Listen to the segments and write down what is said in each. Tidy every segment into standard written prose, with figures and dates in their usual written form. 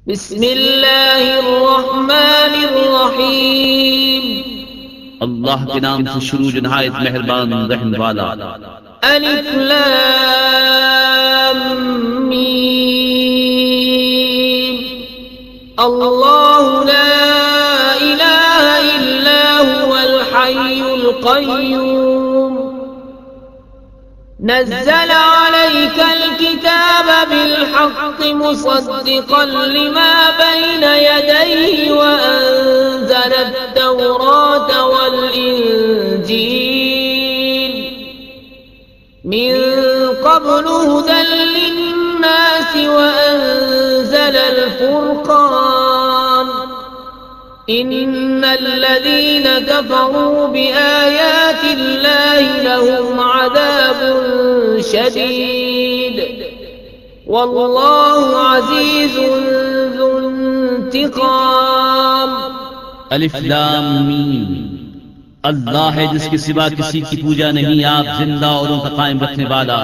बिस्मिल्लाहिर्रहमानिर्रहीम। अल्लाह के नाम से शुरू जो नहायत मेहरबान रहम वाला। अलिफ लाम मीम। अल्लाहु ला इलाहा इल्ला हुवल हय्युल क़य्यूम। नज़्ज़ल अलैकल किताब बिलहक़्क़ि मुसद्दिक़न लिमा बैन यदैहि व अंज़ल अत-तौरात वल इंजील मिन क़ब्लु हुदन लिन्नासि व अंज़ल अल-फ़ुरक़ान। इन्नल्लज़ीन कफ़रू बिआयातिल्लाहि लहुम अज़ाबुन शदीद वल्लाहु अज़ीज़ुन ज़ु इंतिक़ाम। अलिफ लाम मीम। अल्लाह है जिसके सिवा किसी की पूजा नहीं, आप जिंदा और उनका कायम रखने वाला।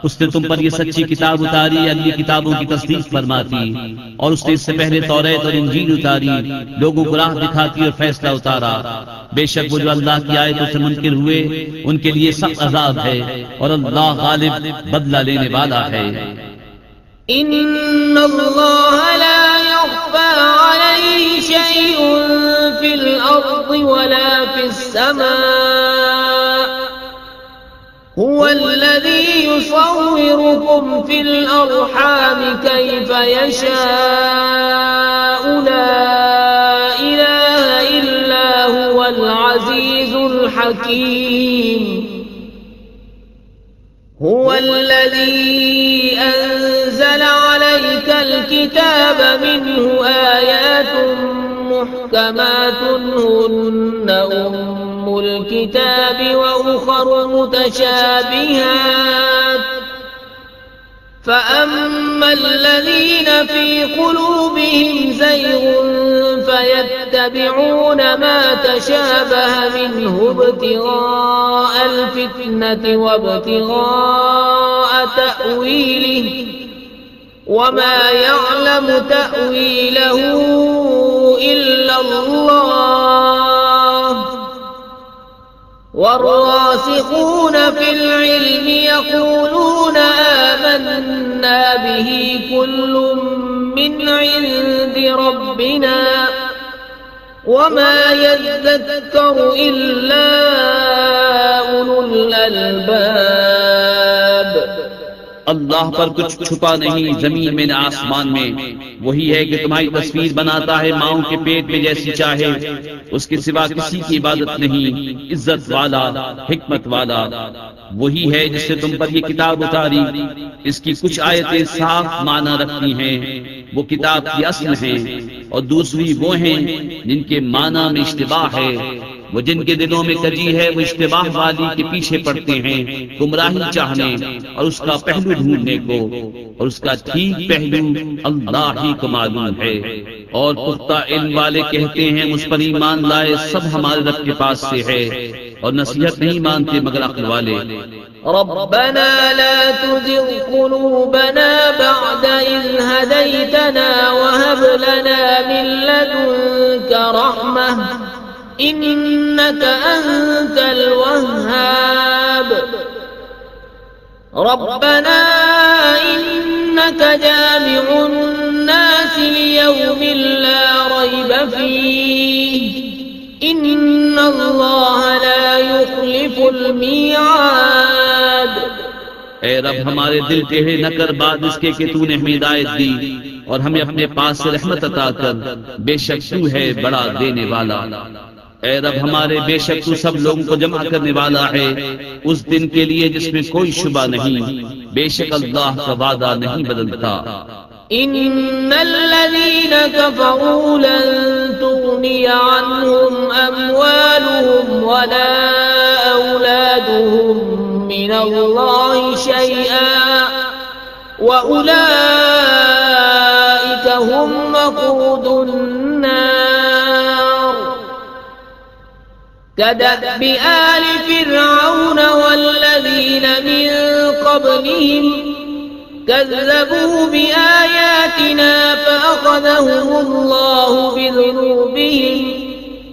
उसने तुम पर ये सच्ची किताब उतारी, अगली किताबों की तस्दीक फरमाती, और उसने इससे पहले तौरात और इंजील उतारी, लोगों को राह दिखाती और फैसला उतारा। बेशक वो जो अल्लाह की आयतों से मुनकिर हुए उनके लिए सख्त अज़ाब है, और अल्लाह गालिब बदला लेने वाला है। इन्नल्लाह ला यख़्फ़ा अलैहि शैउन फिल अर्ज़ि वला फिस समा। हुवल्लज़ी युसव्विरुकुम फिल अर्हाम कैफ़ यशाअु ला इलाहा इल्ला हुवल अज़ीज़ुल हकीम। हुवल्लज़ी अंज़ल अलैकल किताब मिन्हु आयातुन मुहकमातुन हुन्ना उम्मुल किताबि व उखरु मुतशाबिहात। फ़अम्मल्लज़ीन फ़ी क़ुलूबिहिम ज़ैग़ुन फ़यत्तबिऊन मा तशाबह मिन्हु इब्तिग़ाअल फ़ित्नति वब्तिग़ाअ तअवीलिहि वमा यअलमु तअवीलहु इल्ला अल्लाह। वर्रासिख़ून फ़िल इल्मि यक़ूलून आमन्ना बिहि कुल्लुम मिन इन्दि रब्बिना वमा यज़्ज़क्करु इल्ला उलुल अलबाब। अल्लाह पर कुछ छुपा नहीं, जमीन में न आसमान में। वही है कि तुम्हारी तस्वीर बनाता है माओं के पेट में जैसी चाहे, उसके सिवा किसी की इबादत नहीं। इज्जत वाला, हिकमत वाला वही है जिससे तुम पर ये किताब उतारी। इसकी कुछ आयतें साफ माना रखती हैं, वो किताब की असल हैं, और दूसरी वो हैं जिनके माना में इश्तिबाह है। वो जिनके दिलों में कजी है वो इश्तिबाह वाली के पीछे पड़ते हैं, गुमराही चाहने और उसका पहलू ढूंढने को, और उसका ठीक पहलू अल्लाह ही को मालूम है। और पुख्ता इल्म वाले कहते हैं मुझ पर ईमान लाए सब हमारे रब के पास से है, और नसीहत नहीं मानते मगर अक्ल वाले। रब्बना ला तुज़िग़ क़ुलूबना बअद इज़ हदैतना वहब लना मिन लदुनका रहमह इन्नका अंतल वह्हाब। रब्बना इन्नका जामिउन नासि लियौमिन ला रैब फीह इन्नल्लाह ला युख़्लिफ़ुल मिआद। ऐ रब हमारे दिल टेढ़े न कर बाद इसके कि तूने हमें हिदायत दी, और हमें अपने पास से रहमत अता कर, बेशक तू है बड़ा देने वाला। ऐ रब हमारे, बेशक तू सब लोगों को जमा करने वाला है उस दिन के लिए जिसमें कोई शुबा नहीं। बेशक अल्लाह का वादा नहीं बदलता। इन्नल्लज़ीन कफ़रू लन तुग़निय अन्हुम अम्वालुहुम वला औलादुहुम मिनल्लाहि शैअन व उलाइका हुम वक़ूदुन नार। कदअब आल फ़िरऔन वल्लज़ीन मिन क़ब्लिहिम कज़्ज़बू बिआयातिना फ़अख़ज़हुमुल्लाहु अखज़हुमुल्लाहु बिज़ुनूबिहिम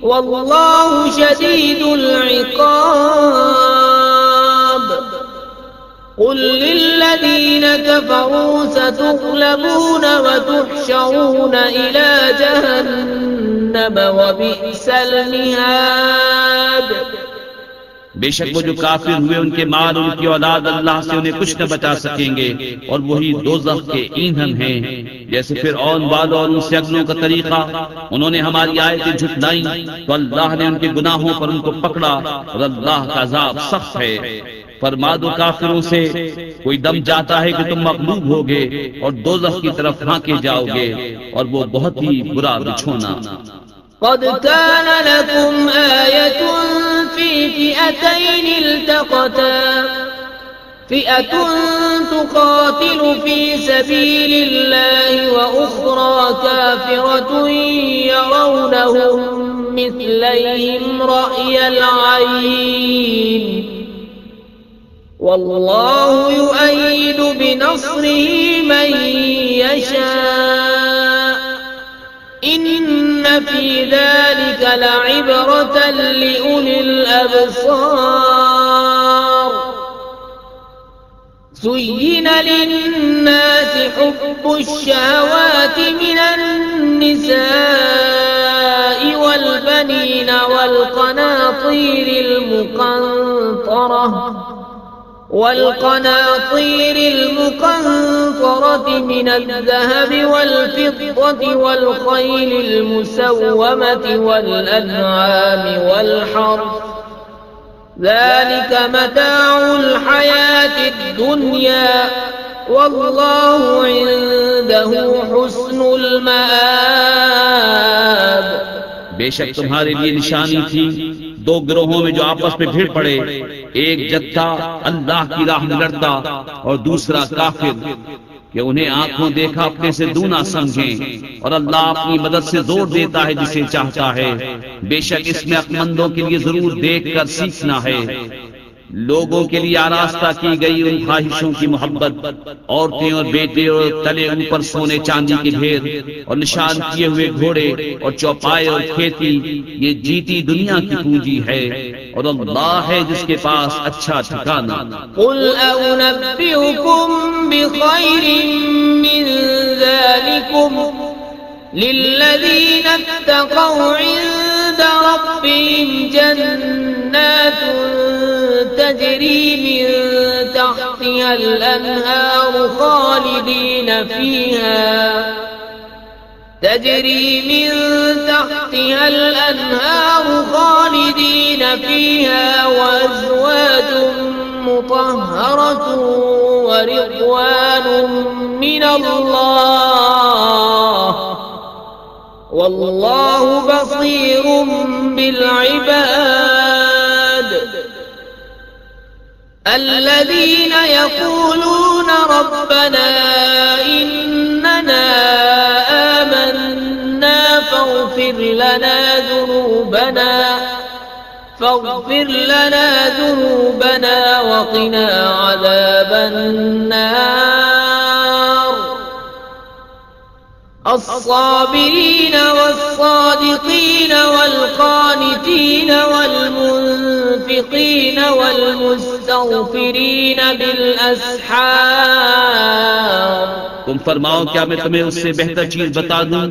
वल्लाहु शदीदुल इक़ाब। क़ुल लिल्लज़ीन कफ़रू सतुग़लबून व तुहशरून इला जहन्नम व बि'सल मिहाद। बेशक वो जो काफिर हुए उनके माल उनकी औलाद अल्लाह से उन्हें कुछ न बचा सकेंगे और वही दोज़ख के ईंधन हैं। जैसे फिरऔन वालों और उनसे अगलों का तरीका, उन्होंने हमारी आयतें झुठलाई तो अल्लाह ने उनके गुनाहों पर उनको पकड़ा और अल्लाह का अज़ाब सख्त है। फरमा दो काफिरों से, कोई दम जाता है कि तुम मग़लूब होगे और दोज़ख की तरफ हांके जाओगे और वो बहुत ही बुरा बिछोना। क़द कान लकुम आयतुन फ़ी फ़िअतैन इल्तक़ता फ़िअतुन तुक़ातिलु फ़ी सबीलिल्लाहि व उख़रा काफ़िरतुन यरौनहुम मिस्लैहिम रअयल ऐन वल्लाहु युअय्यिदु बिनस्रिहि मन यशा इन्न फी ज़ालिका लइब्रतन लिउलिल अब्सार। ज़ुय्यिन लिन्नासि हुब्बुश शहवाति मिनन निसाइ वल बनीन वल क़नातीरिल मुक़न्तरति मिन الذهب والفضة والخيل المسومة والأنعام والحرث ذلك متاع الحياة الدنيا والله عنده حسن المآب। बेशक तुम्हारे लिए निशानी थी दो गिरोहों में जो आपस में भिड़ पड़े, एक जत्था अल्लाह की राह में लड़ता और दूसरा काफिर, कि उन्हें आंखों देखा अपने से दूना समझें और अल्लाह अपनी मदद से जोर देता है जिसे चाहता है। बेशक इसमें अक्लमंदों के लिए जरूर देख कर सीखना है। लोगों के लिए आरास्ता की गई उन ख्वाहिशों की मोहब्बत, औरतें और बेटे और तले ऊपर सोने चांदी के ढेर और निशान किए हुए घोड़े और चौपाए और खेती, ये जीती दुनिया की पूंजी है और अल्लाह है जिसके पास अच्छा ठिकाना। कुल अउनब्बिउकुम बिखैरिम मिन ज़ालिकुम लिल्लज़ीना इत्तक़ौ इन्द रब्बिहिम जन्नातुन तजरी मिन तहतिहा अल-अनहार खालिदीन फीहा वअज़वाजुन मुतहहरतुन वरिضवानुन मिनल्लाह वल्लाहु बसीरुम बिल इबाद। الذين يقولون ربنا إننا آمنا فاغفر لنا ذنوبنا وقنا عذاب النار الصابرين والصادقين والقانتين والمنفقين والمستغفرين بالأسحار। तुम फरमाओ क्या मैं तुम्हें उससे बेहतर चीज बता दूं?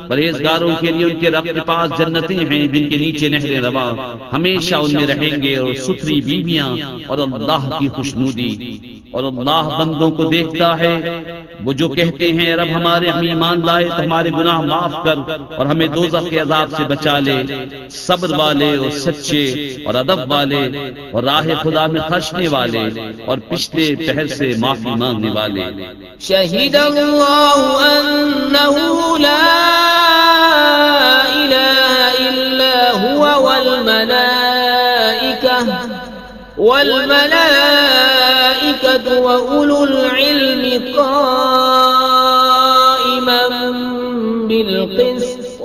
परहेजगारों के लिए उनके रब के पास जन्नतें हैं जिनके नीचे नहरें रवा, हमेशा उनमें रहेंगे और सुथरी बीवियां और अल्लाह की खुशनुदी। और अल्लाह बंदों को देखता है। वो जो कहते हैं रब हमारे हम ईमान लाए तो हमारे गुनाह माफ कर और हमें दोज़ख के अजाब से बचा ले, सब्र वाले और सच्चे और अदब वाले और राह खुदा में खर्चने वाले और पिछले पहर से माफी मांगने वाले। शहीदल्लाहु अन्नहु ला इलाहा इल्ला हुवा वल मलाइकतु व उलुल इल्मि क़ाइमन बिल क़िस्त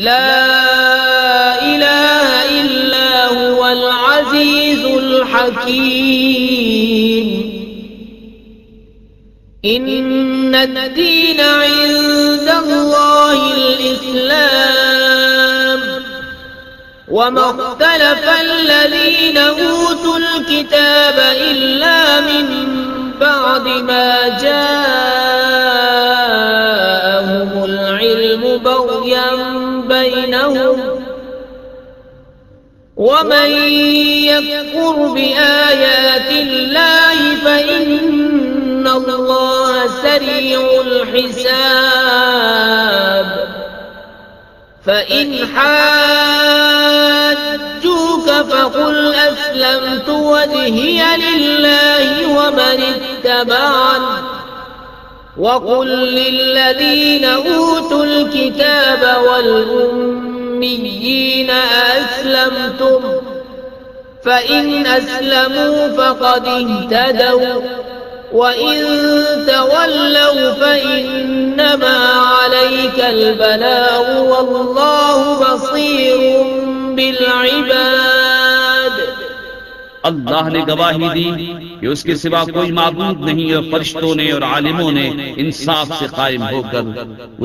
ला इलाहा इल्ला हुवल अज़ीज़ुल हकीम। इन्नद दीन इंदल्लाहि वमा इख्तलफ़ अल्लज़ीना ऊतुल किताब इल्ला मिन बअदि मा जाअहुमुल इल्मु बग़यन बैनहुम वमन यकफुर बिआयातिल्लाहि फ़इन्नल्लाह सरीउल हिसाब फ़इन हाज्जूक फ़क़ुल अस्लमतु वजहिय लिल्लाहि वमन इत्तबअनी वक़ुल लिल्लज़ीना ऊतुल किताब वल उम्मिय्यीना अस्लमतुम फ़इन अस्लमू फ़क़द इह्तदव वइन तवल्लव फ़इन्नमा अलैकल बलाग वल्लाहु बसीरुम बिल इबाद। अल्लाह ने गवाही दी कि उसके सिवा कोई माबूद नहीं और फरिश्तों ने और आलिमों ने इंसाफ से कायम होकर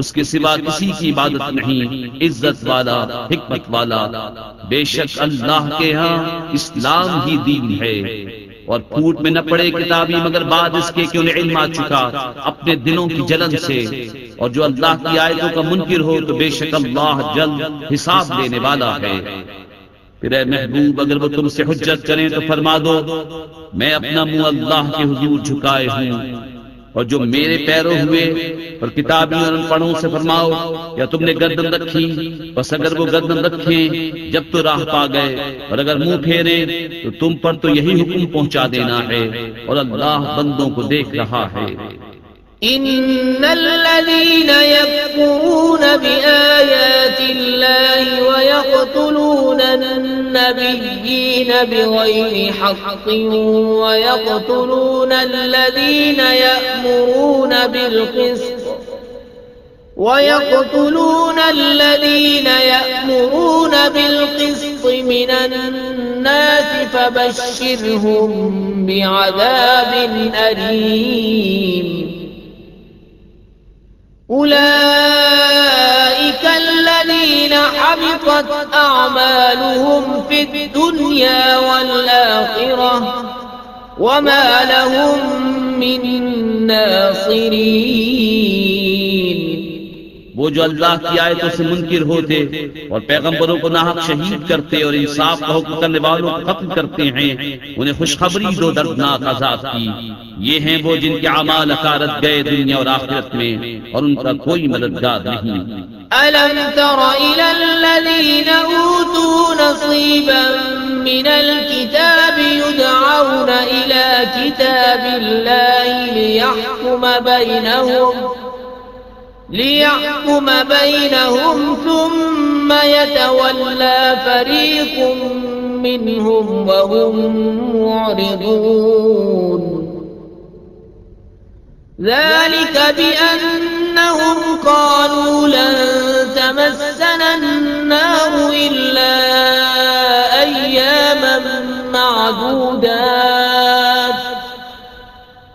उसके सिवा किसी की इबादत नहीं, इज्जत वाला हिकमत वाला। बेशक अल्लाह के यहाँ इस्लाम ही दीन है और फूट में न पड़े किताबी मगर बाद इसके कि उन्हें इल्म आ चुका अपने दिलों की जलन से। और जो अल्लाह की आयतों का मुनकिर हो तो बेशक अल्लाह जल्द हिसाब लेने वाला है। फिर ऐ महबूब अगर वो तुमसे हुज्जत करें तो फरमा दो मैं अपना मुंह अल्लाह के हुजूर झुकाए हूँ। और जो मेरे पैरों हुए और किताबी और अनपढ़ों से फरमाओ या तुमने गर्दन रखी, बस अगर वो गर्दन रखें जब तो राह पा गए और अगर मुंह फेरे तो तुम पर तो यही हुक्म पहुंचा देना है और अल्लाह बंदों को देख रहा है। इन्नल्लज़ीना यकफुरूना बिआयातिल्लाहि व यक़्तुलूना अन्नबिय्यीना बिग़ैरि हक़्क़िन व यक़्तुलूना अल्लज़ीना यअमुरूना बिल-क़िस्ṭ मिनन नास फबश्शिरहुम बिअज़ाबिन अलीम। उलाइका अल्लज़ीना हबितत अअमालुहुम फिद्दुन्या वल आखिरह वमा लहुम मिन नासिरीन। वो जो अल्लाह की आयतों से मुनकिर होते और पैगंबरों को नाहक शहीद करते और इंसाफ का हुक्म करने वालों को खत्म करते हैं, उन्हें खुशखबरी दो दर्दनाक अज़ाब की। ये हैं वो जिनके अमाल अकारत गए दुनिया और आखिरत में और उनका कोई मददगार नहीं। अलम तरा इलल्लज़ीना ऊतू नसीबन मिनल किताबि युदअऊना इला किताबिल्लाहि लियहकुम बैनहुम थुम्मा यतवल्ला फरीकुम मिनहुम वहुम मुअरिदून। ज़ालिक बिअन्नहुम क़ालू लन तमस्सना अन्नारु इल्ला अय्यामन मअदूदात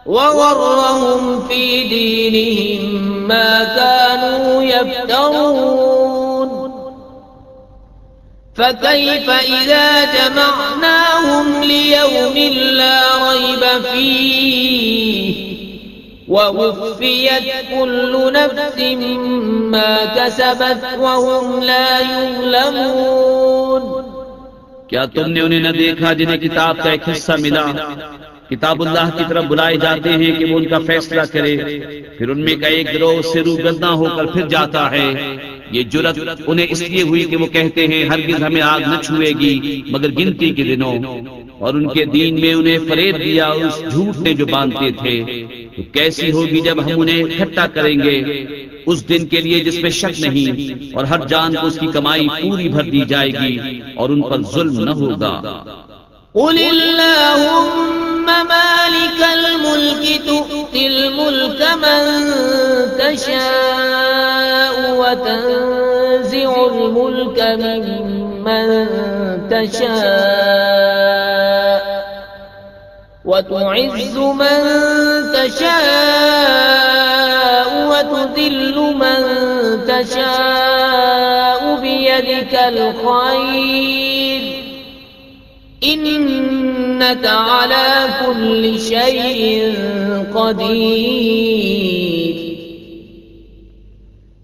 वगर्रहुम फी दीनिहिम मा कानू यफ्तरून। फकैफ इज़ा जमअनाहुम लियौमिन ला रैब फीह ववुफ़्फ़ियत कुल्लु नफ्सिन मा कसबत वहुम ला युज़लमून। क्या तुमने उन्हें न देखा जिन्हें किताब का एक हिस्सा मिला, किताबुल्लाह की तरफ बुलाए जाते हैं कि वो उनका फैसला करे, फिर उनमें का एक गिरोह उससे रूगर्दा होकर फिर जाता है। ये जुर्रत उन्हें इसलिए हुई कि वो कहते हैं हरगिज़ हमें आग न छुएगी मगर गिनती के दिनों, और उनके दीन में उन्हें फरेब दिया उस झूठ ने जो बांधते थे। तो कैसी होगी जब हम उन्हें इकट्ठा करेंगे उस दिन के लिए जिसमें शक नहीं, और हर जान को उसकी कमाई पूरी भर दी जाएगी और उन पर जुल्म न होगा। कुलिल्लाहुम्मा मालिकल मुल्कि तु'तिल मुल्का मन तशाअु व तंज़िउल मुल्का मिम्मन तशाअ व तु'इज़्ज़ु मन तशाअ व तुज़िल्लु मन तशाअ बियदिक बियदिकल खैर इन्नका अला कुल्लि शैइन क़दीर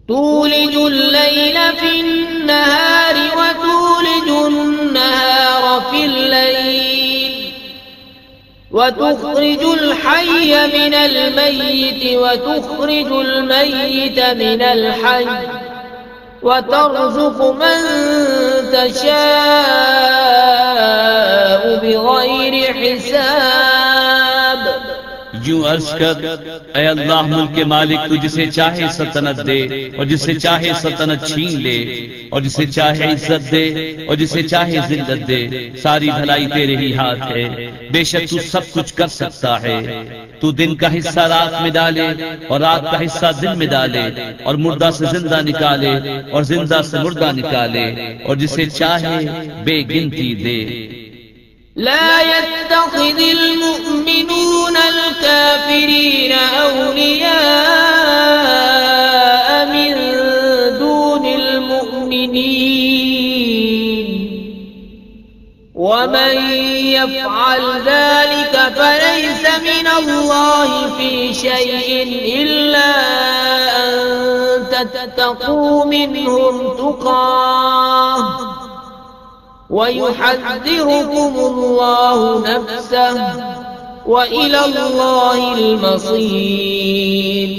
तूलिजुल लैल फिन्नहारि व तूलिजुन नहार फिल लैल व तुखरिजुल हय्य मिनल मय्यित व तुखरिजुल मय्यित मिनल हय्य व तर्ज़ुक़ु मन तशाअ बिग़ैरि हिसाब। यूं अर्ज कर, ऐ अल्लाह मुल्क के मालिक, तू जिसे चाहे सल्तनत दे और जिसे चाहे सल्तनत छीन ले, और जिसे चाहे इज्जत दे और जिसे चाहे जिल्लत दे। सारी भलाई तेरे ही हाथ है, बेशक तू सब कुछ कर सकता है। तू दिन का हिस्सा रात में डाले और रात का हिस्सा दिन में डाले, और मुर्दा से जिंदा निकाले और जिंदा से मुर्दा निकाले, और जिसे चाहे बेगिनती दे। ला यत्तखिज़िल मुअ्मिनूनल काफ़िरीना औलिया मिन दूनिल मुअ्मिनीन वमन यफ़अल ज़ालिका फ़लैस मिनल्लाहि फ़ी शैइन इल्ला अन तत्तक़ू मिनहुम तुक़ाह वयुहज़्ज़िरुकुमुल्लाहु नफ़्सह व इलल्लाहिल मसीर।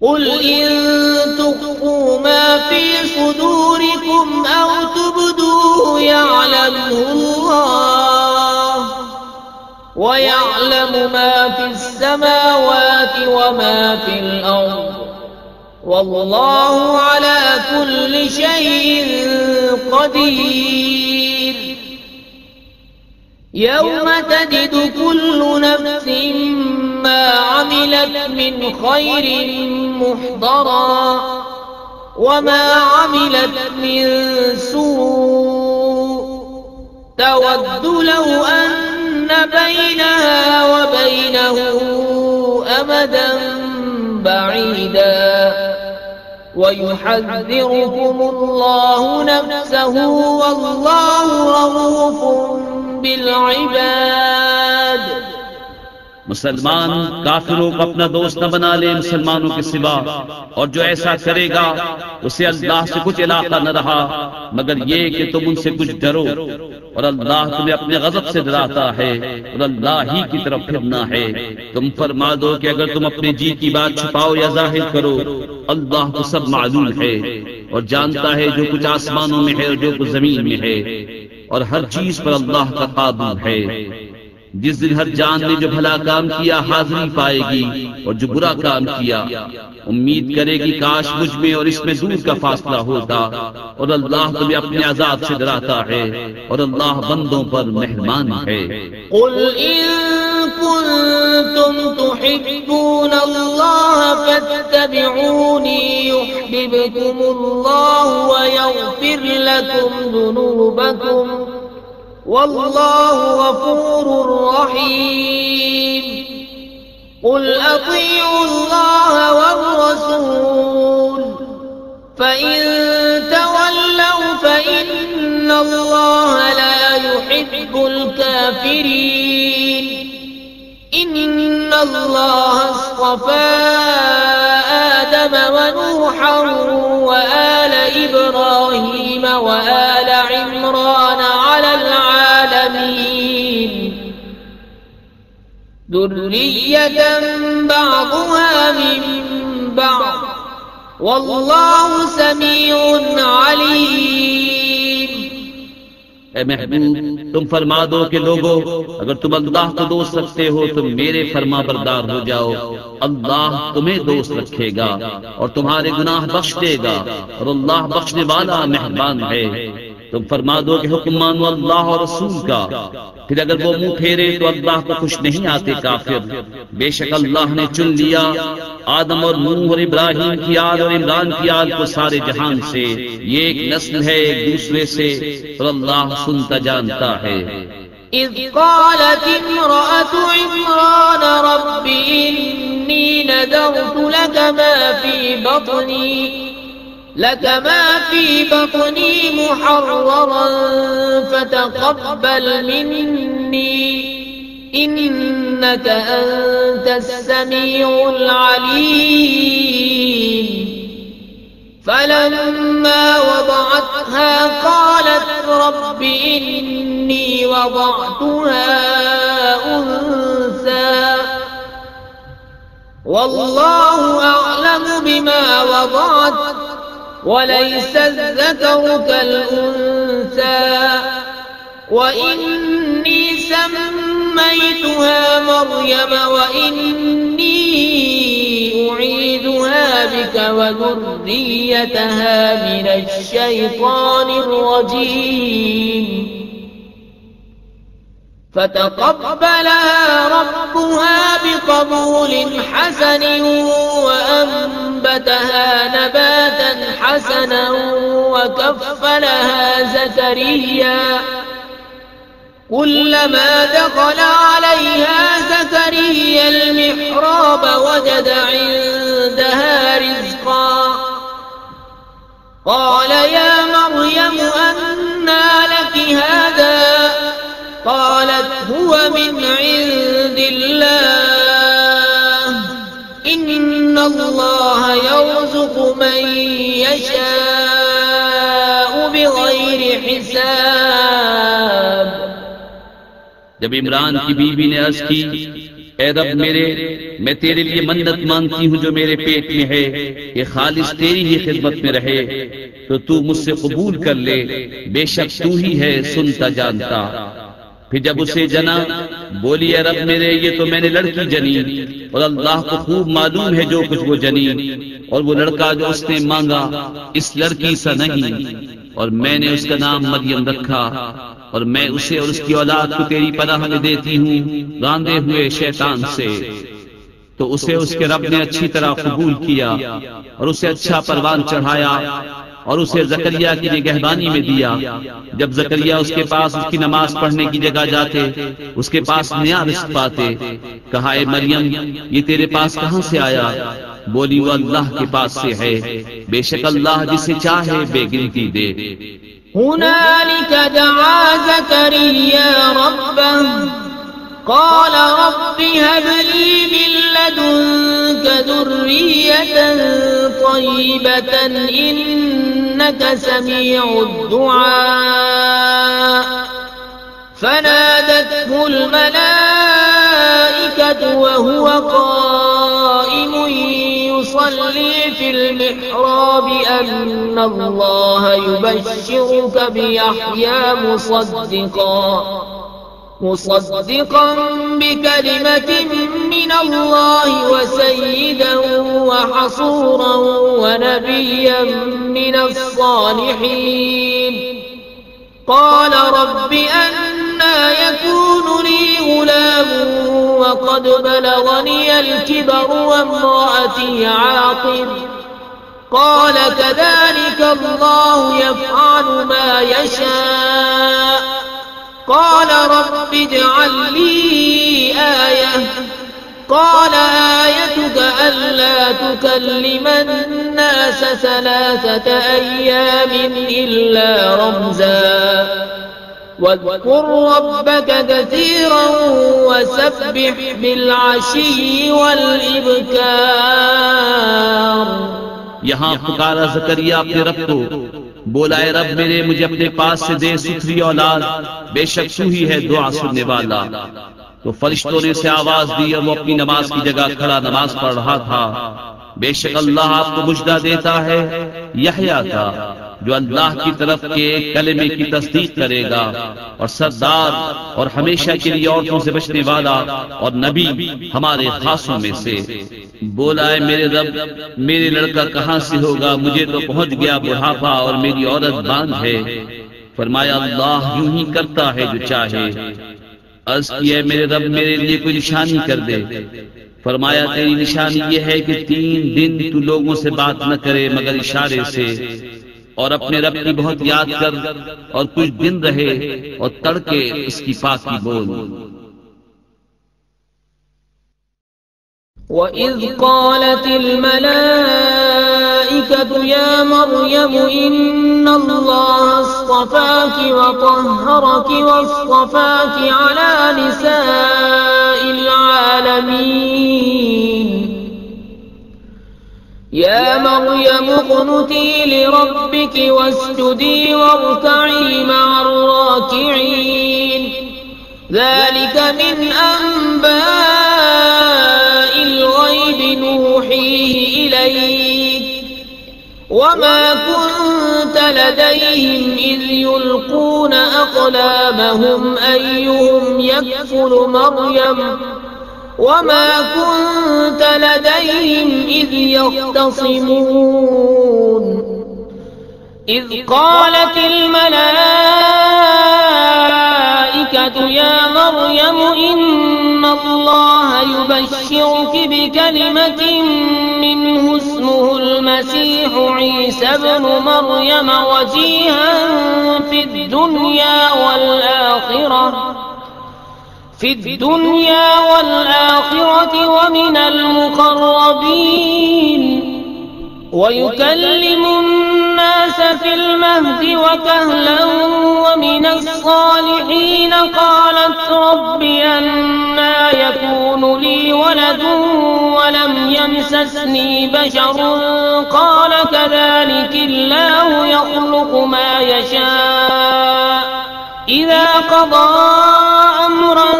क़ुल इन तुख़्फ़ू मा फ़ी सुदूरिकुम औ तुब्दूहु यअलमुहुल्लाह व यअलमु मा फ़िस समावाति व मा फ़िल अर्ज़ वल्लाहु अला कुल्लि शैइन क़दीर। यौम तजिदु कुल्लु नफ्सिन मा अमिलत मिन खैरिन मुहदरा व मा अमिलत मिन सूअ तवद्दु लौ अन्न बैनहा व बैनहु अमदन बईदा वयुहज़्ज़िरुकुमुल्लाहु नफ़्सहु वल्लाहु रऊफ़ुन बिल इबाद। मुसलमान काफिरों को अपना दोस्त न बना ले मुसलमानों के सिवा, और जो ऐसा करेगा उसे अल्लाह से कुछ इलाका न रहा मगर ये कि तुम उनसे कुछ डरो, और अल्लाह तुम्हें अपने गज़ब से डराता है और अल्लाह ही की तरफ फिरना है। तुम फरमा दो कि अगर तुम अपने जी की बात छुपाओ या जाहिर करो, अल्लाह को सब मालूम है और जानता है जो कुछ आसमानों में है और जो कुछ जमीन में है, और हर चीज पर अल्लाह का काबू है। जिस दिन हर जान ने जो भला काम किया हाजिरी पाएगी, और जो बुरा काम किया उम्मीद करेगी काश मुझ में और इसमें दूर का फासला होता। और अल्लाह तुम्हें अपने अज़ाब से डराता है और अल्लाह बंदों पर मेहरबान है। क़ुल इन कुंतुम तुहिब्बूनल्लाह फत्तबिऊनी युह्बिबकुमुल्लाहु व यग़फिर लकुम ज़ुनूबकुम वल्लाहु गफूरुर रहीम। क़ुल अतीऊल्लाह वर्रसूल फ़इन तवल्लौ फ़इन्नल्लाह ला युहिब्बुल काफ़िरीन। इन्नल्लाह अस्طफ़ा आदम व नूहन व आल इब्राहीम व आल इम्रान अलल आलमीन ذُرِّيَّةً بَعْضُهَا مِن بَعْضٍ वल्लाहु समीउन अलीम। ऐ महबूब, तुम फरमा दो कि लोगों, अगर तुम अल्लाह को दोस्त रखते हो तो मेरे फरमा बरदार हो जाओ। अल्लाह तुम्हें दोस्त रखेगा और तुम्हारे गुनाह बख्श देगा, और अल्लाह बख्शने वाला मेहरबान है। तुम फरमा दो कि हुक्म मानो अल्लाह और रसूल का, फिर अगर वो मुंह फेरे तो अल्लाह को खुश नहीं आते काफिर। बेशक अल्लाह ने चुन लिया आदम और नूह और इब्राहिम की आल और इमरान की आल को सारे जहान से। ये एक नस्ल है एक दूसरे से, और अल्लाह सुनता जानता है। इज़ क़ालत इम्रअतु इमरान रब्बी इन्नी नज़रतु लक मा फ़ी बत्नी लक मा फी बत्नी मुहर्ररन फतक़ब्बल मिन्नी इन्नका अंतस समीउल अलीम। फलम्मा वदअतहा क़ालत रब्बि इन्नी वदअतुहा उन्सा वल्लाहु अअलमु बिमा वदअत वलैसा अज़्ज़करु कल-उन्सा वइन्नी सम्मैतुहा मर्यम वइन्नी उईदुहा बिक वज़ुर्रियतहा मिनश्शैतानिर्रजीम। فتقبلها ربها بقبول حسن وأنبتها نباتا حسنا وكفلها زكريا كلما دخل عليها زكريا المحراب وجد عندها رزقا قال يا مريم أنى لك هذا قالت هو من عند الله إن الله يرزق من يشاء بغير حساب। जब इमरान की बीवी ने अर्ज की, ए रब मेरे, मैं तेरे लिए मन्नत मांगती हूँ जो मेरे पेट में है, ये खालिस तेरी ही खिदमत में रहे, तो तू मुझसे कबूल कर ले, बेशक तू ही है सुनता जानता। फिर जब उसे जना, बोली ए रब मेरे, ये तो मैंने लड़की जनी और अल्लाह को खूब मालूम है जो कुछ वो जनी, और वो लड़का जो उसने मांगा इस लड़की सा नहीं, और मैंने उसका नाम मरियम रखा, और मैं उसे और उसकी औलाद को तेरी पनाह में देती हूँ रांधे हुए शैतान से। तो उसे उसके रब ने अच्छी तरह कबूल किया और उसे अच्छा परवान चढ़ाया और उसे जकरिया की निगहबानी में दिया। जब जकरिया उसके पास उसकी नमाज पढ़ने की जगह जाते, उसके पास नया रिज़्क़ पाते, कहा ए मरियम, ये तेरे पास कहाँ से आया? बोली वो अल्लाह के पास से है, बेशक अल्लाह जिसे चाहे बेगिनती दे। हुनालिक दआ ज़करिया रब्बह क़ाल रब्बि हब ली मिन लदुनक ज़ुर्रियतन तय्यिबतन इन्नका समीउद दुआ। फनादतहु अल-मलाइकतु वहुव क़ाइम युसल्ली फिल मिहराब अन्ना अल्लाह युबश्शिरुक बियहया मुसद्दिक़न बिकलिमतिन मिनल्लाहि वसय्यिदन वहसूरन वनबिय्यन मिनस्सालिहीन। قال رب أنى يكون لي غلام وقد بلغني الكبر وامرأتي عاقر قال كذلك الله يفعل ما يشاء قال رب اجعل لي آية قال آيتك ألا تكلم الناس 3 أيام إلا رمزا واذكر ربك كثيرا وسبح بالعشي والإبكار। यहाँ पुकारा जकरिया अपने रब को, बोला ए रब मेरे, मुझे अपने पास से दे सुथरी औलाद, बेशक तू ही है दुआ सुनने वाला। तो फरिश्तों ने उसे आवाज दी और वो अपनी नमाज की जगह खड़ा नमाज पढ़ रहा था। बेशक अल्लाह आपको मुजदा देता है यहया का, जो अल्लाह की तरफ के कलमे की तस्दीक करेगा, और सरदार और हमेशा के लिए औरतों से बचने वाला और नबी हमारे खासों में से। बोला है मेरे रब, मेरे लड़का कहाँ से होगा? मुझे तो पहुंच गया बुढ़ापा और मेरी औरत बांझ है। फरमाया अल्लाह यूं ही करता है जो चाहे। अर्ज किया मेरे रब, मेरे लिए कोई निशानी कर दे। फरमाया तेरी निशानी ये है कि 3 दिन तू लोगों से बात न करे मगर इशारे से, और अपने रब की बहुत याद कर, और कुछ दिन रहे और तड़के उसकी पाकी बोल। वइज़ क़ालतिल मलाइकतु या मरियम इन्नल्लाह अस्तफ़ाकि व तहहरकि वस्तफ़ाकि अला निसाइल आलमीन। या मरियम उक़्नुती लिरब्बिकि वस्जुदी वरकई मअर राकिईन। ज़ालिक मिन अंबाइल ग़ैबि नूहीहि इलैक वमा कुन्त लदैहिम इज़ युल्क़ून अक़लामहुम अय्युहुम यकफ़ुलु मर्यम वमा कुन्त लदैहिम इज़ यख़्तसिमून। इज़ क़ालतिल मलाइकतु या मर्यम इन्नल्लाह युबश्शिरुकि बिकलिमतिन मिन्हु इस्मुहुल मसीह ईसा इब्नु मर्यम वजीहन फिद्दुन्या वल्आखिरति वमिनल मुक़र्रबीन वयुकल्लिमु الناس في المهد وكهلا ومن الصالحين। قالت رب أنى يكون لي ولد ولم يمسسني بشر قال كذلك الله يخلق ما يشاء إذا قضى أمرا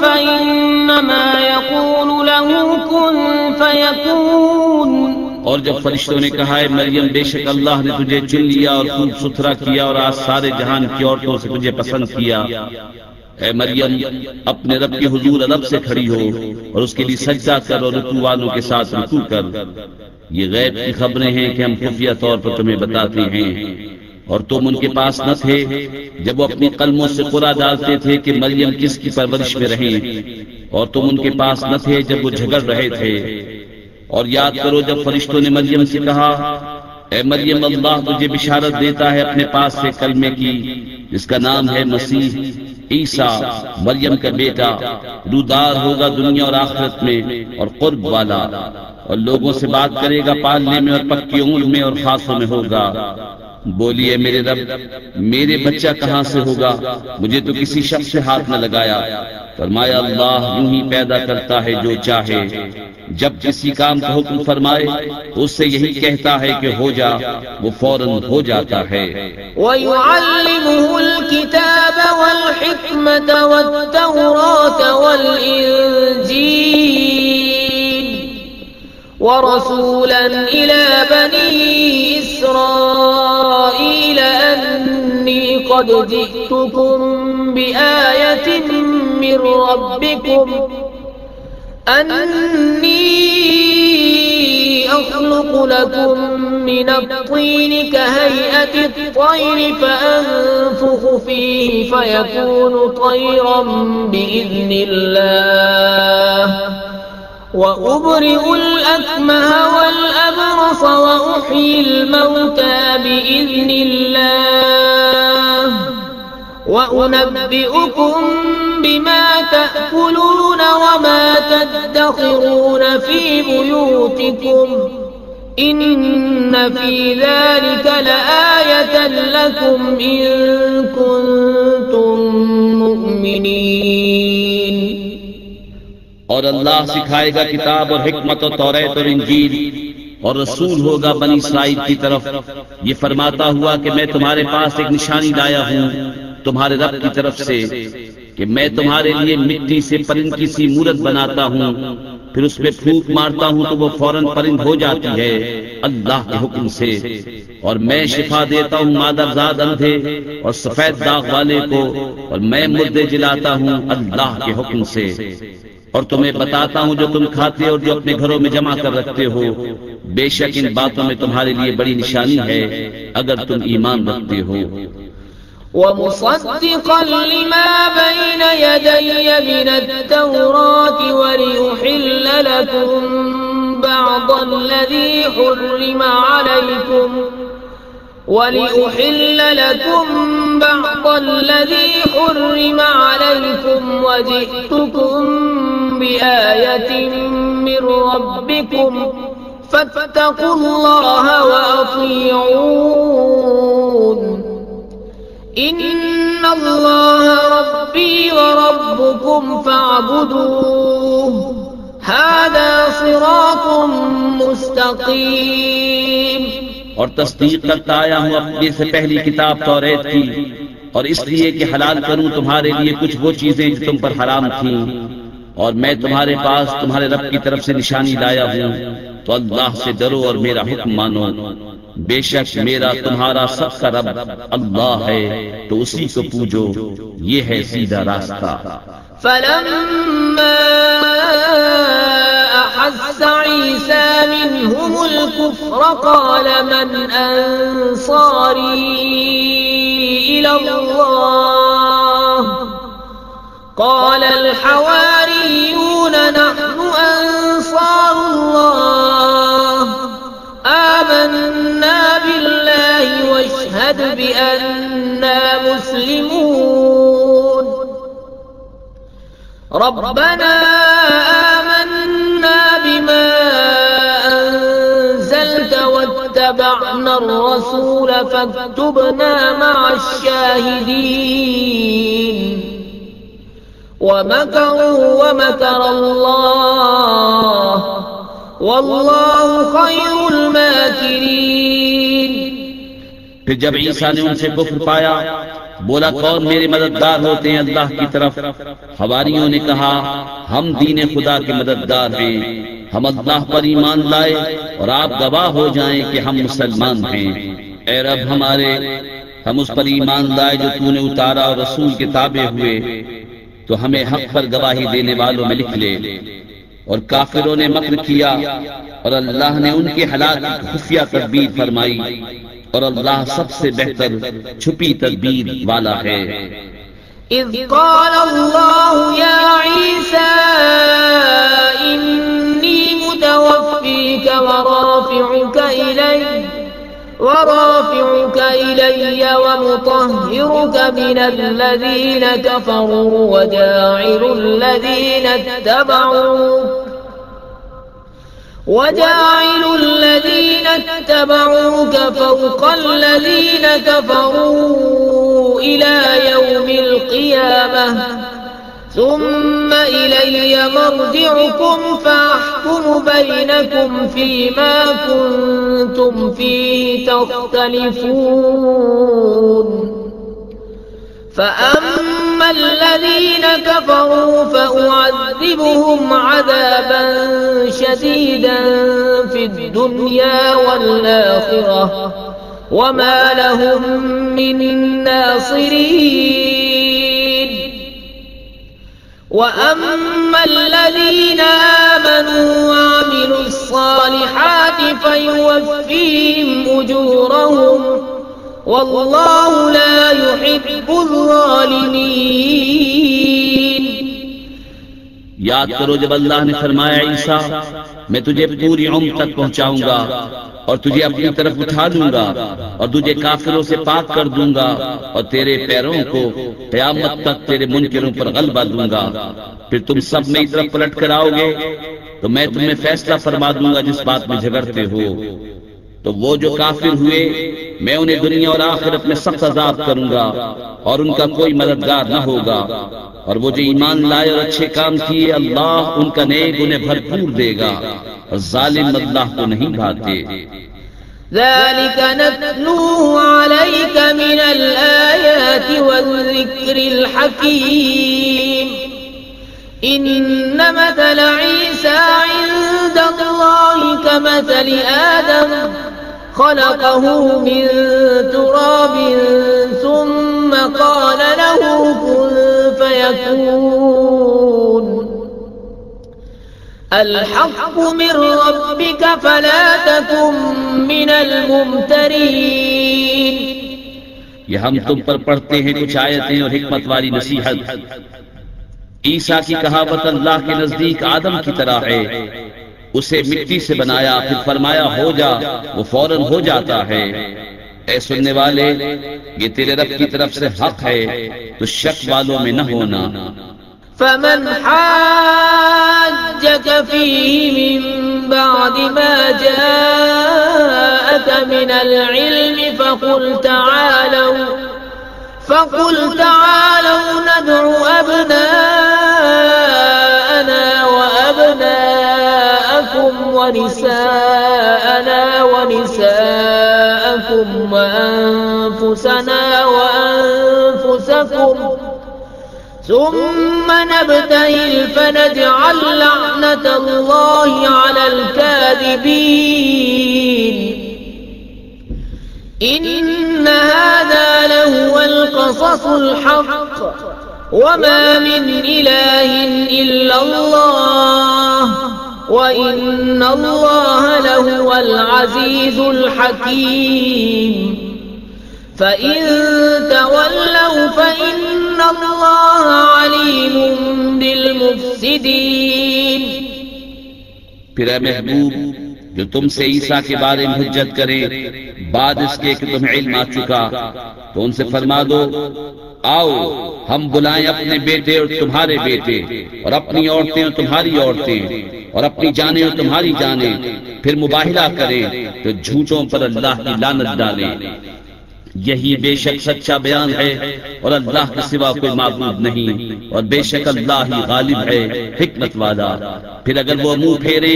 فإنما يقول له كن فيكون। और जब फरिश्तों ने कहा है मरियम बेशक अल्लाह ने तुझे चुन लिया और खूब सुथरा किया और आज सारे जहान की औरतों से तुझे पसंद किया। ऐ मरियम अपने रब के हुजूर अदब से खड़ी हो और उसके लिए सजदा कर और रुकू वालों के साथ रुकू कर। ये गैब की खबरें हैं कि हम खुफिया तौर पर तुम्हें बताते हैं और तुम उनके पास न थे जब वो अपने कलमों से कुरा डालते थे कि मरियम किसकी परवरिश में रहें, और तुम उनके पास न थे जब वो झगड़ रहे थे। और याद करो जब फरिश्तों ने मरियम से कहा ए मरियम अल्लाह तुझे बिशारत देता है अपने पास से कलमे की जिसका नाम है मसीह ईसा मरियम का बेटा, रूदार होगा दुनिया और आखिरत में और कुर्ब वाला, और लोगों से बात करेगा पालने में और पक्की उम्र में और खासों में होगा। बोलिए मेरे रब मेरे बच्चा कहाँ से होगा, मुझे तो किसी शख्स से हाथ न लगाया। फरमाया अल्लाह यूं ही पैदा करता है जो चाहे, जब किसी काम का हुक्म फरमाए तो उससे यही कहता है कि हो जा, वो फौरन हो जाता है। वयुअल्लिमुहुल किताब वल हिकमत वत्तौरात वल इंजील वरसूलन इला बनी इस्राईल अन्नी क़द जि'तुकुम बिआयतिन मिर रब्बिकुम अन्नी अख़्लुक़ु लकुम मिनत्तीन कहैअति त्तैर फ़अन्फ़ुख़ु फ़ीहि फ़यकूनु तैरन बिइज़्निल्लाह वउब्रिउल अकमह वल अब्रस वउह्यिल मौता बिइज़्निल्लाह वउनब्बिउकुम बिमा तअकुलून वमा तद्दखिरून फी बुयूतिकुम इन्न फी ज़ालिक लआयतन लकुम इन कुंतुम मुमिनीन। और अल्लाह सिखाएगा किताब और हिकमत और तौरात और इंजील, और रसूल होगा बनी इस्राइल की तरफ ये फरमाता हुआ कि मैं तुम्हारे पास एक निशानी लाया हूँ तुम्हारे रब की तरफ से कि मैं तुम्हारे लिए मिट्टी से परिंद की सी मूरत बनाता हूँ, फिर उसमें फूंक मारता हूँ तो वो फौरन परिंद हो जाती है अल्लाह के हुक्म से। और मैं शिफा देता हूँ मादरजाद अंधे और सफेद दाग वाले को, और मैं मुर्दे जिलाता हूँ अल्लाह के हुक्म से। और तुम्हें बताता हूँ जो तुम खाते और जो अपने घरों में जमा कर रखते हो, बेशक इन बातों में तुम्हारे लिए बड़ी निशानी है अगर तुम ईमान रखते हो। ومصدقا لما بين يدي من التوراة ولأحل لكم بعض الذي حرم عليكم وجئتكم بآية من ربكم फत्तकुल्लाह व अतीऊन इन्नल्लाह रब्बी व रब्बुकुम फअबुदूह हादा सिरातुम मुस्तकीम। और तस्दीक करता आया हूँ अपने से पहली किताब तौरेत की, और इसलिए कि हलाल करूं तुम्हारे लिए कुछ वो चीजें जो तुम पर हराम थीं, और मैं तुम्हारे पास तुम्हारे रब की तरफ से निशानी लाया हूँ, तो अल्लाह से डरो और मेरा हुक्म मानो। बेशक मेरा तुम्हारा सबका रब अल्लाह है, तो उसी को पूजो, ये है सीधा रास्ता। फलम्मा अहस्स ईसा मिनहुमुल कुफ्र क़ाल मन अंसारी इलल्लाह क़ाल अल हवारियून नहनु अंसारुल्लाह आमन्ना बिल्लाहि वशहद बिअन्ना मुस्लिमून रब्बना आमन्ना बिमा अंज़ल्त वत्तबअना अर्रसूल फक्तुबना मअश शाहिदीन वमकरू वमकर अल्लाह वल्लाहु खैरुल माकिरीन। फिर जब ईसा ने उनसे कुफ्र पाया, बोला कौन मेरे मददगार होते हैं अल्लाह की तरफ। हवारियों ने कहा हम दीन खुदा के मददगार हैं, हम अल्लाह पर ईमान लाए और आप गवाह हो जाएं कि हम मुसलमान हैं। ऐ रब हमारे, हम उस पर ईमान लाए जो तूने उतारा और रसूल के ताबे हुए, तो हमें हक पर गवाही देने वालों में लिख ले। और काफिरों ने मक्र किया और अल्लाह ने उनके हलाक की खुफिया तदबीर फरमाई, और अल्लाह सबसे बेहतर छुपी तदबीर वाला है। इज़ क़ाल अल्लाहु या ईसा इन्नी मुतवफ़्फ़ीका व राफ़ि'ुका इलय्य व मुतahhiruka मिनल लज़ीन कफ़रू व जा'iलुल लज़ीन इत्तबऊक फ़ौक़ल लज़ीन कफ़रू इला यौमिल क़ियामह ثم إلي مرجعكم فأحكم بينكم فيما كنتم فيه تختلفون فأما الذين كفروا فأعذبهم عذابا شديدا في الدنيا والآخرة وما لهم من ناصرين وأما الذين آمنوا وعملوا الصالحات فيوفيهم أجورهم والله لا يحب الظالمين। याद करो जब अल्लाह ने फरमाया ईसा मैं तुझे पूरी उम्र तक पहुंचाऊंगा और तुझे अपनी तरफ उठा लूंगा और तुझे काफिरों से पाक कर दूंगा और तेरे पैरों को क़यामत तक तेरे मुनकिरों पर गलबा दूंगा। फिर तुम सब मेरी तरफ पलट कर आओगे तो मैं तुम्हें फैसला फरमा दूंगा जिस बात में झगड़ते हो। तो वो जो काफिर हुए मैं उन्हें दुनिया और आखिरत में सख्त अज़ाब करूंगा और उनका कोई मददगार न होगा। और वो जो ईमान लाए और अच्छे काम किए अल्लाह उनका नेक उन्हें भरपूर देगा और जालिम अल्लाह को नहीं भाते। ذلك نتلوه عليك من الآيات والذكر الحكيم إن مثل عيسى عند الله كمثل آدم خلقه من تراب ثم قال له كن فيكون الحق من ربك فلا تكن من الممترين। ये हम तुम पर पढ़ते हैं कुछ आयतें और हिकमत वाली नसीहत। ईसा की कहावत अल्लाह के नजदीक आदम की तरह है, उसे मिट्टी से बनाया फिर फरमाया हो जा, वो फौरन हो जाता है। ऐ सुनने वाले ये तेरे रब की तरफ से हक है तो शक वालों में न होना। فمن حاجك فيه من بعد ما جاءك من العلم فقل تعالوا ندع أبناءنا وأبناءكم ونساءنا ونساءكم وأنفسنا وأنفسكم ثم نبتهل فنجعل لعنة الله على الكاذبين إن هذا لهو القصص الحق وما من إله إلا الله وإن الله لهو العزيز الحكيم فإن تولوا فإن الله عليم بالمفسدين फिर ए महबूब जो तुमसे ईसा के बारे में हुज्जत करे बाद इसके कि तुम्हें इल्म आ चुका तो उनसे फरमा दो आओ हम बुलाएं अपने बेटे और तुम्हारे बेटे और अपनी औरतें और तुम्हारी औरतें और अपनी जानें और तुम्हारी जानें फिर मुबाहिला करें तो झूठों पर अल्लाह की लानत डालें यही बेशक सच्चा बयान है और अल्लाह के सिवा कोई माबूद नहीं और बेशक अल्लाह ही गालिब है हिकमत वाला फिर अगर वो मुंह फेरे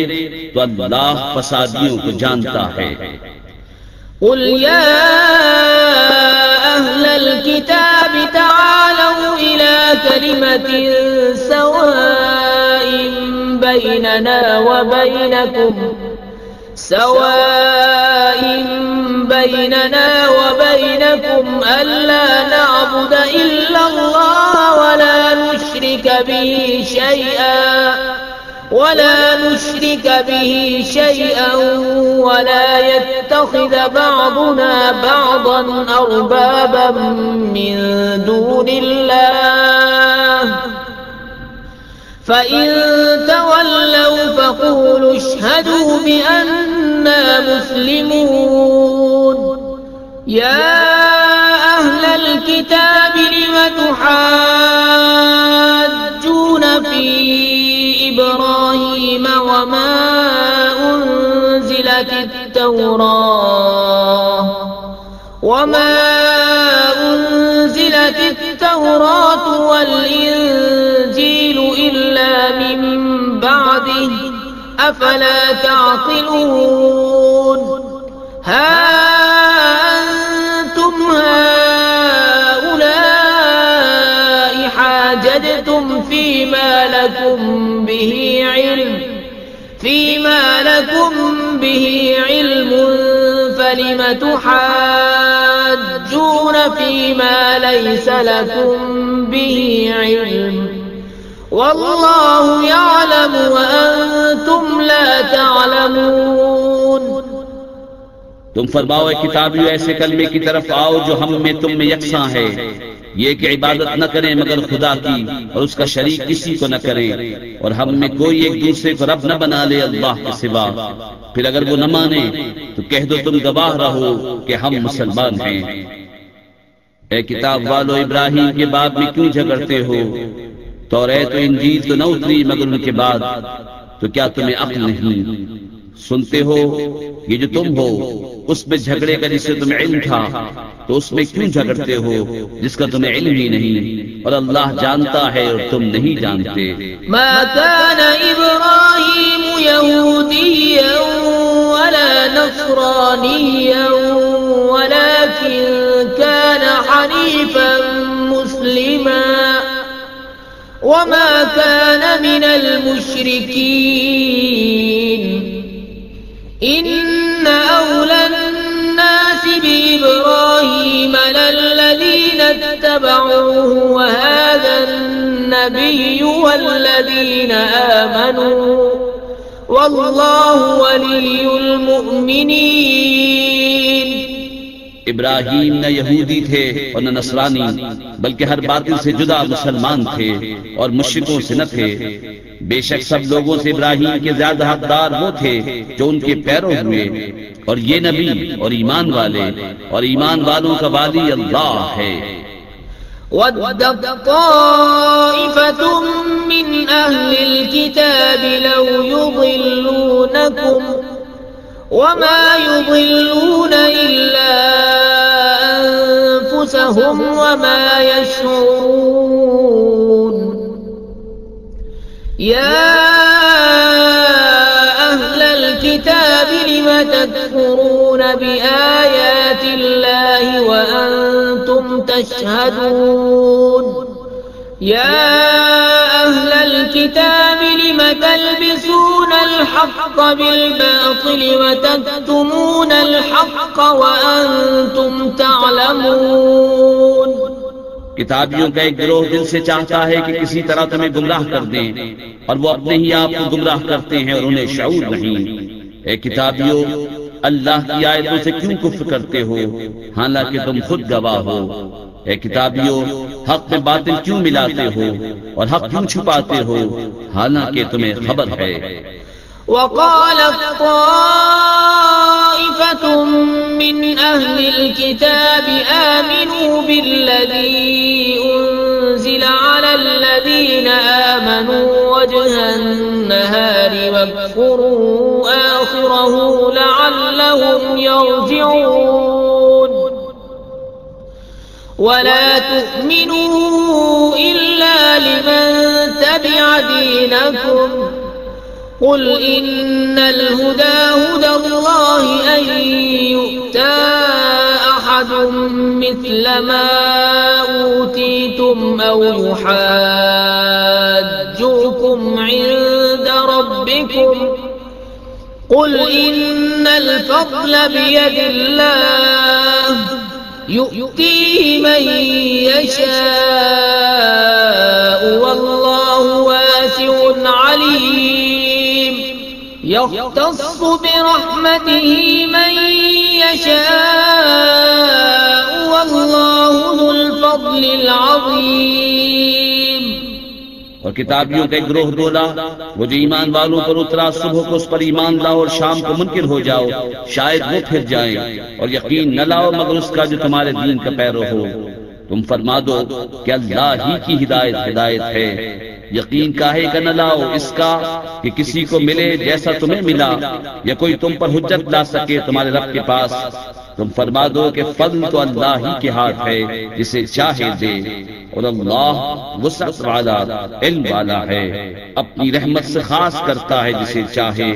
तो अल्लाह फसादियों को जानता है قل يا أهل الكتاب تعالوا إلى كلمة سواء بيننا وبينكم ألا نعبد إلا الله ولا نشرك به شيئا ولا يتخذ بعضنا بعضا أربابا من دون الله فإن تولوا فقولوا اشهدوا بأننا مسلمون يا أهل الكتاب لم تحاجون في إبراهيم وما أنزلت التوراة والإنجيل إلا من بعده أفلا تعقلون ها أنتم هؤلاء حاججتم فيما لكم به علم فلم تحاجون فيما ليس لكم به علم والله يعلم وأنتم لا تعلمون तुम फरमाओ किताबियों ऐसे कलमे की तरफ आओ जो हम में तुम में यकसां है ये कि इबादत न करें मगर खुदा की और उसका शरीक किसी को न करें और हम में कोई एक दूसरे को रब न बना ले अल्लाह के सिवा फिर अगर वो न माने तो कह दो तुम गवाह रहो कि हम मुसलमान हैं ए किताब वालों इब्राहिम के बाप में क्यों झगड़ते हो तौरात तो इंजील तो न उतरी मगर उनके बाद तो क्या तुम्हें अक्ल नहीं सुनते हो ये जो तुम हो उसमें झगड़े का जिससे तुम्हें इल्म था तो उसमें क्यों झगड़ते हो जिसका तुम्हें इल्म ही नहीं और अल्लाह जानता है और तुम नहीं जानते मा काना इब्राहीम यहूदिय्यन वला नसरानिय्यन वलाकिन काना हनीफन मुस्लिमा वमा काना मिनल मुश्रिकीन إن أولى الناس بإبراهيم للذين اتبعوه وهذا النبي والذين آمنوا والله ولي المؤمنين इब्राहीम न यहूदी थे और न नसरानी बल्कि हर बातिल से जुदा मुसलमान थे और मुश्रिकों से न थे बेशक सब लोगों से इब्राहीम के ज्यादा हकदार वो थे जो उनके पैरों हुए और ये नबी और ईमान वालों का वाली अल्लाह है वद्दत ताइफतुम मिन अहलिल किताबि लौ युदिल्लूनकुम वमा युदिल्लूना इल्ला अनफुसहुम वमा यशऊरून या अहलल किताबि लिम तकफुरून बिआयातिल्लाहि व अंतुम तशहदून या अहलल किताबि लिम तल्बिसूनल हक़्क़ बिल-बातिल व तक्तुमूनल हक़्क़ व अंतुम तअलमून। किताबियों का एक गिरोह दिल से चाहता है कि किसी तरह तुम्हें गुमराह कर दें और वो अपने ही आप को गुमराह करते हैं और उन्हें शऊर नहीं। ए किताबियों, अल्लाह की आयतों से क्यों कुफ्र करते हो हालांकि तुम खुद गवाह हो। ए किताबियों, हक में बातिल क्यों मिलाते हो और हक क्यों छुपाते हो हालांकि तुम्हें खबर है। वक़ालत ताइफ़तुम मिन अहलिल किताबि आमिनू बिल्लज़ी उन्ज़िला अलल्लज़ीना आमनू वजहन नहारि वक्फुरू आखिरहू लअल्लहुम यरजिऊन वला तु'मिनू इल्ला लिमन तबिअ दीनकुम कुल इन्नल हुदा हुदल्लाहि अन यु'ता अहदुम मिस्ल मा ऊतीतुम औ युहाज्जुकुम इन्द रब्बिकुम कुल इन्नल फज़्ल बियदिल्लाह यु'तीहि मन यशाअ वल्लाहु वासिउन अलीम यख्तस्सु बिरहमतिहि मन यशाअ वल्लाहु ज़ुल फ़ज़्लिल अज़ीम। और किताबियों का एक ग्रोह बोला, वो जो ईमान वालों पर उतरा सुबह को उस पर ईमान लाओ और शाम को मुनकिर हो जाओ, शायद वो फिर जाएं, और यकीन न लाओ मगर उसका जो तुम्हारे दीन का पैरो हो। तुम फरमा दो कि अल्लाह ही की हिदायत हिदायत है। यकीन काहे का न लाओ इसका कि किसी को मिले जैसा तुम्हें मिला, या कोई तुम पर हुज्जत ला सके तुम्हारे रब के पास। तुम फरमा दो कि फज़्ल तो अल्लाह ही के हाथ है, जिसे चाहे दे, और अल्लाह वसअत वाला इल्म वाला है, अपनी रहमत से खास करता है जिसे चाहे,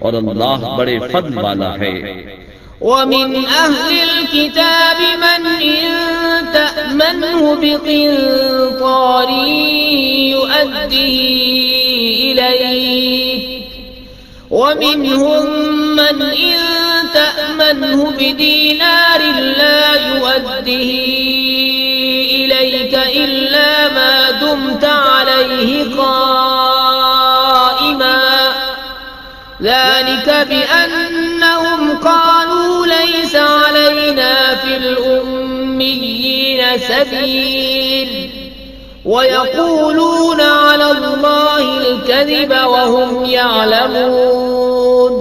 और अल्लाह बड़े फज़्ल वाला है। वमिन अहलिल किताबि मन इन तअमनहु बिक़िंतारिन युअद्दिही इलैक वमिनहुम मन इन तअमनहु बिदीनारिन ला युअद्दिही इलैक इल्ला मा दुमत अलैहि क़ाइमा ज़ालिक बिअन्नहुम क़ालू लैसा अलैना फिल उम्मिय्यीन सबील वयक़ूलून अलल्लाहिल कज़िब वहुम यअलमून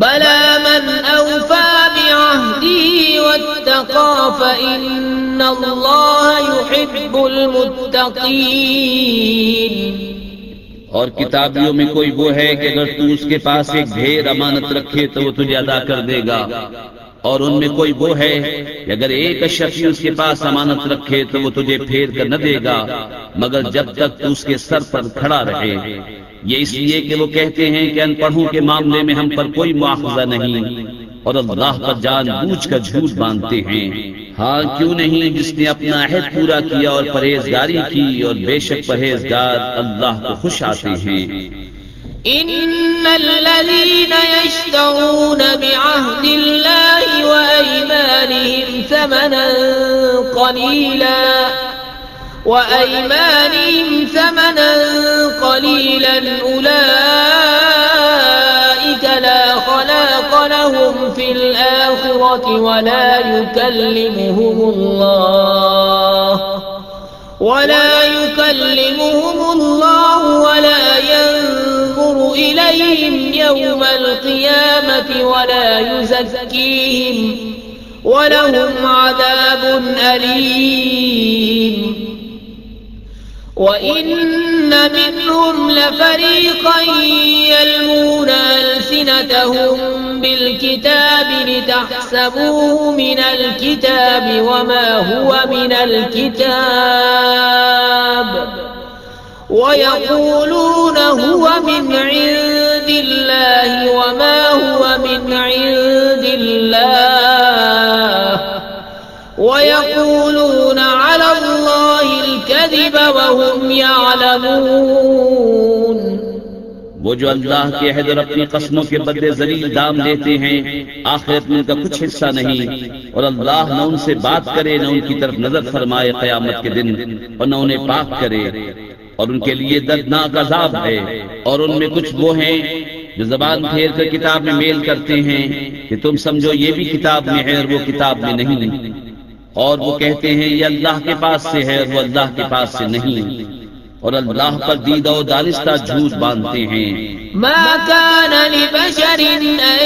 बला मन औफ़ा बिअहदिही वत्तक़ा फ़इन्नल्लाह युहिब्बुल मुत्तक़ीन। और किताबियों में कोई वो है कि अगर तू उसके पास एक ढेर अमानत रखे तो वो तुझे अदा कर देगा, और उनमें कोई वो है कि अगर एक शख्स उसके पास अमानत रखे तो वो तुझे फेर कर न देगा मगर जब तक तू उसके सर पर खड़ा रहे। ये इसलिए कि वो कहते हैं कि अनपढ़ों के मामले में हम पर कोई मुआखजा नहीं, और अल्लाह पर जानबूझ कर झूठ बांधते हैं। हाँ क्यों नहीं, जिसने अपना अहद पूरा किया और परहेजगारी की, और बेशक परहेजगार अल्लाह को खुश आते हैं। इन्नल्लज़ीना यश्तरून बिअहदिल्लाहि व अयमानिहिम समनन क़लीलन उलाइक ला खलाक़ लहुम फिल आखिरति वला युकल्लिमुहुमुल्लाह वला यंज़ुरु इलैहिम यौमल क़ियामति वला युज़क्कीहिम वलहुम अज़ाबुन अलीम। वइन्न मिनहुम लफरीक़न यल्मून अल्सिनतहुम बिलकिताबि लितहसबूहु मिनल किताबि वमा हुवा मिनल किताब वयक़ूलून हुवा मिन इंदिल्लाहि वमा हुवा मिन इंदिल्लाह वयक़ूलून अलल्लाहिल कज़िब वहुम यअलमून। वो जो अल्लाह के अहद और अपनी कसमों के बदले जलील दाम लेते हैं, आखिरत में उनका कुछ हिस्सा नहीं, और अल्लाह न उनसे बात करे, न उनकी तरफ नजर फरमाए क़यामत के दिन, और न उन्हें पाक करे, और उनके लिए दर्दनाक अज़ाब है। और उनमें कुछ वो हैं जो जबान फेर कर किताब में मेल करते हैं कि तुम समझो ये भी किताब में है और वो किताब में नहीं, और वो कहते हैं ये अल्लाह के पास से है और वो अल्लाह के पास से नहीं, और अल्लाह पर दीदा और दानिस्ता झूठ बांधते हैं। मा कान लिबशरिन अन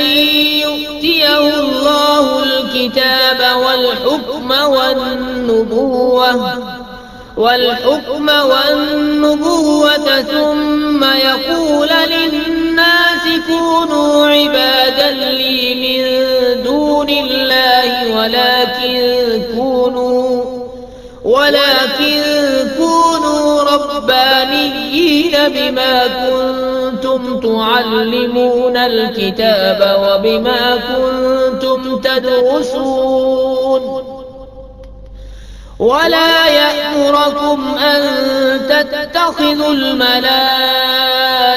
युअतियहुल्लाहुल किताब वल हुक्म वन्नुबुव्वत थुम्मा यक़ूल लिन्नासि कूनू इबादन ली मिन दूनिल्लाहि वलाकिन कूनू रब्बानिय्यीन बिमा कुन्तुम तुअल्लिमूनल किताब व बिमा कुन्तुम तदरुसून वला यअमुरुकुम अन तत्तखिज़ुल मलाइकता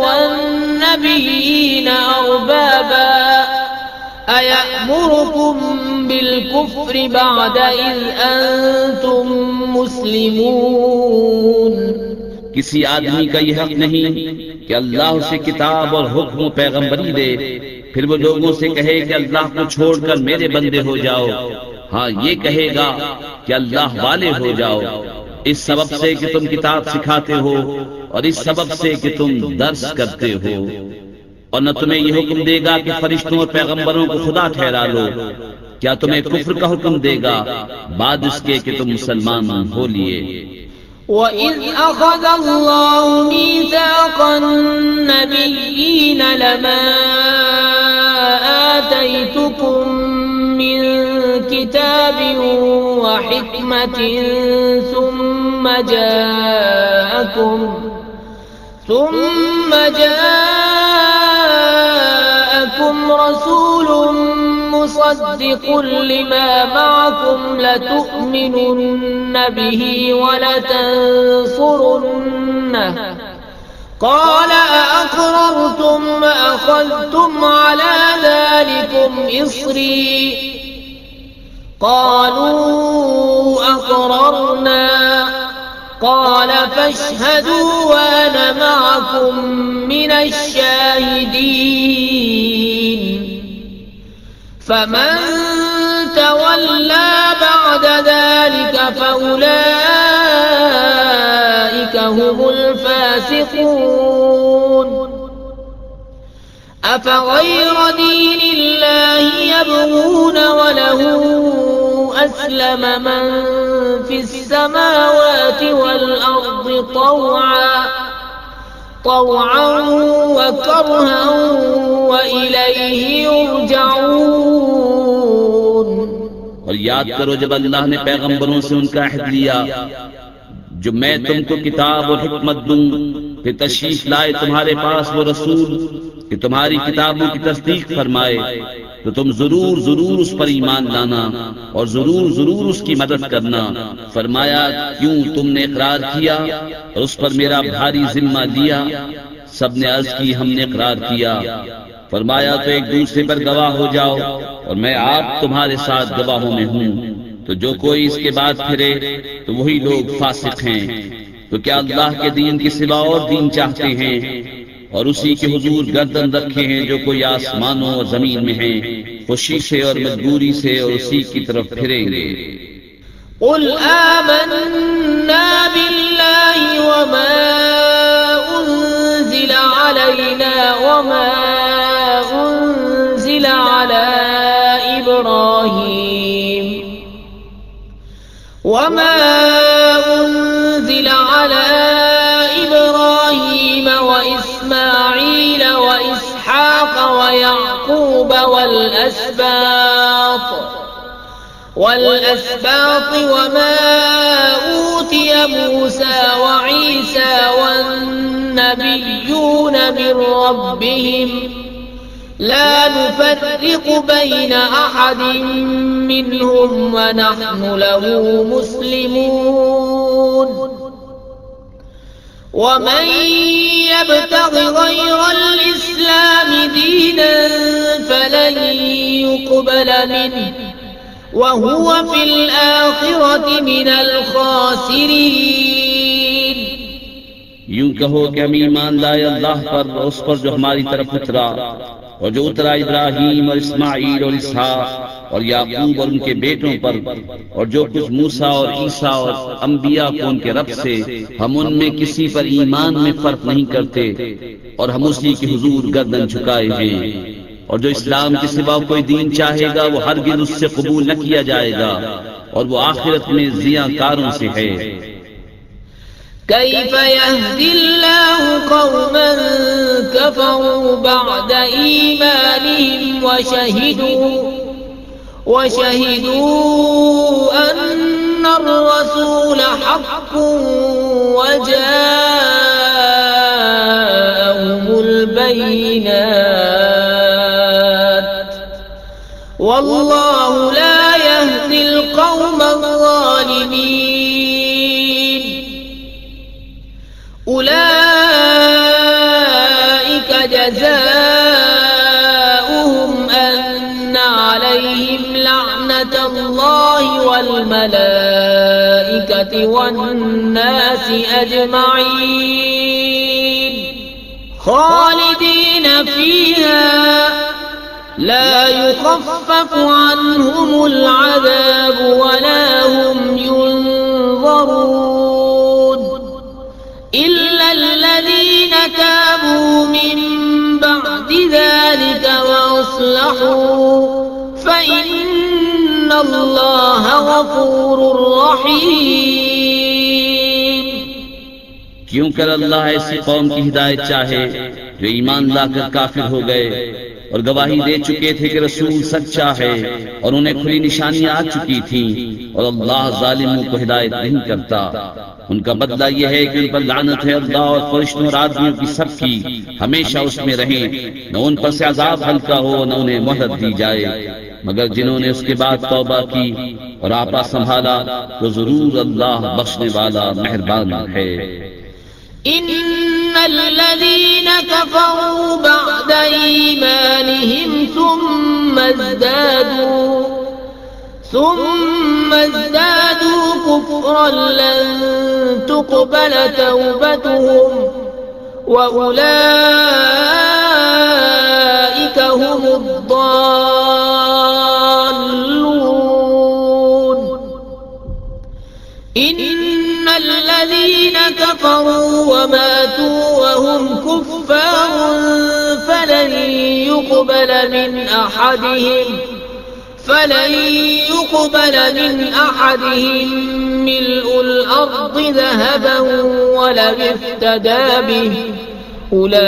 वन्नबिय्यीन अर्बाबा अयअमुरुकुम बिलकुफ्रि बअद इज़ अंतुम मुस्लिमून। किसी आदमी का यह हक नहीं कि अल्लाह उसे किताब और हुक्म पैगंबरी दे, फिर वो लोगों से कहे कि अल्लाह को छोड़कर मेरे बंदे हो जाओ। हाँ, ये कहेगा कि अल्लाह वाले हो जाओ, इस सबब से कि तुम किताब सिखाते हो और इस सबब से कि तुम दर्स करते हो, और न तुम्हें यह हुक्म देगा कि फरिश्तों और पैगंबरों को खुदा ठहरा लो। क्या तुम्हें कुफ्र का हुक्म देगा बाद इसके कि तुम मुसलमान हो लिए। वइज़ अख़ज़ल्लाहु मीसाक़न-नबिय्यीन लमा आतैतुकुम मिन किताबिन व हिक्मतिन ثم جاءكم رسول مصدق لما معكم لتؤمنن به ولتنصرنه قال أأقررتم وأخذتم على ذلكم إصري قالوا أقررنا قال فاشهدوا وأنا معكم من الشاهدين فمن تولى بعد ذلك فأولئك هم الفاسقون أفغير دين الله يبغون وله أسلم من في السماوات والأرض طوعا وكرها وإليه يرجعون। और याद करो जब अल्लाह ने पैगंबरों से उनका अहद लिया जो मैं तुमको किताब और हिकमत दूं, फिर तशरीफ लाए तुम्हारे पास वो रसूल कि तुम्हारी किताबों की तस्दीक फरमाए, तो तुम जरूर जरूर उस पर ईमान लाना और जरूर जरूर उसकी मदद करना। फरमाया क्यों तुमने इकरार किया और उस पर मेरा भारी जिम्मा लिया। सबने अर्ज की हमने इकरार किया। फरमाया तो एक दूसरे पर गवाह हो जाओ और मैं आप तुम्हारे साथ गवाहों में हूँ। तो जो कोई इसके बाद फिरे तो वही लोग फासिक हैं। तो क्या अल्लाह के दीन के सिवा और दीन चाहते हैं और उसी के हुजूर गर्दन रखे हैं जो कोई आसमानों और जमीन में है, खुशी से और मजबूरी से, और उसी की तरफ फिरेंगे। कुल आमन्ना बिल्लाहि वमा उन्ज़िला अलैना वमा उन्ज़िला अला إبراهيم وما أنزل على إبراهيم وإسماعيل وإسحاق ويعقوب والأسباط وما أوتي موسى وعيسى والنبيون من ربهم لا نفرق بين أحد منهم ونحن له مسلمون ومن يبتغ غير الإسلام دينا فلن يقبل منه وهو في الآخرة من الخاسرين। यूं कहो कि हम ईमान लाए अल्लाह पर और उस पर जो हमारी तरफ उतरा और जो उतरा इब्राहीम और इस्माईल और इसहाक और याकूब और उनके बेटों पर और जो कुछ मूसा और ईसा और अंबिया को उनके रब से, हम उनमें किसी पर ईमान में फर्क नहीं करते और हम उसी के हुजूर गर्दन झुकाए हैं। और जो इस्लाम के सिवा कोई दीन चाहेगा वो हरगिज़ उससे कबूल न किया जाएगा और वो आखिरत में ज़ियाकारों से है। कैफ़ यहदिल्लाहु क़ौमन कफ़रू बअद ईमानिहिम वशहिदू अन्नर रसूल हक़्क़ुन वजाअहुमुल बय्यिनात वल्लाहु ला यहदिल क़ौमल ज़ालिमीन। उलाइक जज़ाउहुम अन्न अलैहिम लअनतुल्लाहि वल मलाइकति वन्नासि अजमईन खालिदीन फीहा ला युखफ़्फ़फ़ु अन्हुमुल अज़ाब वला हुम युनज़रून इल्ला الذين تابوا من بعد ذلك وأصلحوا فإن الله غفور رحيم। क्यों कर अल्लाह ऐसी कौम की हिदायत चाहे जो ईमान लाकर काफिर हो गए और गवाही दे चुके थे कि रसूल सच्चा है और उन्हें खुली निशानियां आ चुकी थीं, और अल्लाह जालिमों को हिदायत नहीं करता। उनका बदला यह है कि उन पर लानत है अल्लाह और फरिश्तों और आदमियों की सबकी, हमेशा उसमें रहें, न उन पर से अजाब हल्का हो न उन्हें मोहलत दी जाए, मगर जिन्होंने उसके बाद तौबा की और आपा संभाला तो जरूर अल्लाह बख्शने वाला मेहरबान है। इन्नल्लज़ीन कफ़रू बअद ईमानिहिम ثم ازدادوا كفرا لن تقبل توبتهم وأولئك هم الضالون إن الذين كفروا وماتوا وهم كفار فلن يقبل من أحدهم ملء الأرض ذهبا ولو افتدى به أولئك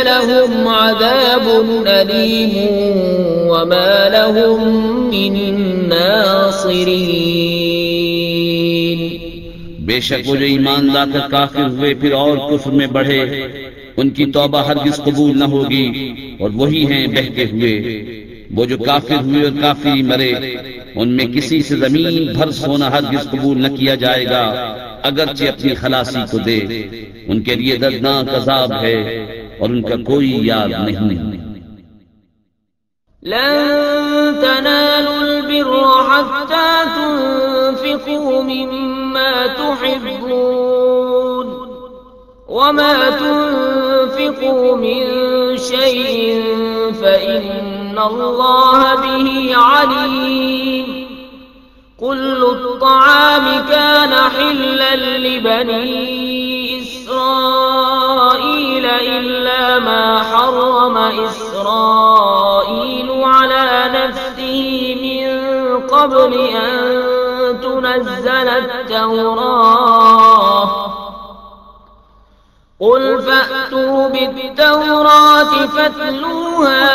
لهم عذاب أليم وما لهم من ناصرين। बेशक वो जो ईमान लाकर काफिर हुए फिर और कुफ्र में बढ़े, उनकी तौबा हरगिज कबूल न होगी, और वही हैं बहके हुए। वो जो काफिर हुए और काफिरी मरे, उनमें किसी से जमीन भर सोना हरगिज कबूल न किया जाएगा, अगरचे अपनी खलासी को दे। उनके लिए दर्दनाक अजाब है और उनका कोई याद नहीं। लन तनालुल बिर्र हत्ता तुनफिकू मिम्मा तुहिब्बून वमा तुनफिकू मिन शैइन फ़इन्नल्लाह बिही अलीम। कुल्लु त्तआम कान हिल्लन लिबनी इस्राईल इल्ला मा हर्रम इस्राईल قبل أن تنزل التوراة قل فأتوا بالتوراة فاتلوها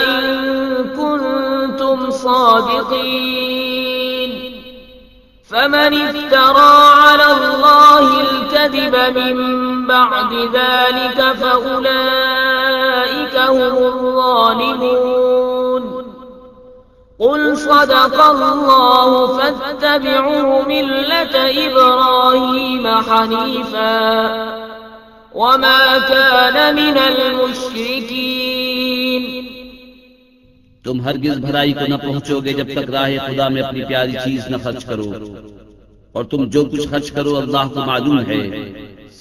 إن كنتم صادقين فمن افترى على الله الكذب من بعد ذلك فأولئك هم الظالمون قل صدق الله فاتبعوا ملة إبراهيم حنيفا وما كان من المشركين। तुम हरगिज भलाई को न पहुंचोगे जब तक राह खुदा में अपनी प्यारी चीज न खर्च करो, और तुम जो कुछ खर्च करो अल्लाह को मालूम है।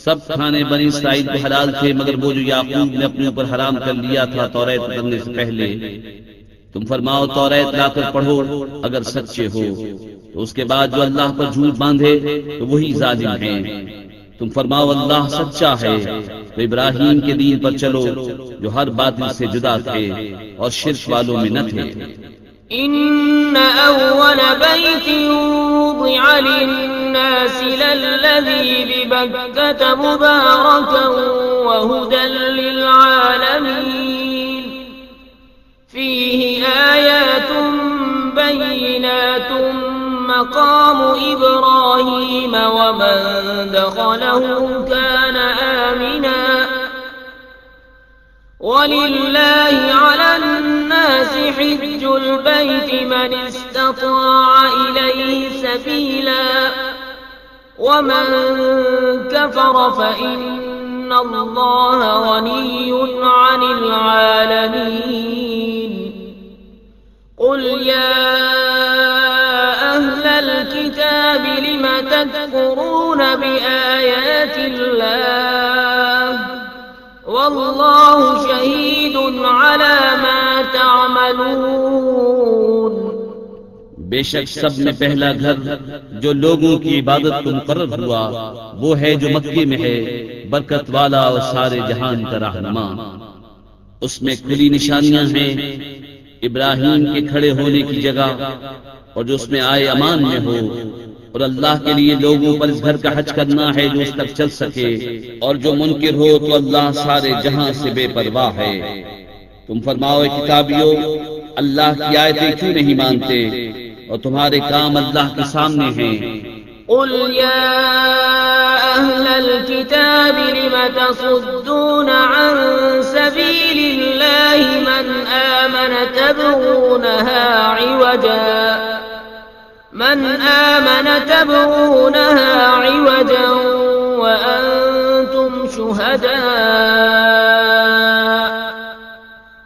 सब खाने बनी इस्राइल को हलाल थे मगर वो जो याकूब ने अपने ऊपर हराम कर लिया था तौरात उतरने से पहले। तुम फरमाओ तौरात लाकर पढ़ो अगर सच्चे हो, तो उसके बाद जो अल्लाह पर झूठ बांधे तो वही जालिम हैं। तुम फरमाओ अल्लाह सच्चा है, तो इब्राहिम के दीन पर चलो जो हर बातिल से जुदा थे और शिर्क वालों में न थे। إن أول بيت وضع للناس للذي ببكة مباركا وهدى للعالمين فيه آيات بينات مقام إبراهيم ومن دخله كان آمنا ولله على الناس حج البيت من استطاع إليه سبيلا ومن كفر فإن الله غني عن العالمين قل يا أهل الكتاب لم تكفرون بآيات الله والله شهيد على ما تعملون। बेशक सब में पहला घर जो लोगों की इबादत को मुकर्रर हुआ वो है जो मक्के में है, बरकत वाला और सारे जहान का रहनुमा। उसमें खुली निशानियां हैं इब्राहिम के खड़े होने की जगह और जो उसमें आए अमान में हो, और अल्लाह के लिए लोगों पर इस घर का हज करना है जो उस तक चल सके, और जो मुनकिर हो तो अल्लाह सारे जहां से बेपरवाह है। तुम फरमाओ किताबियों अल्लाह की आयतें क्यों नहीं मानते और तुम्हारे काम अल्लाह के सामने हैं। قل يا أهل الكتاب لم تصدون عن سبيل الله من آمن تبغونها عوجا وأنتم شهداء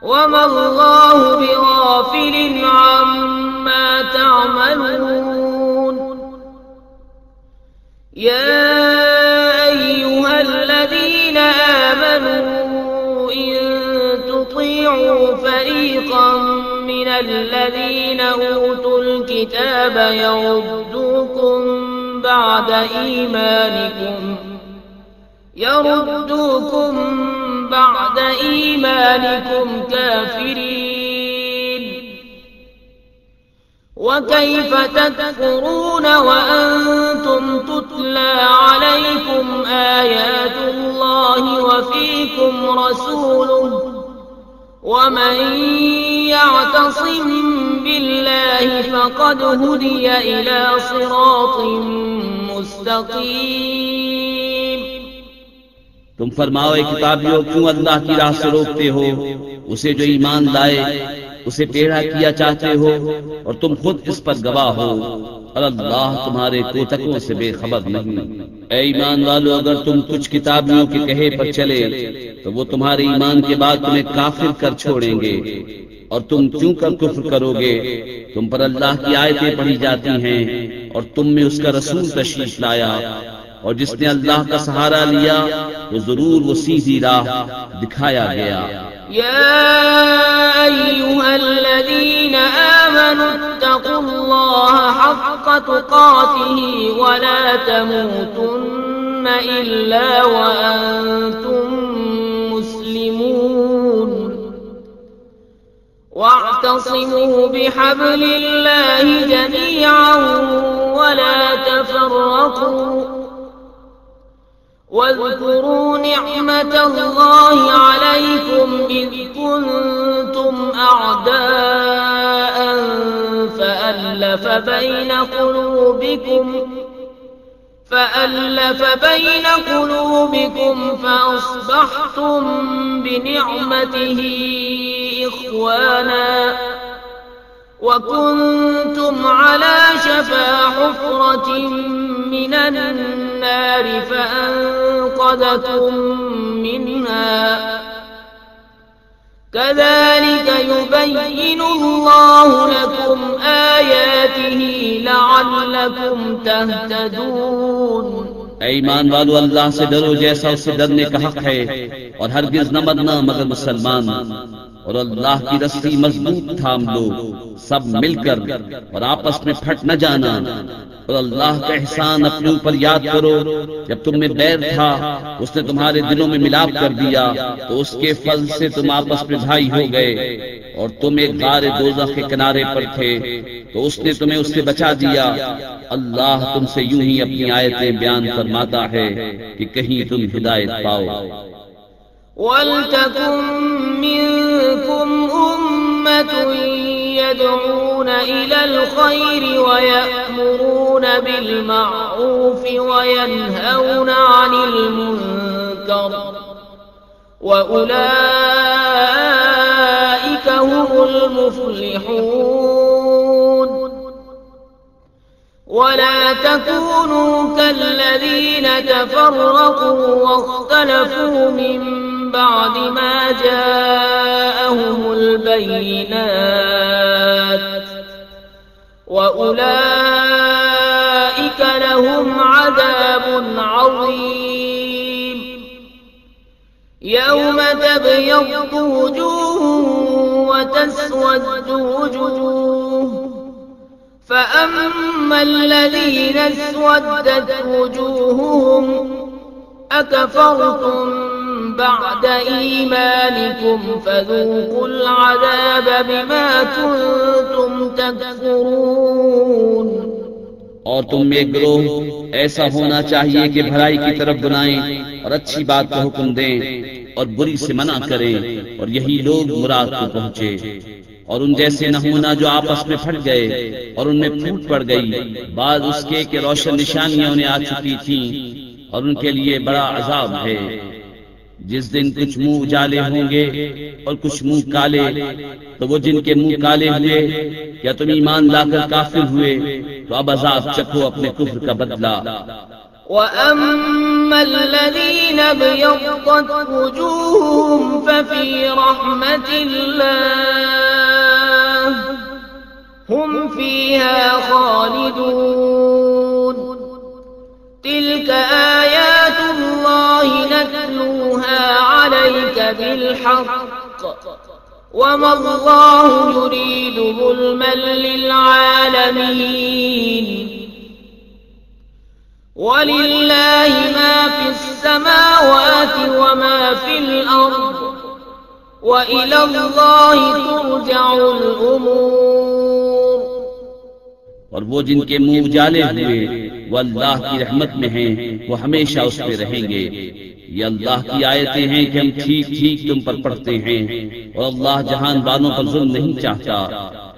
وما الله بغافل عما تعملون يا أيها الذين آمنوا إن تطيعوا فريقا من الذين أوتوا الكتاب يردوكم بعد إيمانكم كافرين وكيف تكفرون وأنتم تتلى عليكم آيات الله وفيكم رسوله ومن يعتصم بالله فقد هدي إلى صراط مستقيم। तुम फरमाओ किताबियों क्यों अल्लाह की राह से रोकते हो उसे जो ईमान लाए, उसे टेढ़ा किया चाहते हो और तुम खुद इस पर गवाह हो, और अल्लाह तुम्हारे कोतकों से बेखबर नहीं। ऐ ईमान वालों अगर तुम कुछ किताबियों के कहे पर चले तो वो तुम्हारे ईमान के बाद तुम्हें काफिर कर छोड़ेंगे, और तुम क्यों कर कुफ्र करोगे। तुम पर अल्लाह की आयतें पढ़ी जाती हैं और तुम में उसका रसूल तशरीफ लाया, और जिसने अल्लाह का सहारा लिया तो जरूर वो सीधी राह दिखाया गया। या अय्युहल्लज़ीना आमनू इत्तक़ुल्लाह हक़्क़ तुक़ातिही वला तमूतुन्न इल्ला व अंतुम मुस्लिमून واعتصموا بحبل الله جميعا ولا تفرقوا واذكروا نعمة الله عليكم إذ كنتم أعداء فألف بين قلوبكم فأصبحتم بنعمته إخوانا وكنتم على شفا حفرة من النار فأنقذكم منها كذلك يبين الله لكم آياته لعلكم تهتدون। ऐ ईमान वालो, अल्लाह से डरो जैसा उससे डरने का हक है, और हरगिज न मरना मगर मुसलमान। और अल्लाह की रस्सी मजबूत थाम लो सब मिलकर, और आपस में फट न जाना। और अल्लाह का एहसान अपने ऊपर याद करो, जब तुम में बैर था उसने तुम्हारे दिलों में मिलाप कर दिया, तो उसके फल से तुम आपस में भाई हो गए। और तुम एक गारे दोज़ख के किनारे पर थे, तो उसने तुम्हें उससे बचा दिया। अल्लाह तुमसे यूं ही अपनी आयतें बयान फरमाता है कि कहीं तुम हिदायत पाओ। वल्तकुम मिनकुम उम्मतुन यदऊन इलल खैरि व यअमुरून बिल मअरूफ व यनहौन अनिल मुनकर व उलाइका हुमुल मुफ्लिहून। वला तकूनू कल्लज़ीन तफ़र्रक़ू वख्तलफ़ू मिन बाद मा जाअहुमुल बय्यिनात व उलाइका लहुम अज़ाबुन अज़ीम। यौम तबयद्दु वजूहुन व तस्वद्दु वजूह فأما الذين اسودت وجوههم أكفرتم بعد إيمانكم فذوقوا العذاب بما كنتم تكفرون। और तुम में एक गिरोह ऐसा होना चाहिए कि भलाई की तरफ बुलाएं और अच्छी बात का हुक्म दें और बुरी से मना करें, और यही लोग मुराद को पहुँचे। और उन जैसे न होना जो आपस में फट गए और उनमें फूट पड़ गई, बाद उसके कि रोशन निशानियां उन्हें आ चुकी थीं, और उनके लिए बड़ा अजाब है। जिस दिन कुछ मुंह उजाले होंगे और कुछ मुंह काले, तो वो जिनके मुंह काले हुए, क्या तुम ईमान लाकर काफिर हुए, तो अब अजाब चखो अपने कुफ्र का बदला। وأما الذين ابيضت وجوههم ففي رحمة الله هم فيها خالدون تلك آيات الله نتلوها عليك بالحق وما الله يريد ظلما للعالمين ولله ما في السماوات وما في الأرض وإلى الله ترجع الأمور। और वो जिनके मुंह उजाले हुए वो अल्लाह की रहमत में हैं, वो हमेशा उस पे रहेंगे। ये अल्लाह की आयतें हैं कि हम ठीक ठीक तुम पर पढ़ते हैं, और अल्लाह जहान वालों पर जुल्म नहीं चाहता।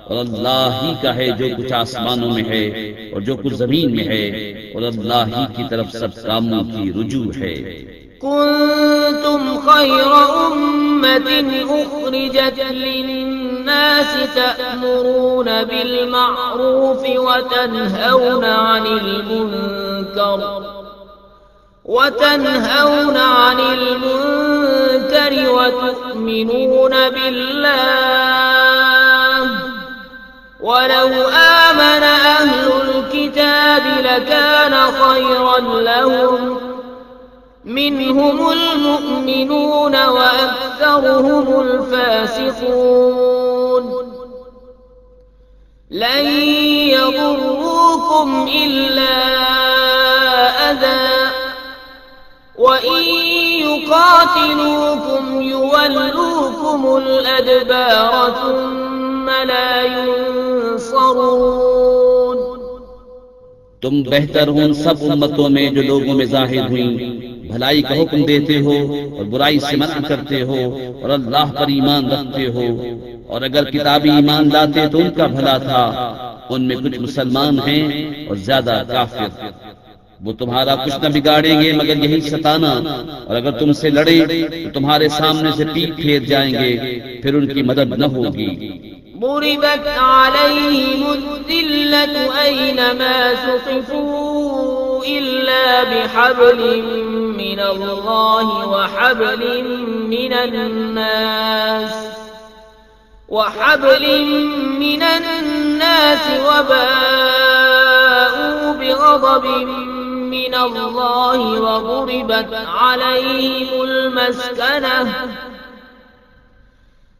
और अल्लाह ही का है जो कुछ आसमानों में है और जो कुछ जमीन में है, और अल्लाह ही की तरफ सब कामों की रुजू है। कुंतुम खैर उम्मतिन उखरिजत लिन्नास तअमुरून बिल मअरूफ व तनहौन अनिल मुनकर व तु'मिनून बिल्लाह वलौ आमन अहलुल किताब लकान खैरन लहुम मिनहुमुल मुमिनून व अक्सरुहुमुल फासिकून। लन यदुर्रूकुम इल्ला अज़ा व इन युकातिलूकुम युवल्लूकुमुल अदबार لا ينصرون तुम बेहतर हो उन सब उम्मतों में जो लोगों में जाहिर हुई, भलाई का हुक्म देते हो और बुराई से मना करते हो और अल्लाह पर ईमान रखते हो। और अगर किताबी ईमान लाते तो उनका भला था, उनमें कुछ मुसलमान हैं और ज्यादा काफिर। वो तुम्हारा कुछ न बिगाड़ेंगे मगर यही सताना, और अगर तुमसे लड़े तो तुम्हारे सामने से पीठ फेर जाएंगे, फिर उनकी मदद न होगी। ضربت عليهم الذلة أينما ثقفوا إلا بحبل من الله وحبل من الناس وباءوا بغضب من الله وضربت عليهم المسكنة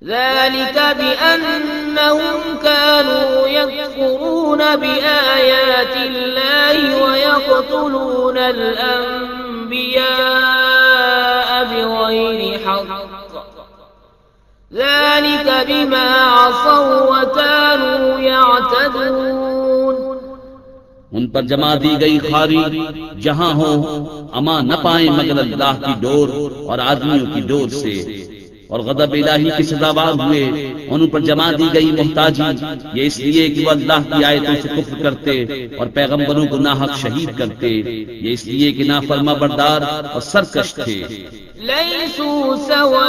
ذلك بأنهم كانوا يكفرون بآيات الله ويقتلون الأنبياء بغير حق ذلك بما عصوا وكانوا يعتدون। उन पर जमा दी गई खारी जहां हो अमा न पाए मगर अल्लाह की डोर और आदमियों की डोर से, और गदब इलाही की सजावार हुए। उन पर जमा दी गई मुहताजी ये इसलिए कि वो अल्लाह की आयतों से कुफ्र करते और पैगंबरों को नाहक शहीद करते, ये इसलिए कि नाफरमा बरदार और सरकश थे। लैसू सवाअ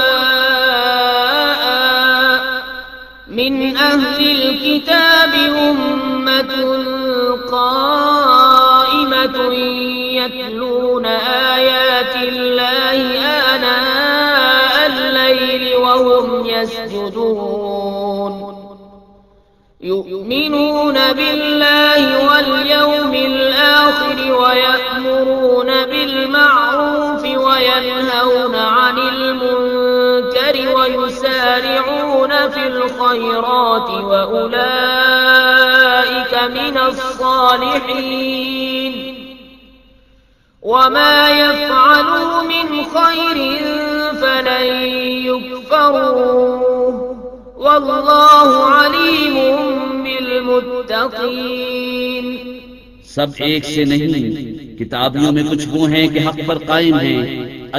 मिन अहलिल किताबि उम्मतुन काइमतुन यतलून आयातिल्लाहि आना वहुम यस्जुदून युमिनून बिल्लाहि वल यौमिल आखिर वयअमुरून बिल मअरूफ वयनहौन अनिल मुनकर वयुसारिऊन फिल खैरात वउलाइक मिनस सालिहीन वमा यफ़अलू मिन खैरिन फलन युकफ़रूह वल्लाहु अलीमुम बिलमुत्तक़ीन। सब एक से नहीं, किताबियों में कुछ वो हैं कि हक पर कायम हैं,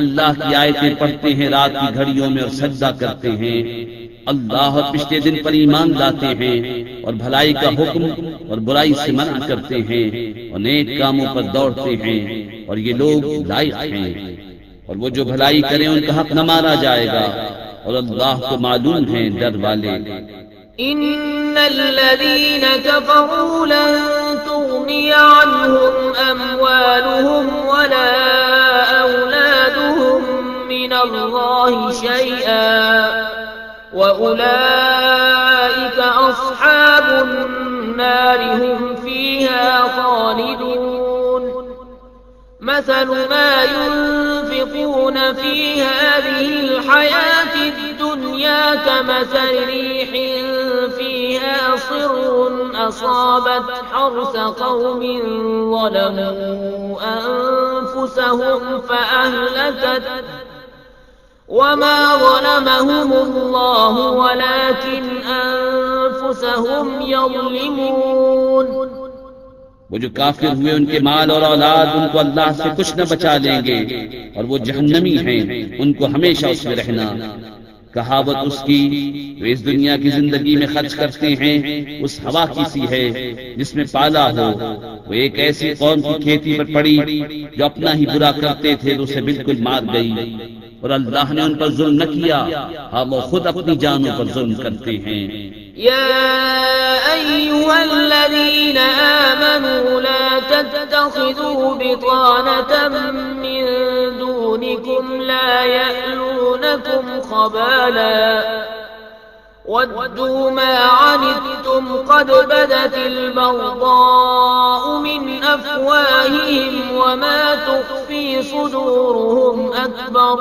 अल्लाह की आयतें पढ़ते हैं रात की घड़ियों में और सजदा करते हैं, अल्लाह और पिछले दिन पर ईमान लाते हैं और भलाई का हुक्म और बुराई से मना करते हैं और नेक कामों पर दौड़ते हैं, और ये लोग लायक हैं। और वो जो भलाई करें उनका हक न मारा जाएगा, और अल्लाह को मालूम है डर वाले। इन्नल्लज़ीन कफ़रू लन तुग़नी अन्हुम अम्वालुहुम वला औलादुहुम मिनल्लाहि शैअन वउलाइक अस्हाबुन नार हुम फीहा खालिदून। مثل ما ينفقون في هذه الحياة الدنيا كمثل ريح فيها صر أصابت حرث قوم ظلموا أنفسهم فأهلكت وما ظلمهم الله ولكن أنفسهم يظلمون। वो जो काफिर हुए उनके माल और औलाद उनको अल्लाह से कुछ न बचा लेंगे, और वो जहन्नमी हैं, उनको हमेशा उसमें रहना। कहावत उसकी जो इस दुनिया की जिंदगी में खर्च करते हैं उस हवा की सी है जिसमें पाला हो। वो एक ऐसी कौम की खेती पर पड़ी जो अपना ही बुरा करते थे तो उसे बिल्कुल मार गई, और अल्लाह ने उन पर जुल्म न किया, हाँ वो खुद अपनी जानों पर जुल्म करते हैं। या अय्युहल्लज़ीन आमनू ला तत्तखिज़ू बितानतम मिन दूनिकुम ला यअलूनकुम खबाला वद्दू मा अनित्तुम क़द बदतिल बग़दाउ मिन अफ़वाहिहिम वमा तुख़फ़ी सुदूरुहुम अकबर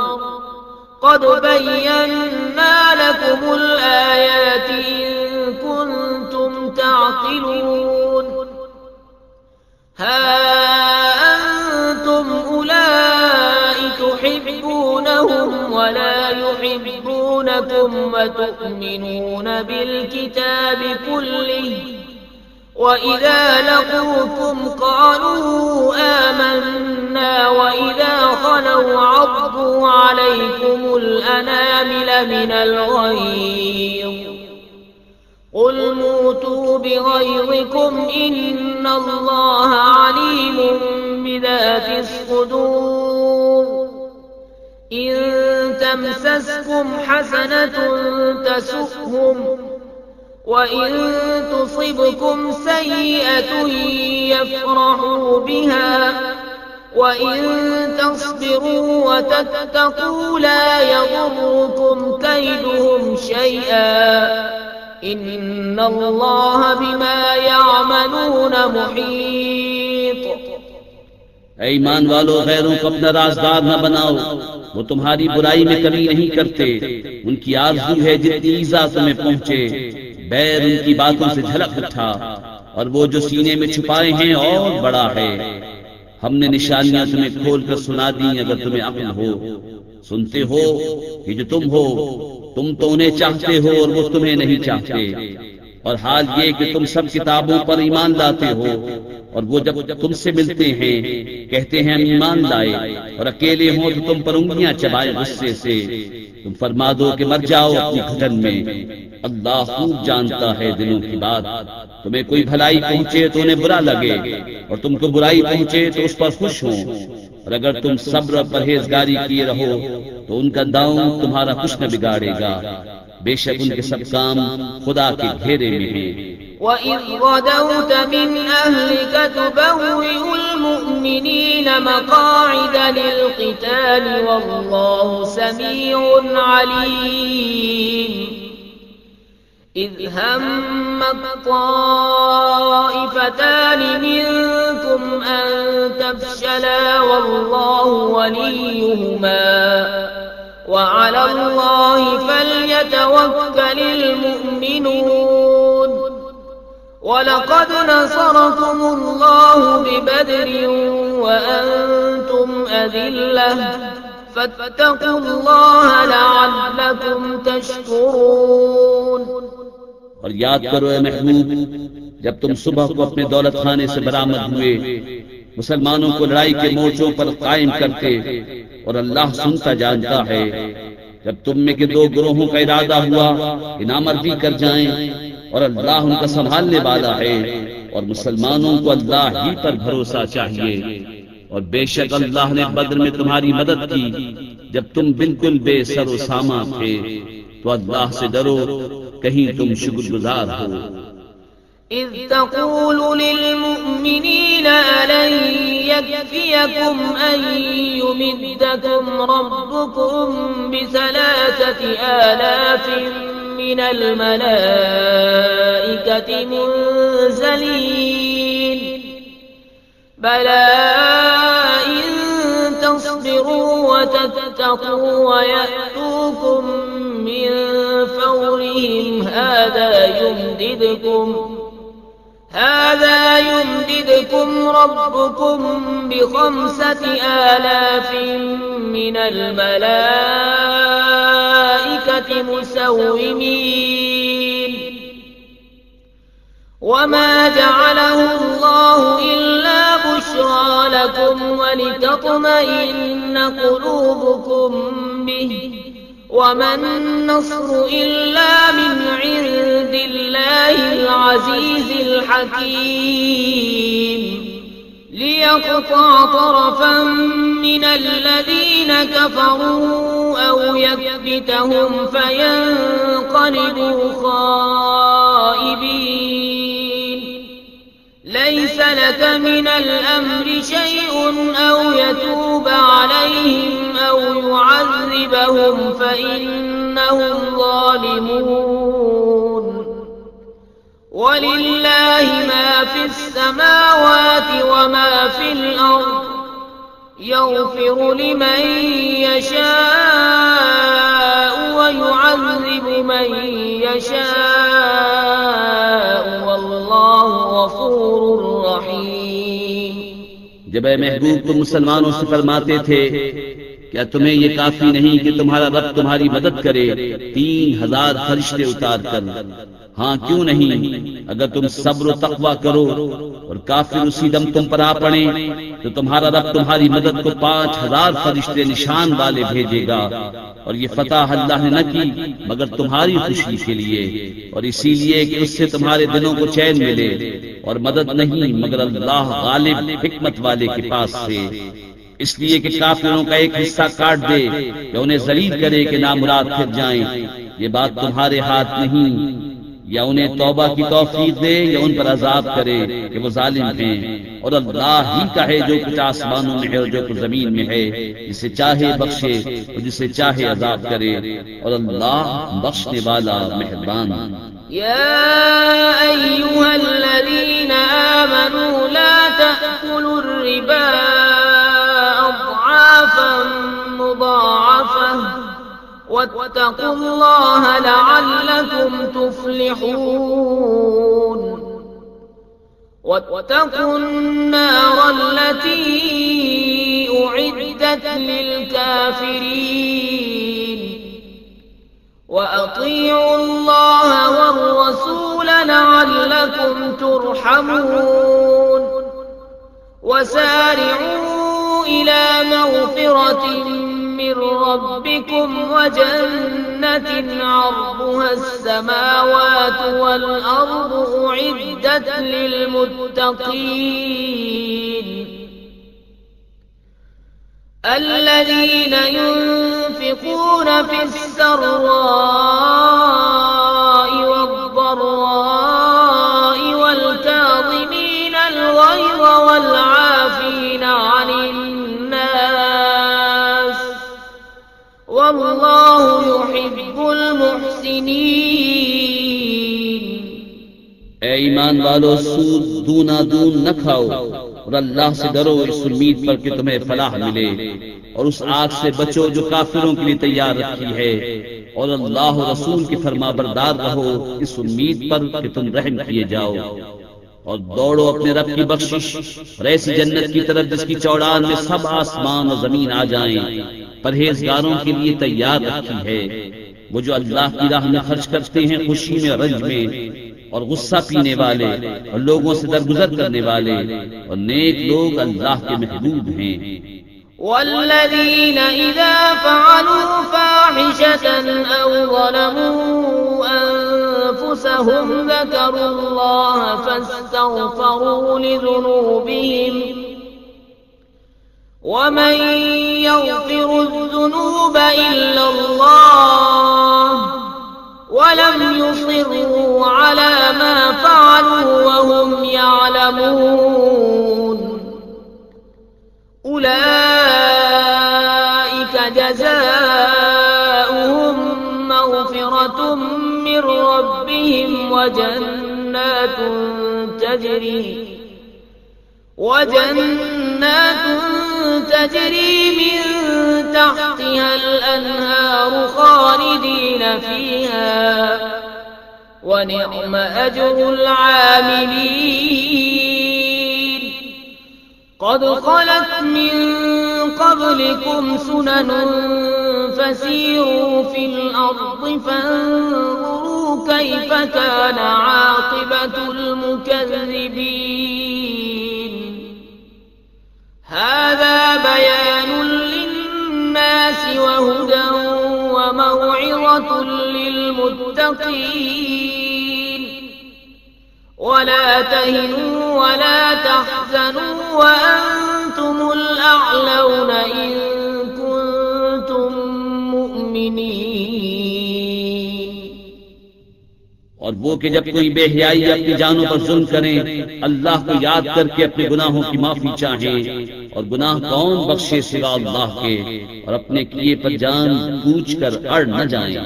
क़द बय्यन्ना लकुमुल आयाति इन कुन्तुम ताक़िलून। हा अंतुम उलाई तुहिब्बूनहुम वला युहिब्बूनकुम يحادونكم وتؤمنون بالكتاب كله وإذا لقوكم قالوا آمنا وإذا خلوا عضوا عليكم الأنامل من الغيظ قل موتوا بغيظكم إن الله عليم بذات الصدور إن تمسسكم حسنة تسؤهم وإن تصبكم سيئة يفرحوا بها وإن تصبروا وتتقوا لا يضركم كيدهم شيئا إن الله بما يعملون محيط। ऐ ईमान वालो, गैरों को अपना राजदार न बनाओ, वो तुम्हारी बुराई में कमी नहीं करते। उनकी आरज़ू है जितनी ईज़ा तुम्हें पहुँचे, बैर उनकी बातों से झलक उठा, और वो जो सीने में छुपाए हैं और बड़ा है। हमने निशानियां तुम्हें खोल कर सुना दी, अगर तुम्हें अक्ल हो। सुनते हो कि जो तुम हो, तुम तो उन्हें चाहते हो और वो तुम्हें नहीं चाहते, और हाल ये कि तुम सब किताबों पर ईमान लाते हो, और वो जब तुमसे मिलते हैं कहते हैं हम ईमान लाए, और अकेले हो तो तुम पर उंगलियां चबाए गुस्से से। तुम फरमा दो कि मर जाओ अपनी घुटन में। अल्लाह खूब जानता है दिलों की बात। तुम्हें कोई भलाई पहुंचे तो उन्हें बुरा लगे, और तुमको बुराई पहुंचे तो उस पर खुश हो, और अगर तुम सब्र और परहेजगारी किए रहो तो उनका दांव तुम्हारा कुछ न बिगाड़ेगा। बेशक उनके सब काम खुदा के घेरे में हैं। وَإِذْ غَدَوْتَ مِنْ أَهْلِكَ تُبَوِّئُ الْمُؤْمِنِينَ مَقَاعِدَ لِلْقِتَالِ وَاللَّهُ سَمِيعٌ عَلِيمٌ إِذْ هَمَّتْ طَائِفَتَانِ مِنْكُمْ أَنْ تَفْشَلَا وَاللَّهُ وَلِيُّهُمَا وَعَلَى اللَّهِ فَلْيَتَوَكَّلِ الْمُؤْمِنُونَ وَلَقَدْ نَصَرَكُمُ اللَّهُ بِبَدْرٍ وَأَنْتُمْ أَذِلَّةٌ فَاتَّقُوا اللَّهَ لَعَلَّكُمْ تَشْكُرُونَ। और याद करो ए महबूब, जब तुम सुबह को अपने दौलत खाने से बरामद हुए, मुसलमानों को लड़ाई के मोर्चों पर कायम करते, और अल्लाह सुनता जानता है। जब तुम में के दो गिरोहों का इरादा हुआ कि नामर्दी कर जाएं, और अल्लाह उनका संभालने वाला है, और मुसलमानों को अल्लाह ही पर भरोसा चाहिए। और बेशक अल्लाह ने बद्र में तुम्हारी मदद की जब तुम बिल्कुल बेसरो सामा थे। तो अल्लाह से डरो, कहीं तुम शुक्रगुजार हो। إذ تقول للمؤمنين ألن يكفيكم أن يمدكم ربكم ب3,000 من الملائكة منزلين بلى إن تصبروا وتتقوا ويأتوكم من فورهم هذا يمددكم ربكم ب5,000 من الملائكة مسومين وما جعله الله إلا بشرى لكم ولتطمئن قلوبكم به وما النصر إلا من عند الله العزيز الحكيم ليقطع طرفا من الذين كفروا أو يكبتهم فينقلبوا خائبين ليس لك من الأمر شيء أو يتوب عليهم أو يعذبهم فإنهم ظالمون ولله ما في السماوات وما في الأرض يغفر لمن يشاء ويعذب من يشاء والله غفور रहीम। जब ए महबूब तुम मुसलमानों से फरमाते थे क्या तुम्हें ये काफी नहीं कि तुम्हारा रब तुम्हारी मदद करे 3000 फरिश्ते उतार कर? हाँ क्यों नहीं, अगर तुम सब्र तकवा करो और काफिर उसी दम तुम पर आ पड़े तो तुम्हारा रब तुम्हारी मदद को 5000 फरिश्ते निशान वाले भेजेगा। और ये फतह अल्लाह ने न की मगर तुम्हारी खुशी के लिए, और इसीलिए कि उससे तुम्हारे दिलों को चैन मिले, और मदद नहीं मगर अल्लाह गालिब हिकमत वाले के पास से। इसलिए कि काफिरों का एक हिस्सा काट दे या उन्हें जलील करे कि नामुराद फिर जाएं, ये बात तुम्हारे हाथ नहीं। या उन्हें तौबा की तौफीक दे या उन पर अजाब करे कि वो जालिम हैं। और अल्लाह ही का है जो कुछ आसमानों में है और जो कुछ जमीन में है, जिसे चाहे बख्शे और जिसे चाहे अजाब करे, और अल्लाह बख्शने वाला मेहरबान। या अय्युहल्लज़ीना आमनू ला तअकुलुर रिबा अज़आफन मुदाअफ़ा वत्तक़ुल्लाह लअल्लकुम तुफ्लिहून। वत्तक़ुन नारल्लती उइद्दत लिलकाफिरीन वअतीउल्लाह वर्रसूल लअल्लकुम तुरहमून। वसारि'ू इला मग़फ़िरतिन من ربكم وجنة عرضها السماوات والأرض أعدت للمتقين الذين ينفقون في السراء والضراء والكاظمين الغيظ والعافين عن الناس والله يحب المحسنين। ऐ ईमान वालो, सूद दूना दून न खाओ और अल्लाह से डरो इस उम्मीद पर कि तुम्हें फलाह मिले, और उस आग से बचो जो काफिरों के लिए तैयार रखी है, और अल्लाह और रसूल के फरमाबरदार रहो इस उम्मीद पर कि तुम रहम किए जाओ। और दौड़ो अपने रब की बख्शिश और ऐसी जन्नत की तरफ जिसकी चौड़ान में सब आसमान और जमीन आ जाएं, परहेजगारों के लिए तैयार रखी है। वो जो अल्लाह की राह में खर्च करते हैं खुशी में रंज में, और गुस्सा पीने वाले और लोगों से दरगुजर करने वाले, और नेक लोग अल्लाह के महबूब हैं। वल्लज़ीना इज़ा फ़अलू फ़ाहिशतन औ ज़लमू अन्फुसहुम ज़करुल्लाह फ़स्तग़फ़रू लिज़ुनूबिहिम वमन यग़फ़िरुज़्ज़ुनूब इल्ला अल्लाह वलम युसिर्रू अला मा फ़अलू वहुम यअलमून। उलाइका जज़ाउहुम मग़फ़िरतुम मिन रब्बिहिम वजन्नात तजरी मिन तहतिहा अल-अनहार खालिदीन फीहा वनिअम अज्रुल आमिलीन। क़द ख़लत मिन क़ब्लिकुम सुननुन फसीरू फ़िल अर्ज़ि फ़न्ज़ुरू कैफ़ कान आक़िबतुल मुकज़्ज़िबीन। हाज़ा बयानुन लिन्नास वहुदًا वमौዒज़तुन लिलमुत्तक़ीन। वला तहिनू वला तहज़नू वअन्तुमुल अअलौन इन कुन्तुम मुअ्मिनीन। और वो कि जब कोई बेहयाई अपनी जानों पर जुल्म करें, अल्लाह को याद करके अपने गुनाहों की माफी चाहें, और गुनाह कौन बख्शे सिवा अल्लाह के, और अपने किए पर जान पूछ कर अड़ न जाएं।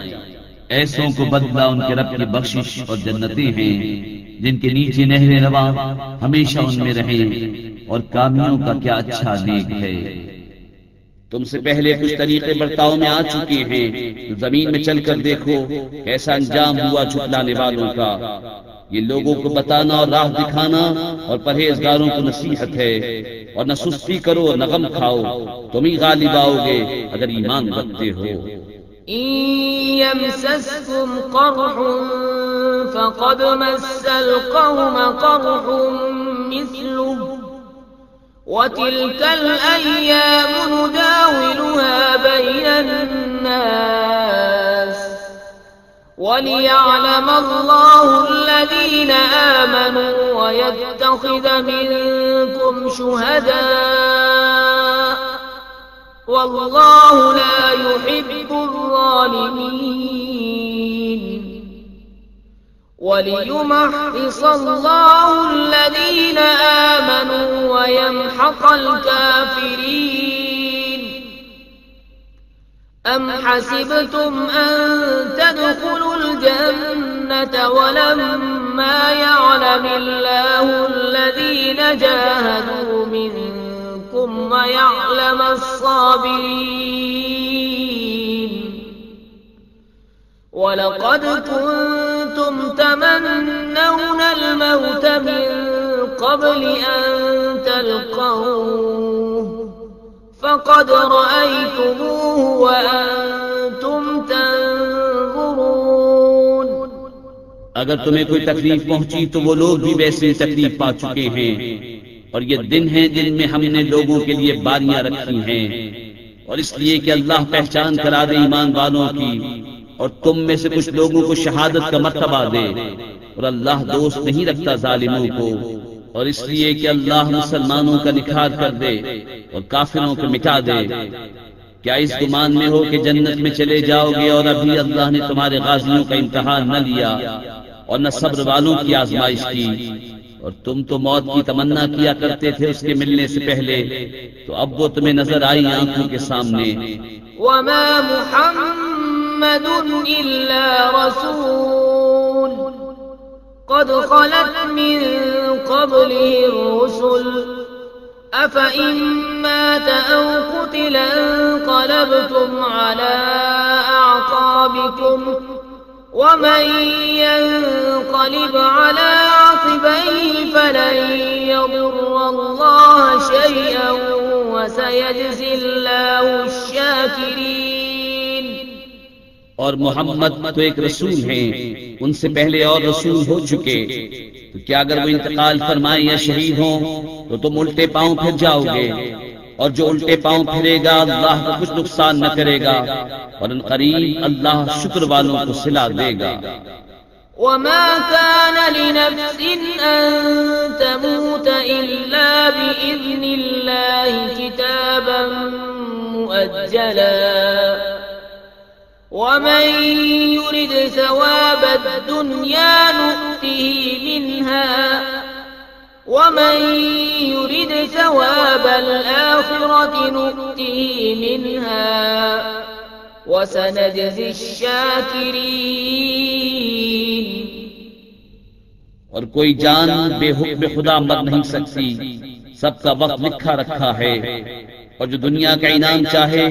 ऐसों को बदला उनके रब की बख्शिश और जन्नतें हैं जिनके नीचे नहरें रवा हमेशा उनमें रहें, और कामियों का क्या अच्छा नेक है। तुमसे पहले कुछ तरीके बर्ताव में आ चुके हैं, तो जमीन में चलकर देखो कैसा अंजाम हुआ झुटलाने वालों का। ये लोगों को बताना और राह दिखाना और परहेजगारों को नसीहत है। और न सुस्ती करो और न गम खाओ, तुम ही गालिब आओगे अगर ईमान रखते हो। यमसस्कुम क़र्हुन फ़क़द मस्सल क़ौम क़र्हुन मिस्लुहु वतिल्कल अय्यामु नुदाविलुहा बैनन्नास वलियअलम अल्लाहु अल्लज़ीना आमनू वयत्तख़िज़ मिनकुम शुहदा वल्लाहु ला युहिब्बुल ज़ालिमीन वलियुमह्हिस अल्लाहु अल्लज़ीना आमनू वयम्हक़ल काफ़िरीन। अम हसिबतुम अन तदखुलुल जन्नत वलम्मा यअलमिल्लाहु अल्लज़ीना जाहदू मिनकुम वयअलमस साबिरीन। वलक़द कुन्तुम तमन्नौनल मौत मिन क़ब्लि अन तल्क़ौहु फ़क़द रअयतुमूहु वअन्तुम तंज़ुरून। अगर तुम्हें कोई तकलीफ पहुंची तो वो लोग भी वैसे ही तकलीफ पा चुके हैं। और ये दिन हैं जिनमें हमने लोगों के लिए बारियां रखी हैं, और इसलिए कि अल्लाह पहचान करा दे ईमान वालों की, और तुम में से कुछ लोगों को शहादत का मर्तबा दे। और अल्लाह दोस्त नहीं रखता जालिमों को, और इसलिए कि अल्लाह मुसलमानों का निखार कर दे और काफिरों को मिटा दे। क्या इस गुमान में हो कि जन्नत में चले जाओगे और अभी अल्लाह ने तुम्हारे गाजियों का इम्तिहान न लिया और न सब्र वालों की आजमाइश की? और तुम तो मौत की तमन्ना किया करते थे उसके मिलने से पहले, तो अब वो तुम्हें नजर आई आंखों के सामने। वमा मुहम्मदुन इल्ला रसूल क़द ख़लत मिन क़ब्लिहि रुसुल अफ़इन मात औ क़ुतिला इंक़लबतुम अला अअक़ाबिकुम वमन यंक़लिब अला अक़बैहि फलन यदुर्रल्लाह शैअन वसयजज़िल्लाहु अश-शाकिरीन। और मोहम्मद तो एक रसूल हैं, उनसे पहले और रसूल हो चुके, तो क्या अगर वो इंतकाल फरमाए या शहीद हों तो तुम उल्टे पांव फिर जाओगे, और जो उल्टे पांव फिरेगा अल्लाह को कुछ नुकसान न करेगा, और अनक़रीब अल्लाह शुक्र वालों को सिला देगा। वमा कान लिनफ्सिन अन तमूत इल्ला बिइज़्निल्लाहि किताबन मुअज्जला वमन युरिद सवाबद दुनिया नुअतिही मिन्हा वमन युरिद सवाबल आखिरति नुअतिही मिन्हा वसनजज़ि शाकिरीन। और कोई जान बेहुक्म खुदा मर नहीं सकती, सबका वक्त लिखा रखा है। और जो दुनिया का इनाम चाहे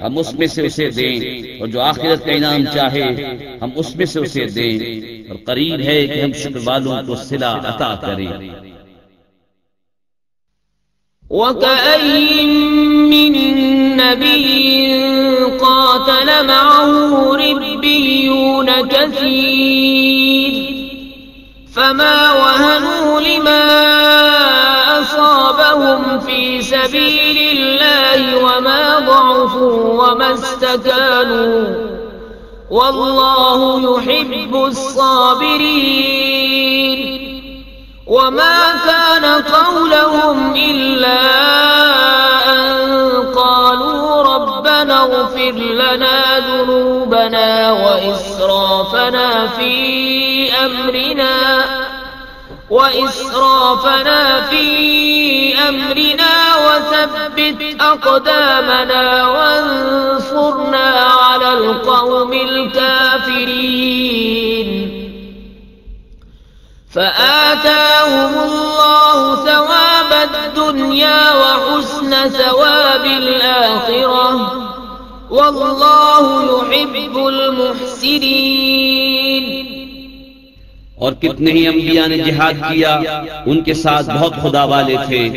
हम उसमें से उसे दें, और जो आखिरत का इनाम चाहे हम उसमें से उसे दें, और करीब है कि हम शुक्र वालों को सिला अता करें। वकअय्यिन मिन नबिय्यिन क़ातल मअहू रिब्बिय्यून कसीर फमा वहनू लिमा असाबहुम फी सबीलिल्लाहि वमा ضعफू वमा इस्तकानू वल्लाहु युहिब्बुस साबिरीन। वमा कान क़ौलहुम इल्ला अन क़ालू रब्बना इग़फिर लना ज़ुनूबना व इस्राफना फी अम्रिना वथब्बित अक़दामना वंसुरना अलल क़ौमिल काफ़िरीन। فآتاهم الله ثواب الدنيا وحسن ثواب الآخرة वल्लाहु युहिब्बुल मुहसिनीन। और कितने ही अंबिया ने जिहाद किया, उनके साथ बहुत खुदा वाले थे,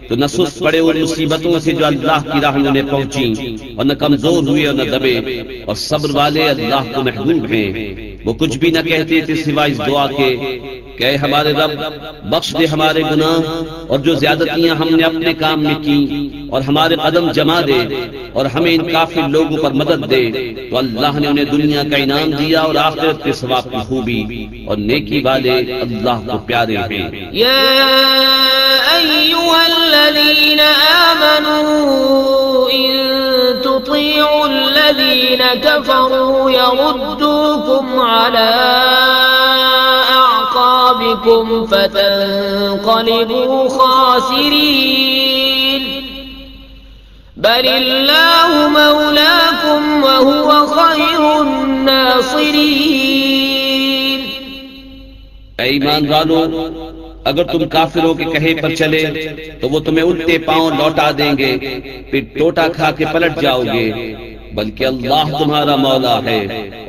तो न सुस्त पड़े उन मुसीबतों से जो अल्लाह की राह में उन्हें पहुंची, और न कमजोर हुए और न दबे, और सब्र वाले अल्लाह को महबूब हैं। वो कुछ भी न कहते थे सिवाय इस दुआ के कि हमारे रब बख्श दे हमारे गुनाह और जो ज्यादतियां हमने अपने काम में की, और हमारे कदम जमा दे और हमें इन काफिर लोगों पर मदद दे। तो अल्लाह ने उन्हें दुनिया का इनाम दिया और आखिरत के सवाब की खूबी, और नेकी वाले अल्लाह को प्यारे हैं। या अय्युहल्लज़ीन आमनू इन तुतीउल्लज़ीन कफरू यरुद्दूकुम अला अअक़ाबिकुम फतन्क़लिबू खासिरीन। बलिल्लाहु मौलाकुम वहुव खैरुन नासिरीन। ऐ ईमान वालों, अगर तुम काफिरों के कहे पर चले तो वो तुम्हें उल्टे पांव लौटा देंगे, फिर टोटा खा के पलट जाओगे। बल्कि अल्लाह तुम्हारा मौला है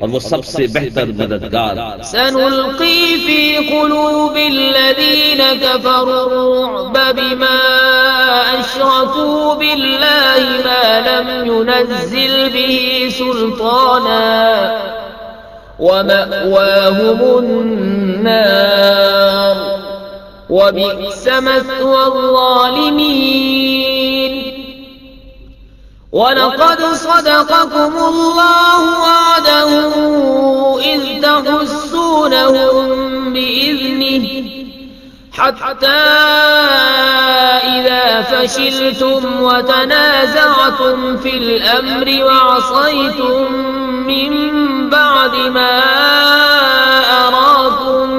और वो सबसे बेहतर मददगार। सनुल्की फी क़ुलूबिल्लज़ीन कफ़रू रुअब बिमा अशरकू बिल्लाहि मा लम युनज़्ज़िल बिही सुल्ताना वमअवाहुमुन नार वबि'स मथवज़-ज़ालिमीन। वलक़द सदक़कुमुल्लाहु वअदहु इज़ तहुस्सूनहुम बिइज़निहि हत्ता इज़ा फशिलतुम वतनाज़अतुम फिल अम्रि वअसयतुम मिन बअदि मा अराकुम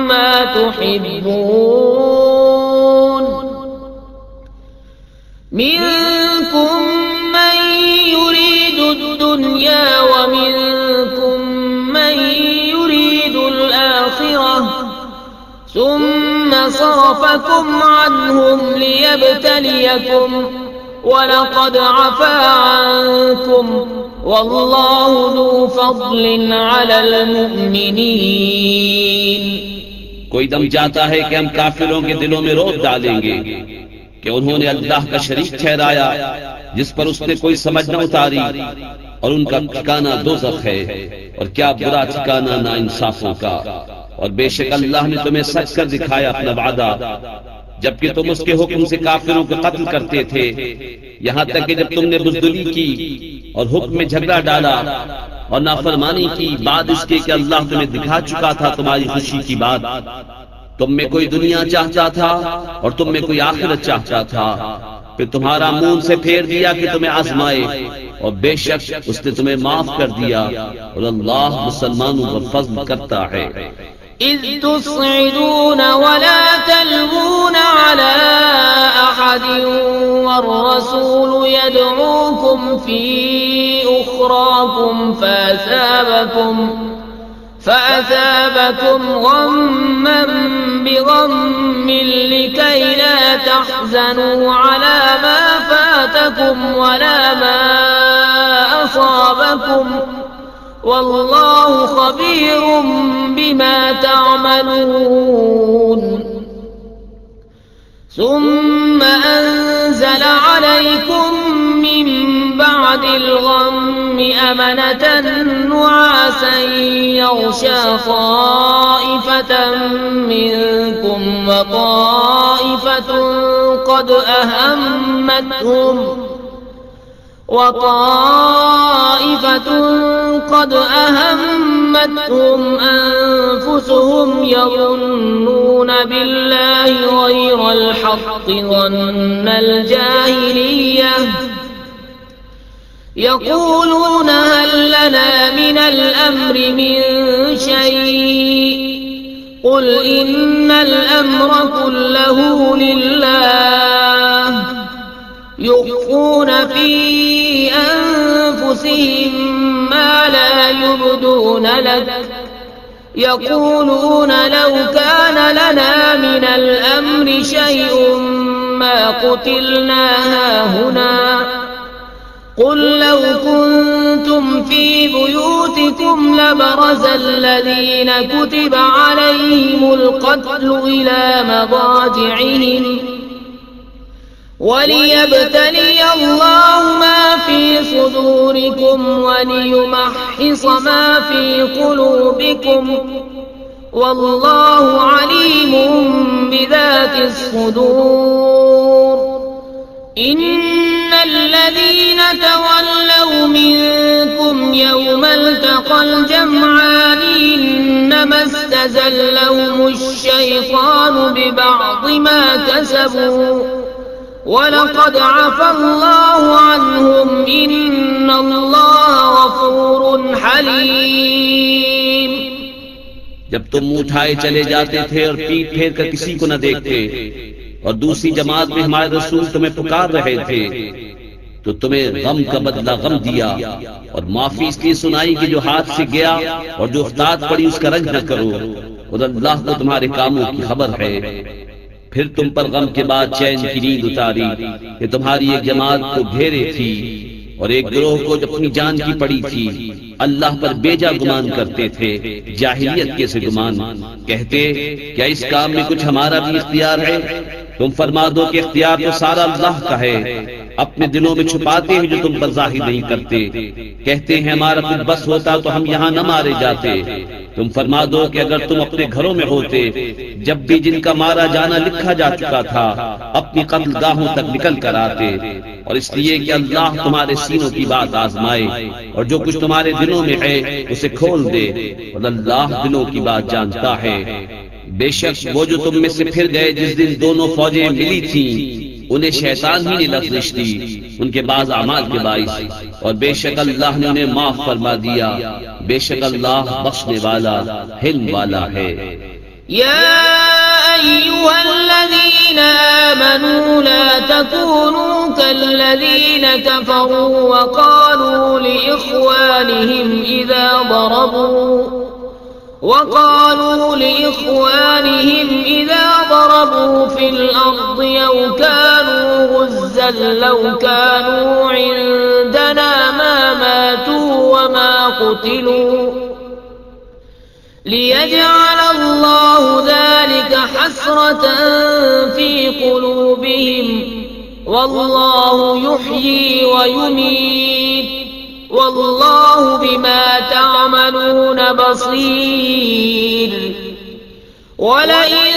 मा तुहिब्बून मिनकुम मन युरीदु दुन्या व मिनकुम मन युरीदुल आखिरह सुम्मा सरफकुम अन्हुम लियब्तलियकुम वलक़द अफ़ा अन्कुम वल्लाहु ज़ू फ़ज़लिन अलल मुमिनीन। कोई दम जाता है कि हम काफिरों के दिलों में रोक डालेंगे कि उन्होंने अल्लाह का शरीक ठहराया जिस पर उसने कोई समझ न उतारी, और उनका ठिकाना दोज़ख है, और क्या बुरा ठिकाना ना इंसाफों का। और बेशक अल्लाह ने तुम्हें सच कर दिखाया अपना वादा, जबकि तुम उसके हुक्म से काफिरों को कत्ल करते थे, यहाँ तक कि जब तुमने बुज़दिली की और हुक्म में झगड़ा डाला और नाफरमानी की, बाद इसके कि अल्लाह तुम्हें दिखा चुका था तुम्हारी खुशी की बात। तुम में कोई दुनिया चाहता था और तुम में कोई आखिरत चाहता था, फिर तुम्हारा मुंह से फेर दिया कि तुम्हें आजमाए, और बेशक उसने तुम्हें माफ कर दिया, और अल्लाह मुसलमानों पर फज़ल करता है। इज़ तुस्इदून वला तल्वून अला अहदिन वर्रसूलु यदऊकुम फी उखराकुम फअसाबकुम गम्मन बिगम्मिन लिकई ला तहज़नू अला मा फातकुम वला मा असाबकुम वल्लाहु खबीरुम बिमा तअमलून। सुम्मा अंज़ल अलैकुम मिन बअदिल गम्मि अमनतन नुआसन यग़शा ताइफतन मिनकुम व ताइफतुन قد أهمتهم أنفسهم يظنون بالله غير الحق ظن الجاهلية يقولون هل لنا من الأمر من شيء قل إن الأمر كله لله يخفون في أنفسهم ما لا يبدون لك يقولون لو كان لنا من الأمر شيء ما قتلنا هاهنا قل لو كنتم في بيوتكم لبرز الذين كتب عليهم القتل إلى مضاجعهم وليبتلي الله ما في صدوركم وليمحص ما في قلوبكم والله عليم بذات الصدور. إن الذين تولوا منكم يوم التقى الجمعان إنما استزلهم الشيطان ببعض ما كسبوا ولقد عفى الله عنهم إن الله غفور حليم। जब तुम मुंह उठाए चले जाते थे और पीठ फेर कर किसी को न देखते और दूसरी जमात में हमारे रसूल तुम्हें पुकार रहे थे तो तुम्हें गम का बदला गम दिया और माफी इसलिए सुनाई कि जो हाथ से गया और जो उस्ताद पड़ी उसका रंग न करो और अल्लाह को तुम्हारे कामों की खबर है। फिर तुम पर गम के बाद चैन की नींद उतारी कि तुम्हारी एक जमात को घेरे थी और एक गिरोह को अपनी जान की पड़ी थी। अल्लाह पर बेजा गुमान करते थे, जाहिलियत के से गुमान, कहते क्या इस काम में कुछ हमारा भी इख्तियार है? तुम फरमा दो कि इख्तियार तो सारा अल्लाह का है, अपने दिलों में छुपाते हैं जो तुम पर जाहिर नहीं करते। कहते हैं हमारा कुछ बस होता तो हम यहाँ न मारे जाते। तुम फरमा दो कि अगर तुम अपने घरों में होते जब भी जिनका मारा जाना लिखा जा चुका था अपनी कत्लगाहों तक निकल कर आते, और इसलिए कि अल्लाह तुम्हारे सीनों की बात आजमाए और जो कुछ तुम्हारे दिलों में है उसे खोल दे, और अल्लाह दिलों की बात जानता है। बेशक वो जो तुम में से फिर गए जिस दिन दोनों फौजें मिली थी उन्हें शैतान ही ने लफ्ज़िश दी उनके बाज़ अमाल के बाइस, और बेशक अल्लाह ने उन्हें माफ फरमा दिया। बेशक अल्लाह बख्शने वाला हिल्म वाला है। या अय्युहल्लज़ीना आमनू ला तकूनू कल्लज़ीना कफरू वक़ालू लिइख़वानिहिम इज़ा ضربوا في الأرض أو كانوا غزا لو كانوا عندنا ما ماتوا وما قتلوا ليجعل الله ذلك حسرة في قلوبهم والله يحيي ويميت والله بما تعملون بصير. ولئن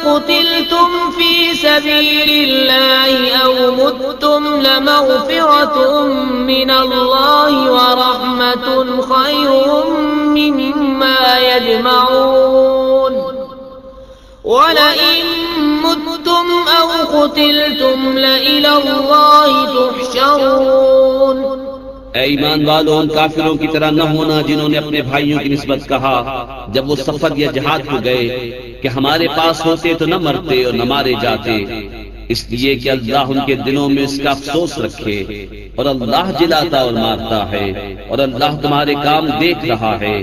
قتلتم في سبيل الله أو متم لمغفرة من الله ورحمة خير مما يجمعون. ولئن متم أو قتلتم لإلى الله تحشرون. ईमान वालों उन काफिरों की तरह न होना जिन्होंने अपने भाइयों की निस्बत कहा जब वो सफर या जिहाद को गए कि हमारे पास होते तो न मरते और न मारे जाते, इसलिए कि अल्लाह उनके दिलों में इसका अफसोस रखे, और अल्लाह जिलाता और मारता है और अल्लाह तुम्हारे काम देख रहा है।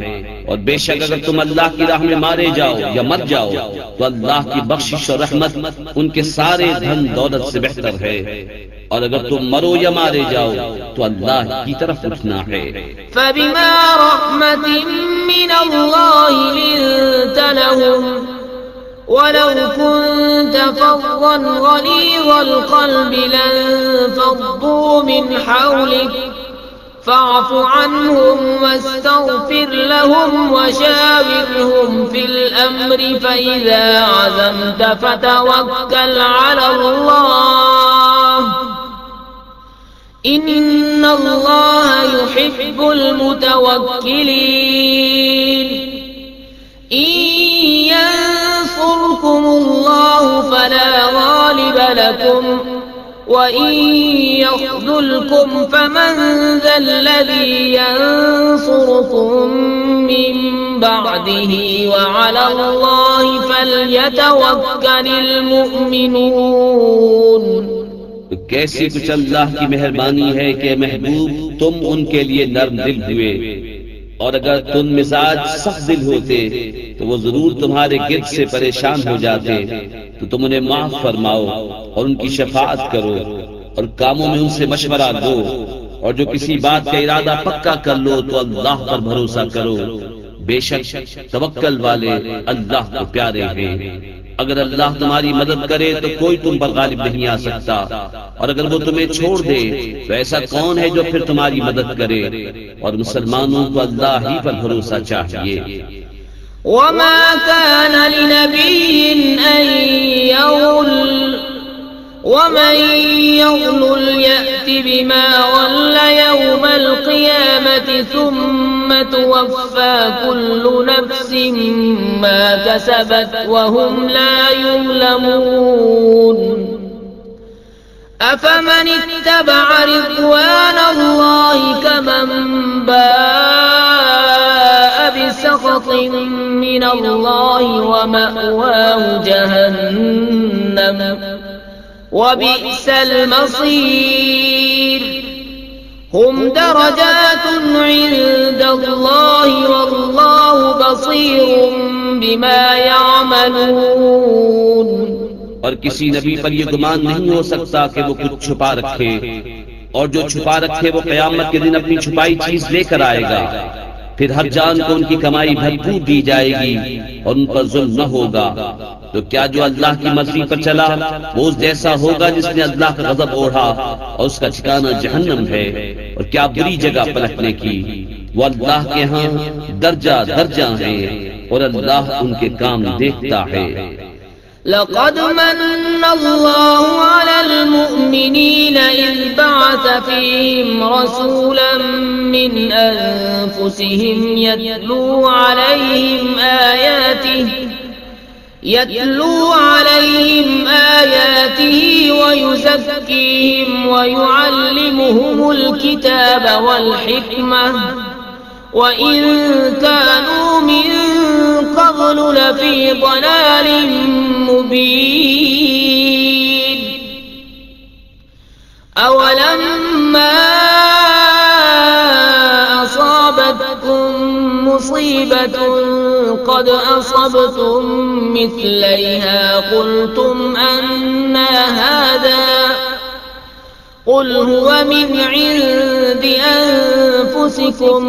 और बेशक अगर तुम अल्लाह की राह में मारे जाओ या मर जाओ तो अल्लाह की बख्शिश और रहमत उनके सारे धन दौलत से बेहतर है, और अगर तुम मरो या मारे जाओ तो अल्लाह की तरफ उठना है। फबिमा रहमतिन मिनल्लाहि लिंत लहुम वलौ कुंत फज़्ज़न गलीज़ल क़ल्बि लंफ़ज़्ज़ू मिन हौलिक फ़अफ़ु अन्हुम वस्तग़फ़िर लहुम वशाविरहुम फ़िल अम्रि फ़इज़ा अज़मत फ़तवक्कल अलल्लाह इन्नल्लाह युहिब्बुल मुतवक्किलीन. यंसुरकुमुल्लाहु फला गालिब लकुम वइन यख़्ज़ुलकुम फमन ज़ल्लज़ी यंसुरुकुम मिन बअदिही वअलल्लाहि फल्यतवक्कलिल मुमिनून. तो कैसी कुछ अल्लाह की मेहरबानी है कि महबूब तुम उनके लिए नर्म दिल हुए, और अगर तुम मिजाज सख्त दिल होते तो वो जरूर तुम्हारे गिर्द से परेशान हो जाते। तो तुम उन्हें माफ फरमाओ और उनकी शफाअत करो और कामों में उनसे मशवरा दो, और जो किसी बात का इरादा पक्का कर लो तो अल्लाह पर भरोसा करो, बेशक तवक्कल वाले अल्लाह को प्यारे हैं। अगर अल्लाह तुम्हारी मदद करे तो कोई तुम पर गालिब नहीं आ सकता, और अगर वो तुम्हें छोड़ दे तो ऐसा कौन है जो फिर तुम्हारी मदद करे। और मुसलमानों को अल्लाह ही पर भरोसा चाहिए। वमा कान लिनबिय्यिन अन यग़ुल वमन यग़लुल यअति बिमा ग़ल्ल यौमल क़ियामति सुम्मा तुवफ़्फ़ा कुल्लु नफ़्सिन मा कसबत वहुम ला युज़्लमून। अफमन इत्तबअ रिज़वान अल्लाहि कमन बाअ बिसख़तिन मिन अल्लाहि व मअवाहु जहन्नम वबिअसल मसीर। हुम दरजातुन इंदल्लाहि वल्लाहु बसीरुम बिमा यअमलून। और किसी नबी पर यह गुमान नहीं हो सकता कि वो कुछ छुपा रखे, और जो छुपा रखे वो क़यामत के दिन अपनी छुपाई चीज लेकर आएगा। फिर हर जान को उनकी कमाई भरपूर दी जाएगी और उन पर जुल्म न होगा। तो क्या जो अल्लाह की मर्जी पर चला वो उस जैसा होगा जिसने अल्लाह का गज़ब ओढ़ा, और उसका ठिकाना जहन्नम है। और क्या बुरी जगह पलटने की। वो अल्लाह के यहाँ दर्जा दर्जा है और अल्लाह उनके काम देखता है। लक़द मन्नल्लाहु अलल मुअ्मिनीन इज़ बअस फ़ीहिम रसूलन मिन अनफुसिहिम यत्लू अलैहिम आयातिही व युज़क्कीहिम व युअल्लिमुहुमुल किताब वल हिकमह व इन कानू मिन क़ब्लु लफ़ी ضलालिन मुबीन। अवलम्मा असाबतकुम मुसीबतुन क़द असबतुम मिस्लैहा क़ुल्तुम अन्ना हाज़ा क़ुल हुवा मिन इंदि अनफुसिकुम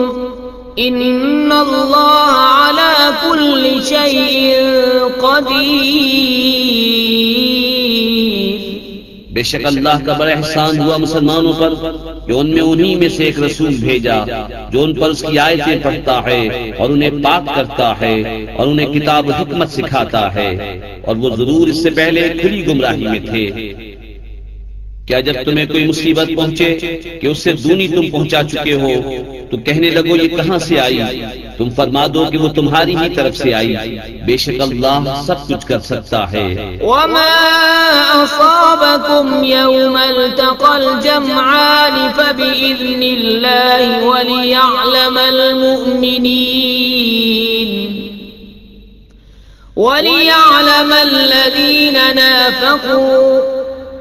इन्नल्लाह अला कुल्लि शैइन क़दीर। बेशक अल्लाह का बड़ा एहसान हुआ मुसलमानों पर कि उनमें उन्हीं में से एक रसूल भेजा जो उन पर उसकी आयतें पढ़ता है और उन्हें पाक करता है और उन्हें किताब हिकमत सिखाता है। और वो जरूर इससे पहले खुली गुमराही में थे। क्या जब तुम्हें कोई मुसीबत पहुंचे कि उससे दूनी तुम पहुंचा चुके हो तो कहने लगो ये कहां से आई, तुम फरमा दो कि वो तुम्हारी ही तरफ से आई। बेशक अल्लाह सब कुछ कर सकता है। वमा असाबकुम यौमल तक़ल जमआन फबिइज़्निल्लाहि वलियअलमल लज़ीना नाफ़क़ू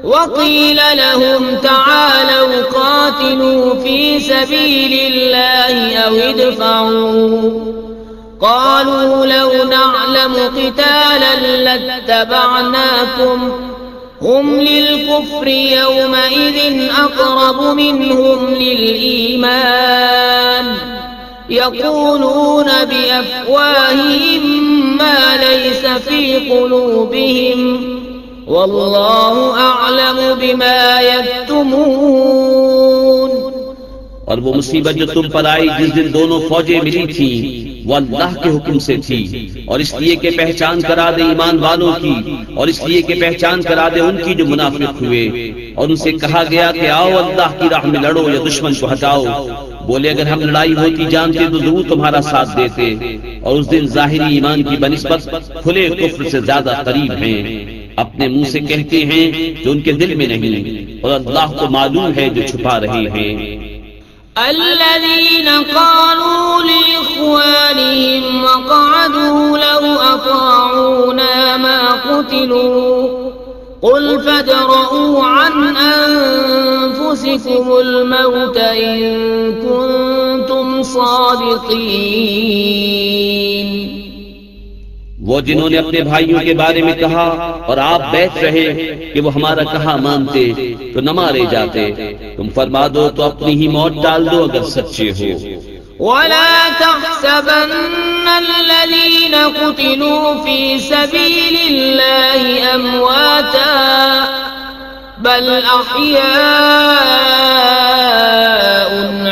वक़ील लहुम तआलौ क़ातिलू फ़ी सबीलिल्लाहि औ इदफ़अू क़ालू लौ नअलमु क़ितालन लत्तबअनाकुम हुम लिलकुफ़्रि यौमइज़िन अक़रबु मिन्हुम लिलईमान यक़ूलून बिअफ़वाहिहिम मा लैस फ़ी क़ुलूबिहिम वल्लाहु अअलमु बिमा यक्तुमून। और वो मुसीबत जो तुम पर आई जिस दिन दोनों फौजें मिली थी वो अल्लाह के हुक्म से थी, और इसलिए कि पहचान करा दे ईमान वालों की, और इसलिए कि पहचान करा दे उनकी जो मुनाफिक हुए। और उनसे कहा गया कि आओ अल्लाह की राह में लड़ो या दुश्मन को हटाओ। बोले अगर हम लड़ाई होती जानते तो जरूर तुम्हारा साथ देते। और उस दिन जाहिरी ईमान की बनिस्बत खुले कुफ्र से ज्यादा करीब हैं। अपने मुंह से कहते हैं जो उनके दिल में नहीं, और अल्लाह को मालूम है जो छुपा रहे हैं। الذين قالوا لإخوانهم وقعدوا لو أطاعونا ما قتلوا قل فادرءوا عن أنفسكم الموت إن كنتم صادقين। वो जिन्होंने अपने भाइयों के बारे में कहा और आप बैठ रहे कि वो हमारा कहा मानते तो न मारे जाते, तुम फरमा दो तो अपनी ही मौत टाल दो अगर सच्चे हो। वला तहसबन्नल्लज़ीना कुतिलू फी सबीलिल्लाहि अमवाता बल अहयाउन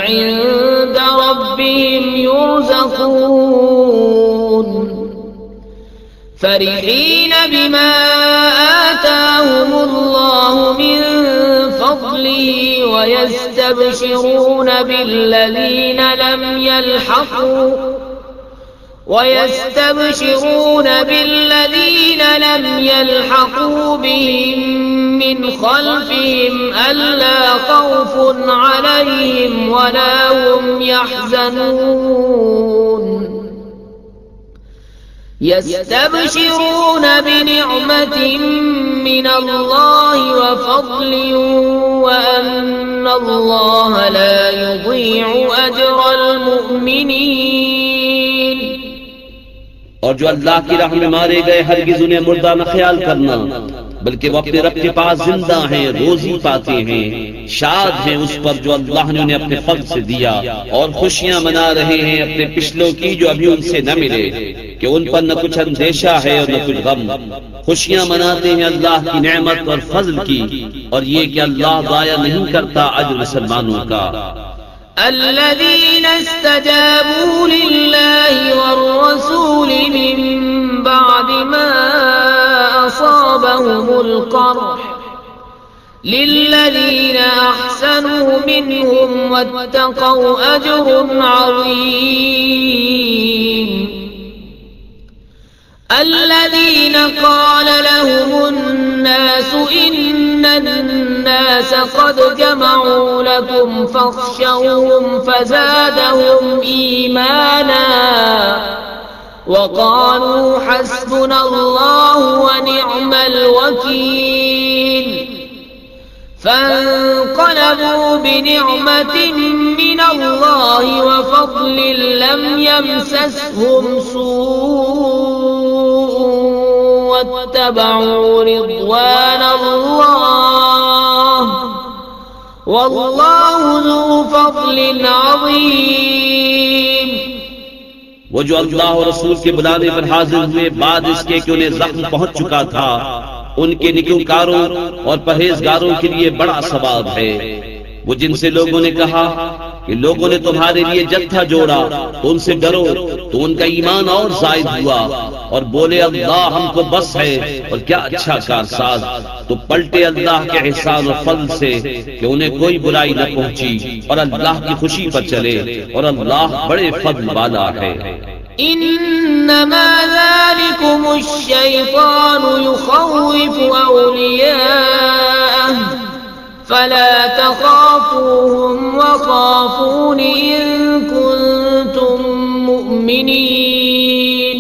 इंद रब्बिहिम युरज़क़ून फरिहीन बिमा आताहुमुल्लाहु मिन फज़लिही वयस्तबशिरून बिल्लज़ीन लम यल्हक़ू बिहिम मिन खल्फ़िहिम अल्ला खौफ़ुन अलैहिम वला हुम यहज़नून यस्तबशिरून बिनिअमतिन मिनल्लाहि व फ़ज़लिन व अन्नल्लाह ला युज़ीअु अजरल मुमिनीन। और जो अल्लाह की राह में मारे गए हरगिज़ उन्हें मुर्दा न ख्याल करना, बल्कि वो अपने रब के पास जिंदा हैं, रोजी पाते हैं, शाद हैं उस पर जो अल्लाह ने उन्हें अपने फज़ल से दिया, और खुशियां मना रहे हैं अपने पिछलों की जो अभी उनसे न मिले, कि उन पर न कुछ अंदेशा है और न कुछ गम। खुशियां मनाते हैं अल्लाह की नेमत और फजल की, और ये कि अल्लाह दाया नहीं करता अज्र मुसलमानों का। अल्लज़ीना इस्तजाबू लिल्लाहि वर्रसूल मिन बअदि मा असाबहुमुल क़र्ह लिल्लज़ीना अहसनू मिनहुम वत्तक़ौ अज्रुन अज़ीम। الذين قال لهم الناس إن الناس قد جمعوا لكم فاخشوهم فزادهم إيمانا وقالوا حسبنا الله ونعم الوكيل فانقلبوا بنعمة من الله وفضل لم يمسسهم سوء واتبعوا رضوان الله والله ذو فضل عظيم। वो जो अल्लाह और रसूल के बुलाने पर हाजिर हुए बाद इसके कि उन्हें जख्म पहुंच चुका था, उनके निकोकारों और परहेजगारों के लिए बड़ा सवाब है। वो जिनसे लोगों ने कहा कि लोगों ने तुम्हारे लिए जत्था जोड़ा तो उनसे डरो, तो उनका ईमान और जायद हुआ और बोले अल्लाह हमको बस है और क्या अच्छा कारसाज। तो पलटे अल्लाह के एहसान और फज़ल से कि उन्हें कोई बुराई न पहुंची और अल्लाह की खुशी पर चले, और अल्लाह बड़े फज़ल वाला है। इन्नमा ज़ालिकुमुश शैतानु युख़व्विफ़ु औलियाअह फला तख़ाफ़ूहुम वख़ाफ़ून इन कुन्तुम मुअमिनीन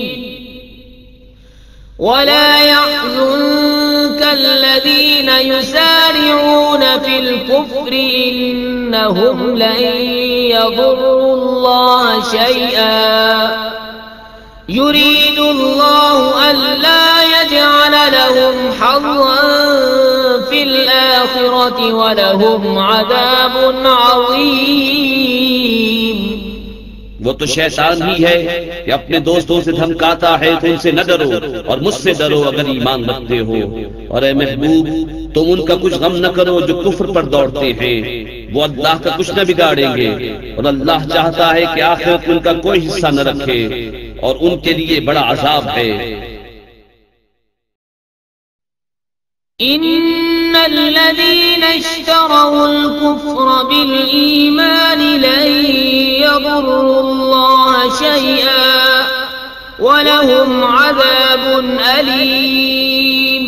वला यहज़ुनका الذين يسارعون في الكفر إنهم لن يضروا الله شيئا يريد الله ألا يجعل لهم حظا في الآخرة ولهم عذاب عظيم। वो तो शैतान ही है कि अपने दोस्तों से धमकाता है तो उनसे न डरो और मुझसे डरो अगर ईमान रखते हो। और ए महबूब तुम उनका कुछ गम न करो जो कुफ्र पर दौड़ते हैं, वो अल्लाह का कुछ न बिगाड़ेंगे और अल्लाह चाहता है कि आखिरत में उनका कोई हिस्सा न रखे और उनके लिए बड़ा अजाब है। इन्नल्लज़ीना इश्तरौल कुफ्र बिल ईमान लन यदुर्रुल्लाह शैआ वलहुम अज़ाबुन अलीम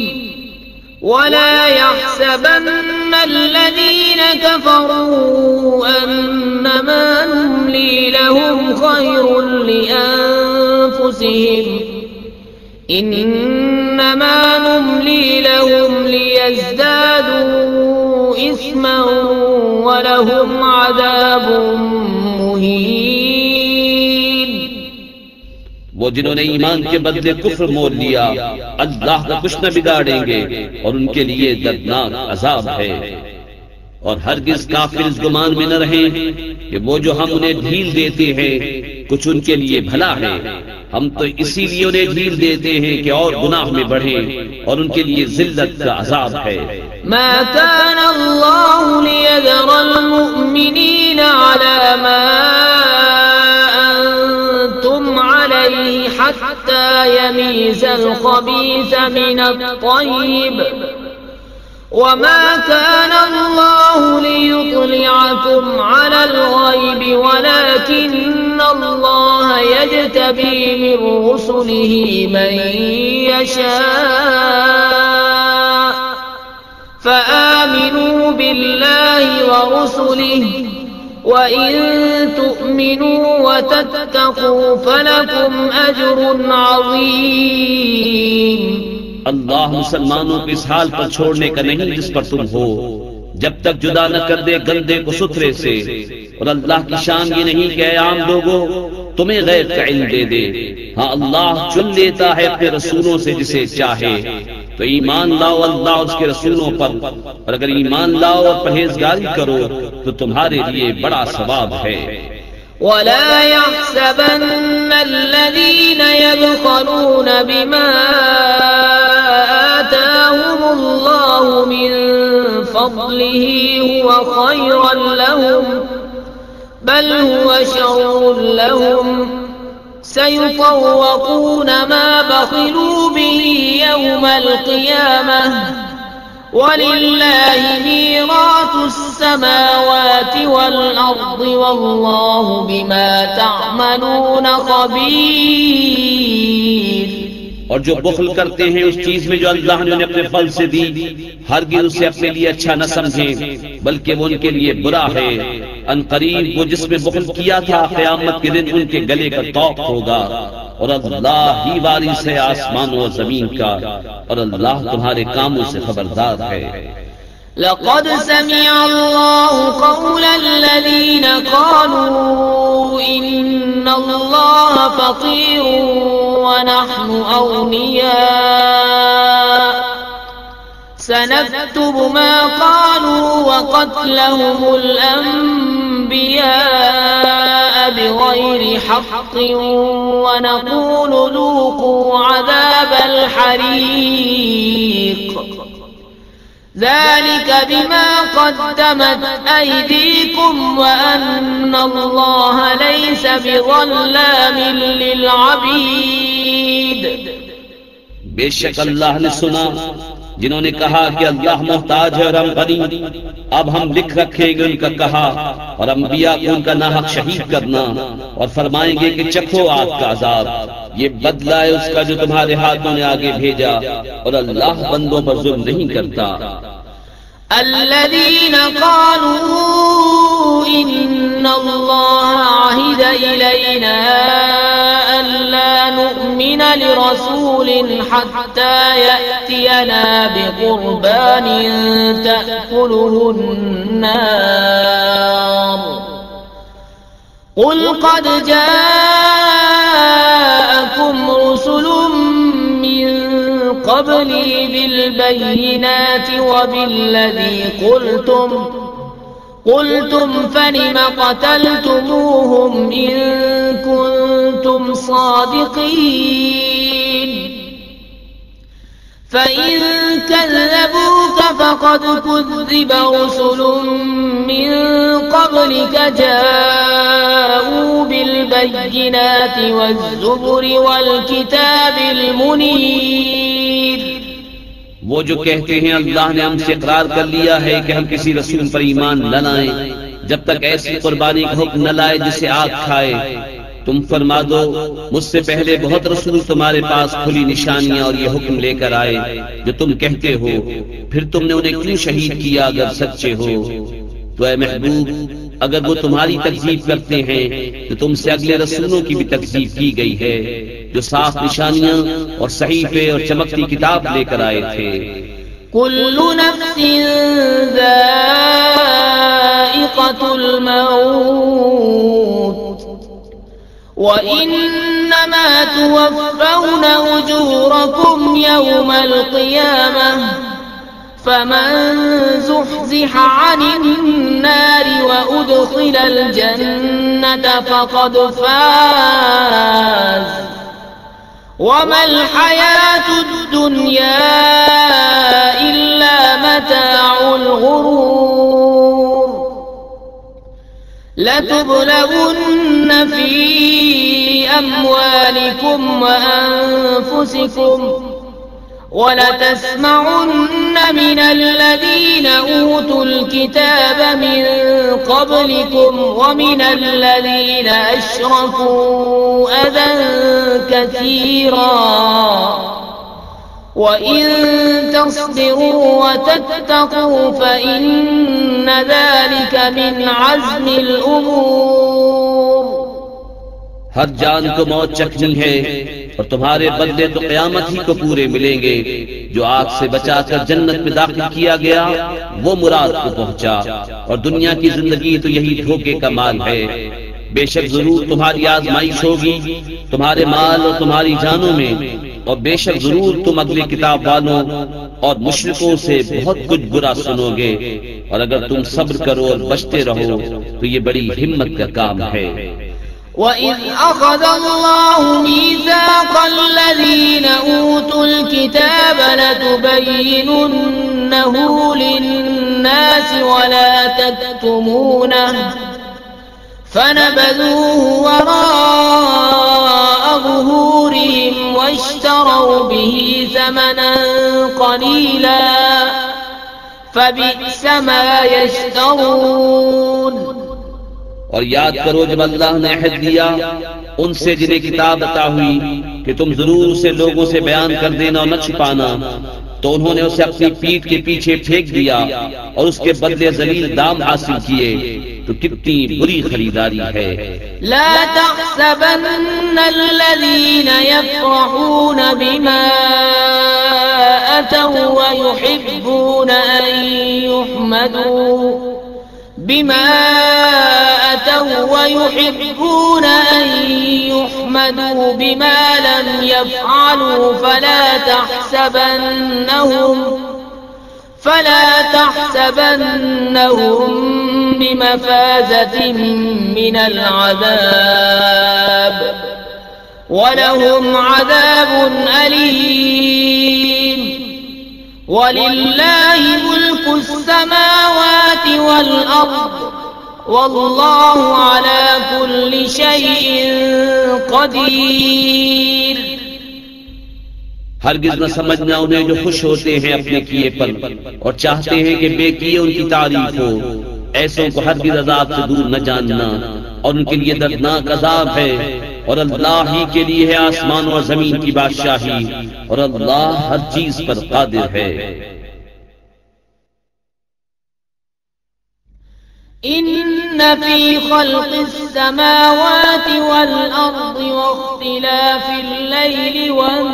वला यहसबन्नल्लज़ीना कफरू अन्नमा नुम्ली लहुम खैरुन लिअन्फुसिहिम इन्नमा नुम्ली लहुम लियज़्दादू इस्मन वलहुम अज़ाबुन मुहीन। वो वो जिन्होंने ईमान के बदले कुफ्र मोल लिया, अल्लाह का कुछ न बिगाड़ेंगे और उनके लिए दर्दनाक अजाब है। और हरगिज काफिर इस गुमान में न रहे कि वो जो हम उन्हें ढील देते हैं कुछ उनके लिए भला है। हम तो इसीलिए उन्हें ढील देते हैं कि और गुनाह में बढ़े और उनके लिए जिल्लत का अजाब है। मा कान अल्लाहु लियज़रल मुमिनीना अला मा अंतुम अलैहि हत्ता यमीज़ल खबीस मिनत तय्यिब वमा कान अल्लाहु लियुत्लिअकुम अलल गैबि वलाकिन्न अल्लाह यज्तबी मिन रुसुलिही मन यशा फआमिनू बिल्लाहि व रुसुलिही व इन तु'मिनू व तत्तकू फलकुम अज्रुन अज़ीम। अल्लाह मुसलमानों को इस हाल पर छोड़ने का नहीं जिस पर तुम हो, जब तक जुदा न कर दे गंदे को सुथरे से। और अल्लाह की शान ये नहीं कि आम लोगों तुम्हें गैर का इल्म दे दे। हाँ, अल्लाह चुन लेता है अपने रसूलों से जिसे चाहे। तो ईमान लाओ अल्लाह उसके रसूलों पर, और अगर ईमान लाओ और परहेजगारी करो तो तुम्हारे लिए बड़ा सवाब है। वला यहसबन्न अल्लज़ीना यबख़लून बिमा आताहुमुल्लाहु मिन फ़ज़लिही हुवा ख़ैरन लहुम बल हुवा शर्रुन लहुम सयुतव्वक़ून मा बख़िलू बिही यौमल क़ियामह वलिल्लाहि मीरासुस समावाति वल अर्दि वल्लाहु बिमा तअमलून खबीर। और जो बुख्ल करते हैं उस चीज में जो अल्लाह ने उन्हें अपने फल से दी, हरगिज़ उसे अपने लिए अच्छा न समझें, बल्कि वो उनके लिए बुरा है। अनकरीब वो जिसमें बुख्ल किया था क़यामत के दिन उनके गले का तौक होगा। और अल्लाह ही वारिस है आसमानों और जमीन का, और अल्लाह तुम्हारे कामों से खबरदार है। लक़द समिअ अल्लाहु क़ौलल्लज़ीना क़ालू इन्नल्लाह फ़क़ीरुन व नहनु अग़निया सनक्तुबु मा क़ालू व क़त्लहुमुल अंबिया बिग़ैरि हक़्क़िन व नक़ूलु ज़ूक़ू अज़ाबल हरीक़ ज़ालिक बिमा क़द्दमत अयदीकुम व अन्नल्लाह लैसा बिज़ल्लामिन लिलअबीद। बेशक अल्लाह ने सुना जिन्होंने कहा कि अल्लाह मोहताज है और हम गनी। अब हम लिख रखेंगे उनका कहा और अंबिया को उनका नाहक शहीद करना, और फरमाएंगे कि चखो आग का अजाब, ये बदला है उसका जो तुम्हारे हाथों ने आगे भेजा, और अल्लाह बंदों पर जुल्म नहीं करता। अल्लज़ीना क़ालू इन्नल्लाह अहिदा इलैना अल्ला नु'मिना लिरसूलिन हत्ता यअतियना बिक़ुरबानिन तअकुलुहुन नार क़ुल क़द जाअकुम रुसुलुम मिन क़ब्ली बिलबय्यिनाति व बिल्लज़ी क़ुल्तुम फलिम क़तलतुमूहुम इन कुन्तुम सादिक़ीन फ़इन कज़्ज़बूक फ़क़द कुज़्ज़िब रुसुल मिन क़ब्लिक जाऊ बिलबय्यिनाति वज़्ज़ुबुरि वल्किताबिल मुनीर। वो जो कहते हैं अल्लाह ने हमसे इकरार कर लिया है कि हम किसी रसूल पर ईमान न लाएं जब तक ऐसी कुर्बानी का हुक्म न लाए जिसे आग खाए। तुम फरमा दो मुझसे पहले बहुत रसूल तुम्हारे पास खुली निशानियां और ये हुक्म लेकर आए जो तुम कहते हो, फिर तुमने उन्हें क्यों शहीद किया अगर सच्चे हो। तो ऐ महबूब, अगर वो तुम्हारी तकजीब करते हैं तो तुमसे अगले रसूलों की भी तकजीब की गई है जो साफ निशानियां और सहीफे और चमकती किताब लेकर आए थे। कुल्लु नफ्सिन ज़ाइक़तुल मौत वइन्नमा तुवफ़्फ़ौना उजूरकुम यौमल क़ियामह फमन ज़ुहज़िह अनिन्नारि व उदख़िलल जन्नत फ़क़द फ़ाज़ वमल हयातुद दुनिया इल्ला मताउल गुरूर लतुब्लवुन्न फी अम्वालिकुम व अनफुसिकुम वलतस्मउन्न मिनल्लज़ीन ऊतुल किताब मिन क़ब्लिकुम व मिनल्लज़ीन अशरकू अज़न कसीरा वइन तस्बिरू व तत्तक़ू फ़इन्न ज़ालिक मिन अज़्मिल उमूर। हर जान को मौत चखनी है और तुम्हारे बदले तो क़यामत ही को पूरे मिलेंगे। जो आग से बचाकर जन्नत में दाखिल किया गया वो मुराद को पहुंचा, और दुनिया की जिंदगी तो यही धोखे का माल है। बेशक जरूर तुम्हारी आजमाइश होगी तुम्हारे माल और तुम्हारी जानों में, और बेशक जरूर तुम अगले किताब वालों और मुशरिकों से बहुत कुछ बुरा सुनोगे। और अगर तुम सब्र करो और बचते रहो तो ये बड़ी हिम्मत का काम है। वइज़ अख़ज़ल्लाहु मीसाक़ल्लज़ीन ऊतुल किताब लतुबय्यिनुन्नहु लिन्नासि वला तक्तुमूनहु फनबذूहु वराअ ज़ुहूरिहिम वश्तरौ बिही समनन क़लीला फबि'स मा यश्तरून। और याद करो जब अल्लाह ने अहद दिया उनसे जिन्हें किताब अता हुई कि तुम जरूर उसे लोगों से बयान कर देना और न छिपाना, तो उन्होंने उसे अपनी पीठ के पीछे फेंक दिया और उसके बदले जलील दाम हासिल किए। तो कितनी बुरी खरीदारी है। ला तहसबन्नल्लज़ीन यफ़रहून बिमा अतौ व युहिब्बून अन युहमदू बिमा लम यफ़अलू फला तहसबन्नहुम बिमफ़ाज़तिन मिनल अज़ाब वलहुम अज़ाबुन अलीम। वलिल्लाहि मुल्कुस समावाति वल अर्द वल्लाहु अला कुल्लि शैइन क़दीर। हरगिज़ न समझना उन्हें जो खुश होते हैं अपने किए पर और चाहते हैं कि बेकिए उनकी तारीफ हो। ऐसों को हरगिज़ अज़ाब से दूर न जानना, और उनके लिए दर्दनाक अज़ाब है। और अल्लाह ही के लिए है आसमान और जमीन की बादशाही, और अल्लाह हर चीज पर कादिर है। इन्न फी खल्क़िस समावाति वल अर्दि वख्तिलाफिल लैलि वन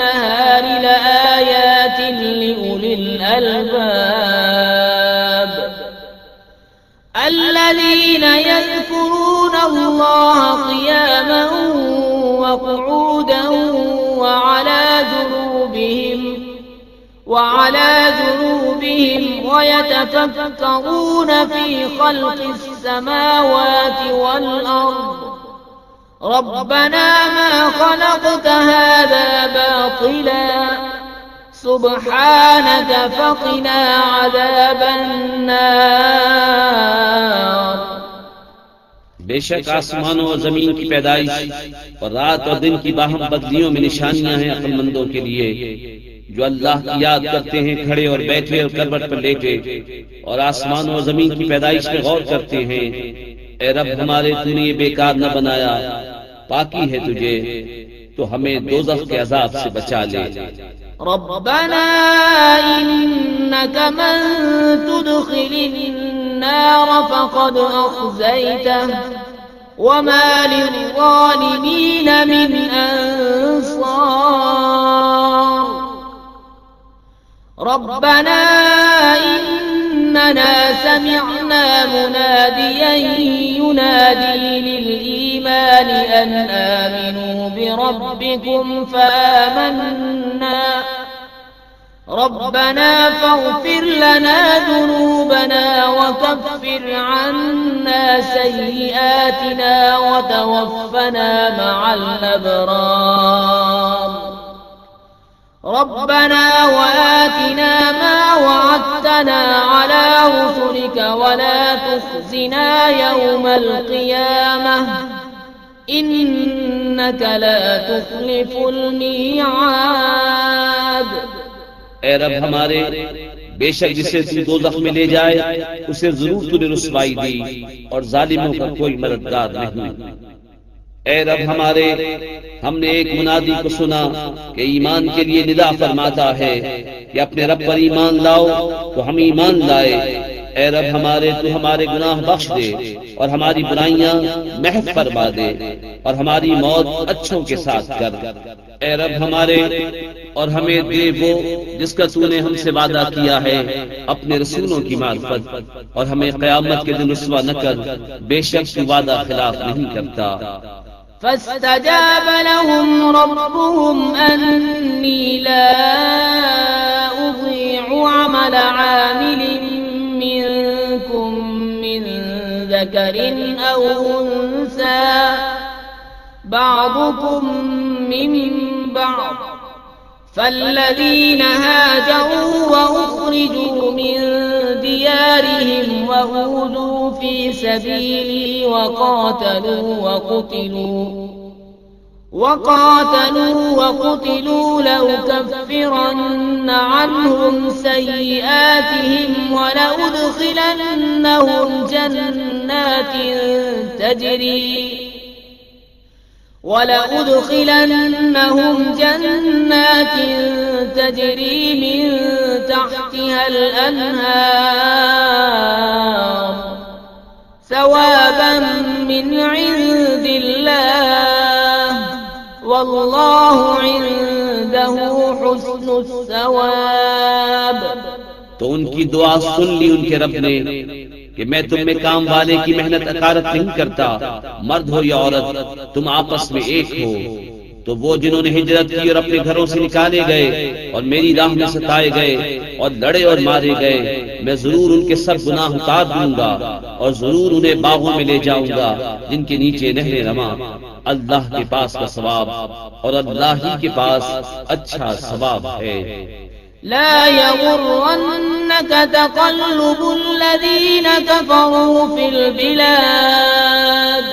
नहारि लआयातिन लिउलिल अलबाब الذين يذكرون الله قياما وقعودا وعلى جنوبهم ويتفكرون في خلق السماوات والأرض ربنا ما خلقت هذا باطلا सुब्हानक फ़क़िना अज़ाबन्नार। बेशक आसमानों और जमीन की पैदाइश और रात और दिन की बाहम बदलियों में निशानियां हैं अक्लमंदों के लिए, जो अल्लाह की याद करते हैं खड़े और बैठे और करवट पर लेटे, और आसमानों और जमीन की पैदाइश में गौर करते हैं। ए रब हमारे, तूने ये बेकार न बनाया, पाकी है तुझे, तो हमें दोज़ख के अज़ाब से बचा ले। रब्बना इन्नक मन तुदखिलिन नार फ़क़द अख़ज़यतह वमा लिज़्ज़ालिमीन मिन अंसार। रब्बना إننا سمعنا مناديا ينادي للإيمان أن آمنوا بربكم فآمنا ربنا فاغفر لنا ذنوبنا وكفر عنا سيئاتنا وتوفنا مع الأبرار ربنا وآتنا ما وعدتنا على رسلك ولا تخزنا يوم القيامة إنك لا تخلف الميعاد। ए रब हमारे, बेशक जिसे तू दोज़ख में ले जाए उसे जरूर तूने रुसवाई दी और जालिमों का कोई मददगार नहीं। ए रब हमारे, हमने एक मुनादी को सुना कि ईमान के लिए निदा फरमाता है कि अपने रब पर ईमान लाओ, तो हम ईमान लाए। ए रब हमारे, तू हमारे गुनाह बख्श दे और हमारी बुराइयां महफ फरमा दे और हमारी मौत अच्छों के साथ कर। ए रब हमारे, और हमें दे वो जिसका तूने हमसे वादा किया है अपने रसूलों की मार्फत, और हमें क़यामत के दिन रुसवा न कर, बेशक तू वादा खिलाफ नहीं करता। فاستجاب لهم ربهم أني لا أضيع عمل عامل منكم من ذكر أو أنثى بعضكم من بعض فالذين هاجروا وأخرجوا من ديارهم وأوذوا في سبيلي وقاتلوا لأكفرن عنهم سيئاتهم ولأدخلنهم جنات تجري من تحتها الأنهار ثوابا من عند الله والله عنده حسن الثواب। तो उनकी दुआ सुन ली उनके रब ने कि मैं तुम में काम वाले की मेहनत अकारत नहीं करता, मर्द हो या औरत तुम आपस में एक हो। तो वो जिन्होंने हिजरत की और अपने घरों से निकाले गए और मेरी राह में सताए गए और लड़े और मारे गए, मैं जरूर उनके सब गुनाह उतार दूंगा और जरूर उन्हें बागों में ले जाऊंगा जिनके नीचे नहरें रमा। अल्लाह के पास का सवाब और अल्लाह ही के पास अच्छा सवाब है। لا يغرنك تقلب الذين كفروا في البلاد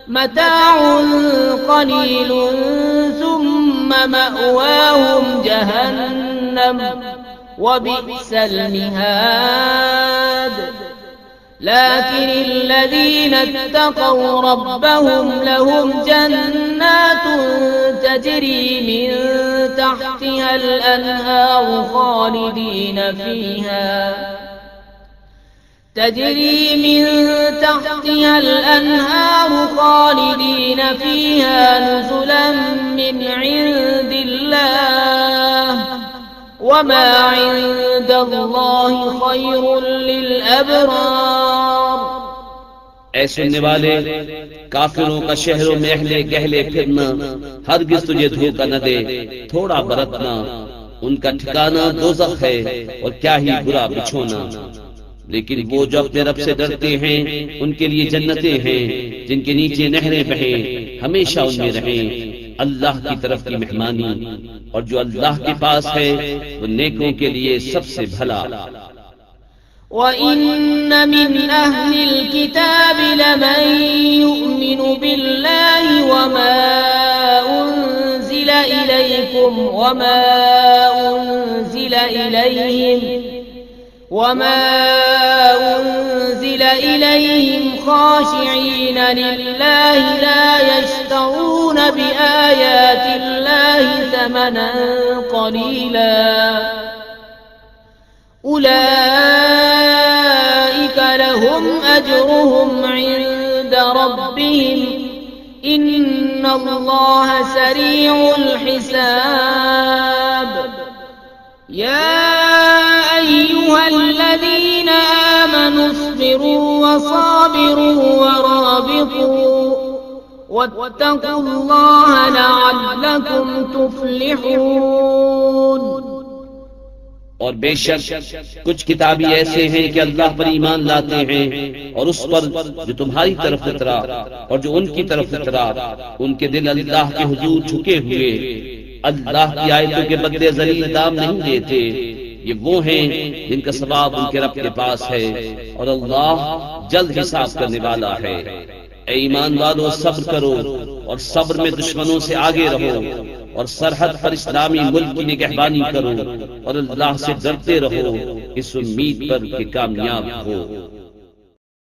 متاع قليل ثم مأواهم جهنم وبئس المهاد لكن الذين اتقوا ربهم لهم جنات تجري من تحتها الأنهار خالدين فيها نزلا من عند الله وما عند الله خير للأبرار। ऐ सुनने वाले, काफिरों का शहरों में अहले गहले फिरना हरगिज तुझे धोखा न दे, थोड़ा बरतना। उनका ठिकाना दोज़ख है और क्या ही बुरा बिछोना। लेकिन वो जो अपने रब से डरते हैं उनके लिए जन्नतें हैं जिनके नीचे नहरें बहें, हमेशा उनमें रहें। अल्लाह की तरफ की मेहमानी, और जो अल्लाह के पास है वो नेकों के लिए सबसे भला। وَإِنَّ مِنْ أَهْلِ الْكِتَابِ لَمَنْ يُؤْمِنُ بِاللَّهِ وَمَا أُنْزِلَ إِلَيْكُمْ وَمَا أُنْزِلَ إِلَيْهِمْ خَاشِعِينَ لِلَّهِ لَا يَشْتَرُونَ بِآيَاتِ اللَّهِ ثَمَنًا قَلِيلًا أولئك لهم أجرهم عند ربهم إن الله سريع الحساب। يا أيها الذين फस्बिरू वसाबिरू वराबितू वत्तकुल्लाह लअल्लकुम तुफ्लिहून। और बेशक कुछ किताबी ऐसे हैं कि अल्लाह पर ईमान लाते हैं और उस पर जो तुम्हारी तरफ उतरा और जो उनकी तरफ उतरा, उनके दिल अल्लाह के हुजूर झुके हुए अल्लाह की आयतों के बदले जलील दाम नहीं देते। ये वो हैं जिनका सवाब उनके रब के पास है और अल्लाह जल्द हिसाब करने वाला है। ऐ ईमान वालों, सब्र करो और सब्र में दुश्मनों से आगे रहो और सरहद पर इस्लामी मुल्क की निगहबानी करो और अल्लाह से डरते रहो इस उम्मीद पर कि कामयाब हो।